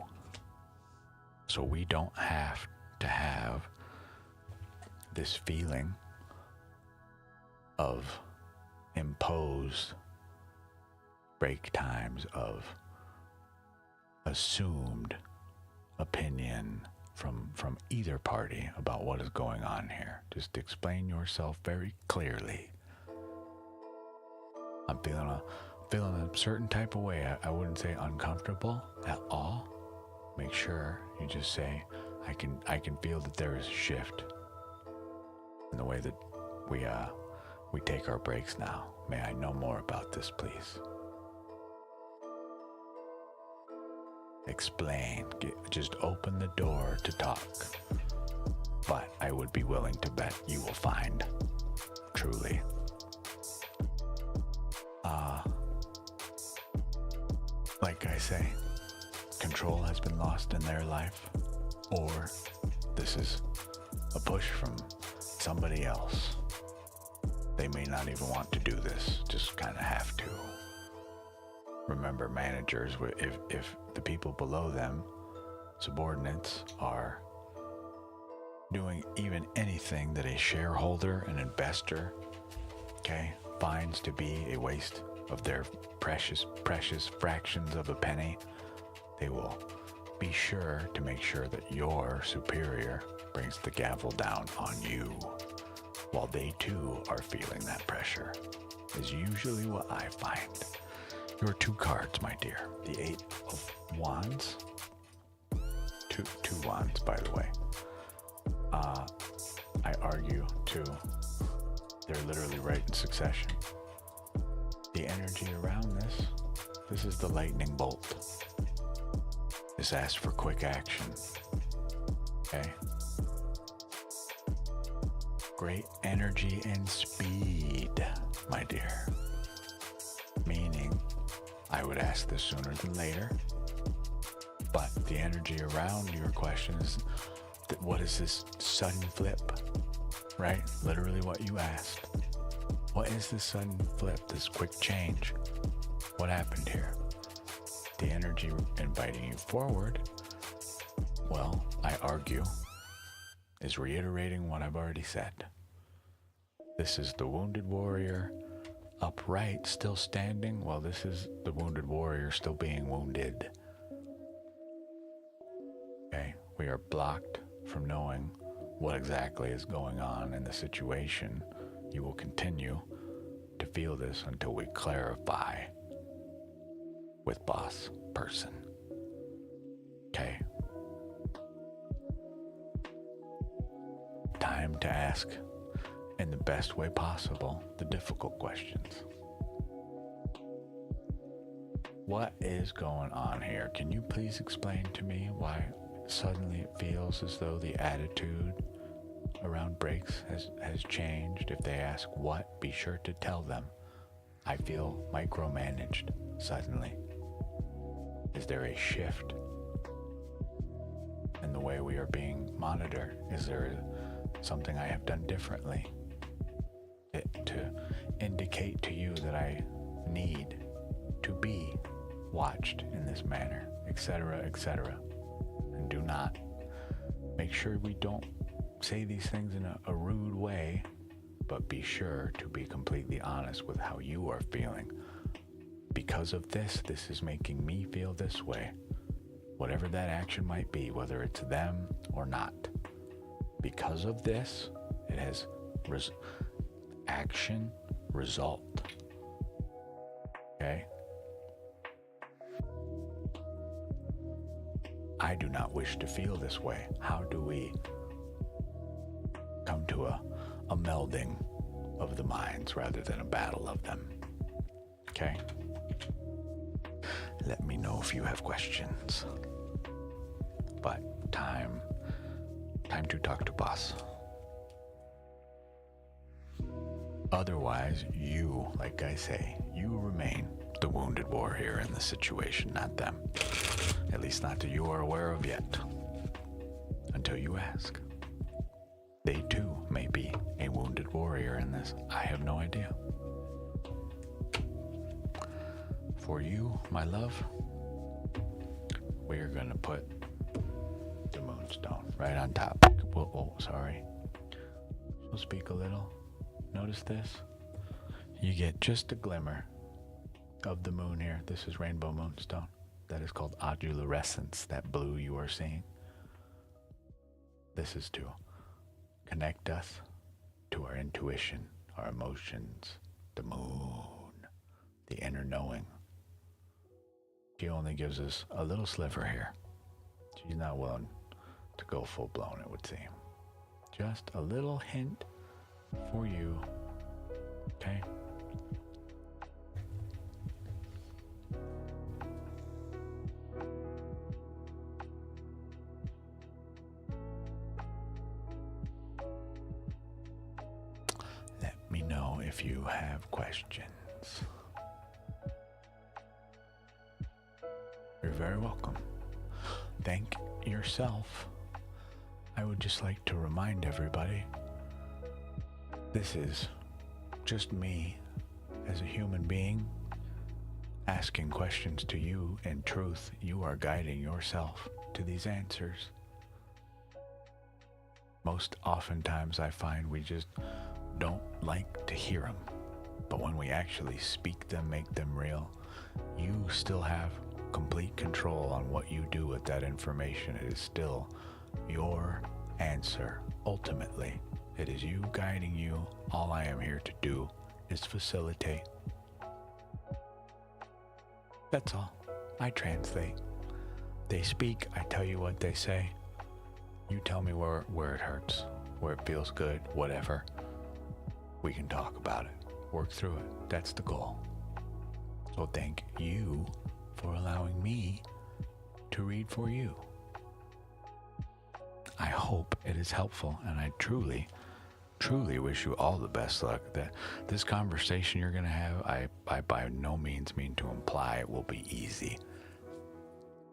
so we don't have to have this feeling of imposed break times, of assumed opinion from either party about what is going on here. Just explain yourself very clearly. I'm feeling a certain type of way. I wouldn't say uncomfortable at all. Make sure you just say, I can feel that there is a shift in the way that we take our breaks now. May I know more about this, please? Explain. Just open the door to talk. But I would be willing to bet you will find, truly, like I say, control has been lost in their life, or this is a push from somebody else. They may not even want to do this, just kind of have to. Remember, managers, if the people below them, subordinates, are doing even anything that a shareholder, an investor, finds to be a waste of their precious fractions of a penny, they will be sure to make sure that your superior brings the gavel down on you, while they too are feeling that pressure, is usually what I find. Your two cards, my dear. The Eight of Wands. Two wands, by the way. I argue too. They're literally right in succession. The energy around this is the lightning bolt. This asks for quick action. Okay? Great energy and speed, my dear. Meaning, I would ask this sooner than later, but the energy around your question is, what is this sudden flip, right? Literally what you asked. What is this sudden flip, this quick change? What happened here? The energy inviting you forward, well, I argue, is reiterating what I've already said. This is the wounded warrior upright, still standing, while this is the wounded warrior still being wounded. Okay, we are blocked from knowing what exactly is going on in the situation. You will continue to feel this until we clarify with boss person. Okay. Time to ask, in the best way possible, the difficult questions. What is going on here? Can you please explain to me why suddenly it feels as though the attitude around breaks has changed. If they ask what, be sure to tell them, I feel micromanaged suddenly. Is there a shift in the way we are being monitored? Is there something I have done differently to indicate to you that I need to be watched in this manner, etc., etc.? And do not, make sure we don't say these things in a rude way, but be sure to be completely honest with how you are feeling. Because of this is making me feel this way. Whatever that action might be, whether it's them or not. Because of this, it has action, result. Okay? I do not wish to feel this way. How do we come to a melding of the minds rather than a battle of them? Okay? Let me know if you have questions. But time to talk to boss. Otherwise, you, like I say, you remain the wounded warrior in the situation, not them. At least not that you are aware of yet. Until you ask. They too may be a wounded warrior in this. I have no idea. For you, my love, we are going to put the moonstone right on top. Oh, sorry. We'll speak a little. Notice this. You get just a glimmer of the moon here. This is rainbow moonstone. That is called audulescence, that blue you are seeing. This is to connect us to our intuition, our emotions, the moon, the inner knowing. She only gives us a little sliver here. She's not willing to go full blown, it would seem. Just a little hint for you, okay? Let me know if you have questions. You're very welcome. Thank yourself. I would just like to remind everybody, this is just me as a human being asking questions to you. In truth, you are guiding yourself to these answers. Most oftentimes I find we just don't like to hear them. But when we actually speak them, make them real, you still have complete control on what you do with that information. It is still your answer. Ultimately, it is you guiding you. All I am here to do is facilitate. That's all. I translate. They speak, I tell you what they say. You tell me where it hurts, where it feels good, whatever. We can talk about it, work through it. That's the goal. So thank you for allowing me to read for you. I hope it is helpful, and I truly wish you all the best luck. That this conversation you're going to have, I by no means mean to imply it will be easy.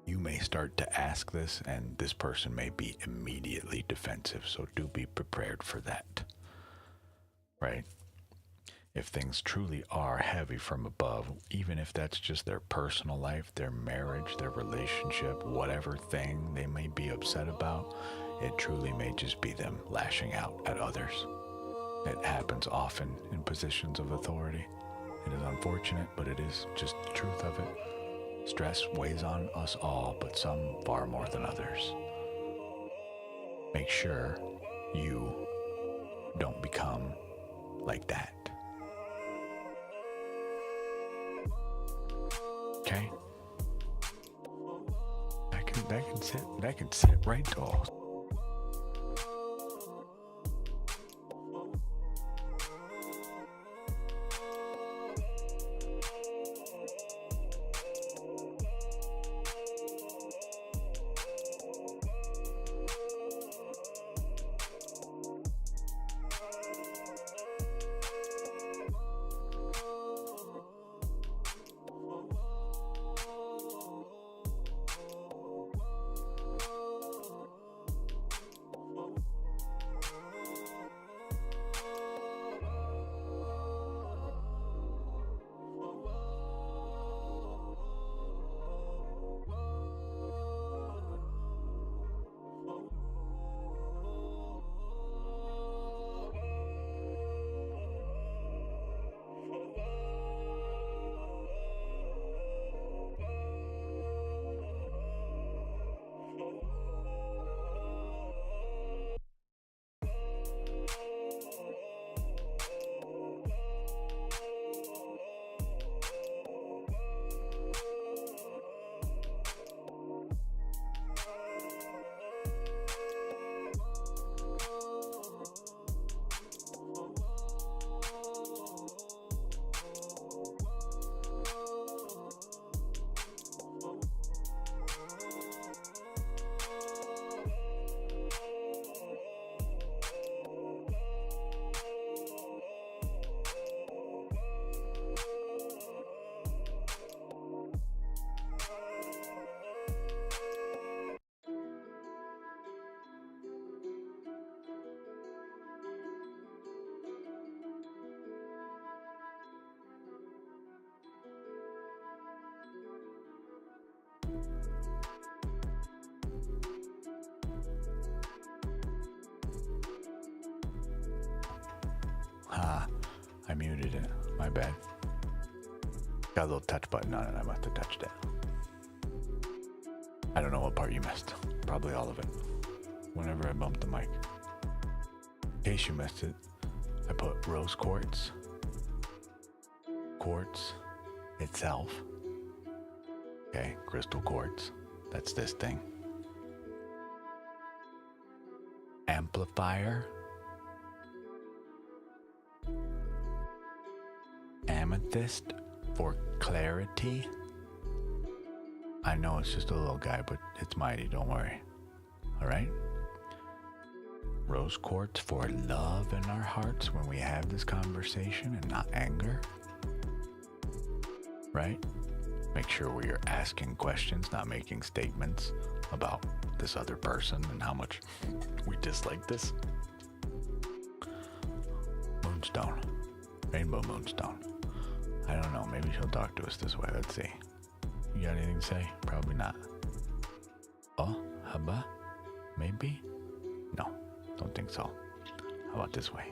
You may start to ask this, and this person may be immediately defensive, so do be prepared for that. Right? If things truly are heavy from above, even if that's just their personal life, their marriage, their relationship, whatever thing they may be upset about, it truly may just be them lashing out at others. It happens often in positions of authority. It is unfortunate, but it is just the truth of it. Stress weighs on us all, but some far more than others. Make sure you don't become like that. Okay? That can sit right tall. I muted it. My bad. Got a little touch button on it. I must have touched it. I don't know what part you missed. Probably all of it. Whenever I bumped the mic. In case you missed it, I put rose quartz. Quartz itself. Okay, crystal quartz. That's this thing. Amplifier. Amethyst for clarity. I know it's just a little guy, but it's mighty, don't worry. Alright? Rose quartz for love in our hearts when we have this conversation and not anger. Right? Make sure we are asking questions, not making statements about this other person and how much we dislike this. Moonstone. Rainbow moonstone. I don't know, maybe she'll talk to us this way. Let's see. You got anything to say? Probably not. Oh, haba? Maybe? No, don't think so. How about this way?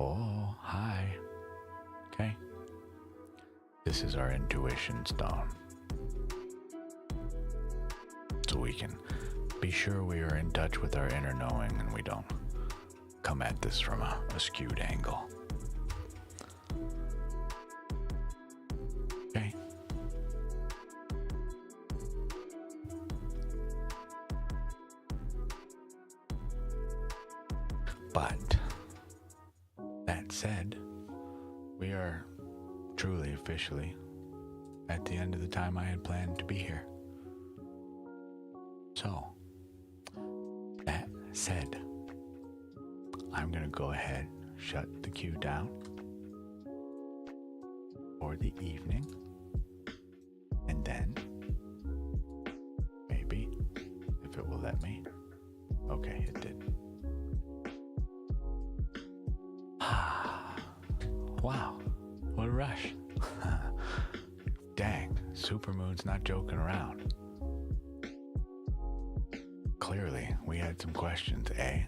Oh, hi. Okay. This is our intuition stone. So we can be sure we are in touch with our inner knowing and we don't come at this from a skewed angle. Okay. But that said, we are truly officially at the end of the time I had planned to be here. So, that said, I'm going to go ahead, shut the queue down for the evening, and then, maybe, if it will let me. Okay, it did. Wow, what a rush. Dang, Supermoon's not joking around. Clearly, we had some questions, eh?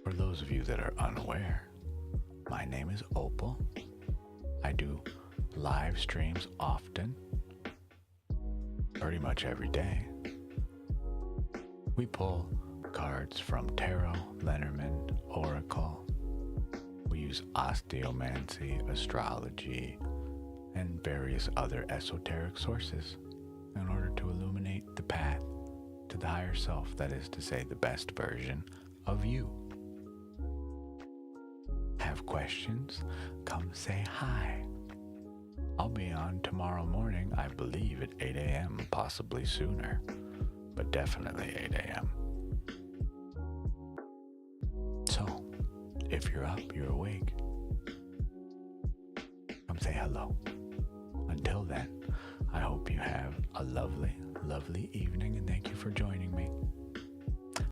For those of you that are unaware, my name is Opal. I do live streams often, pretty much every day. We pull cards from Tarot, Lenormand, Oracle. We use osteomancy, astrology, and various other esoteric sources in order to illuminate the path to the higher self, that is to say, the best version of you. Have questions? Come say hi. I'll be on tomorrow morning, I believe at 8 a.m., possibly sooner, but definitely 8 a.m. So, if you're up, you're awake, come say hello. Until then, I hope you have a lovely, lovely evening, and thank you for joining me.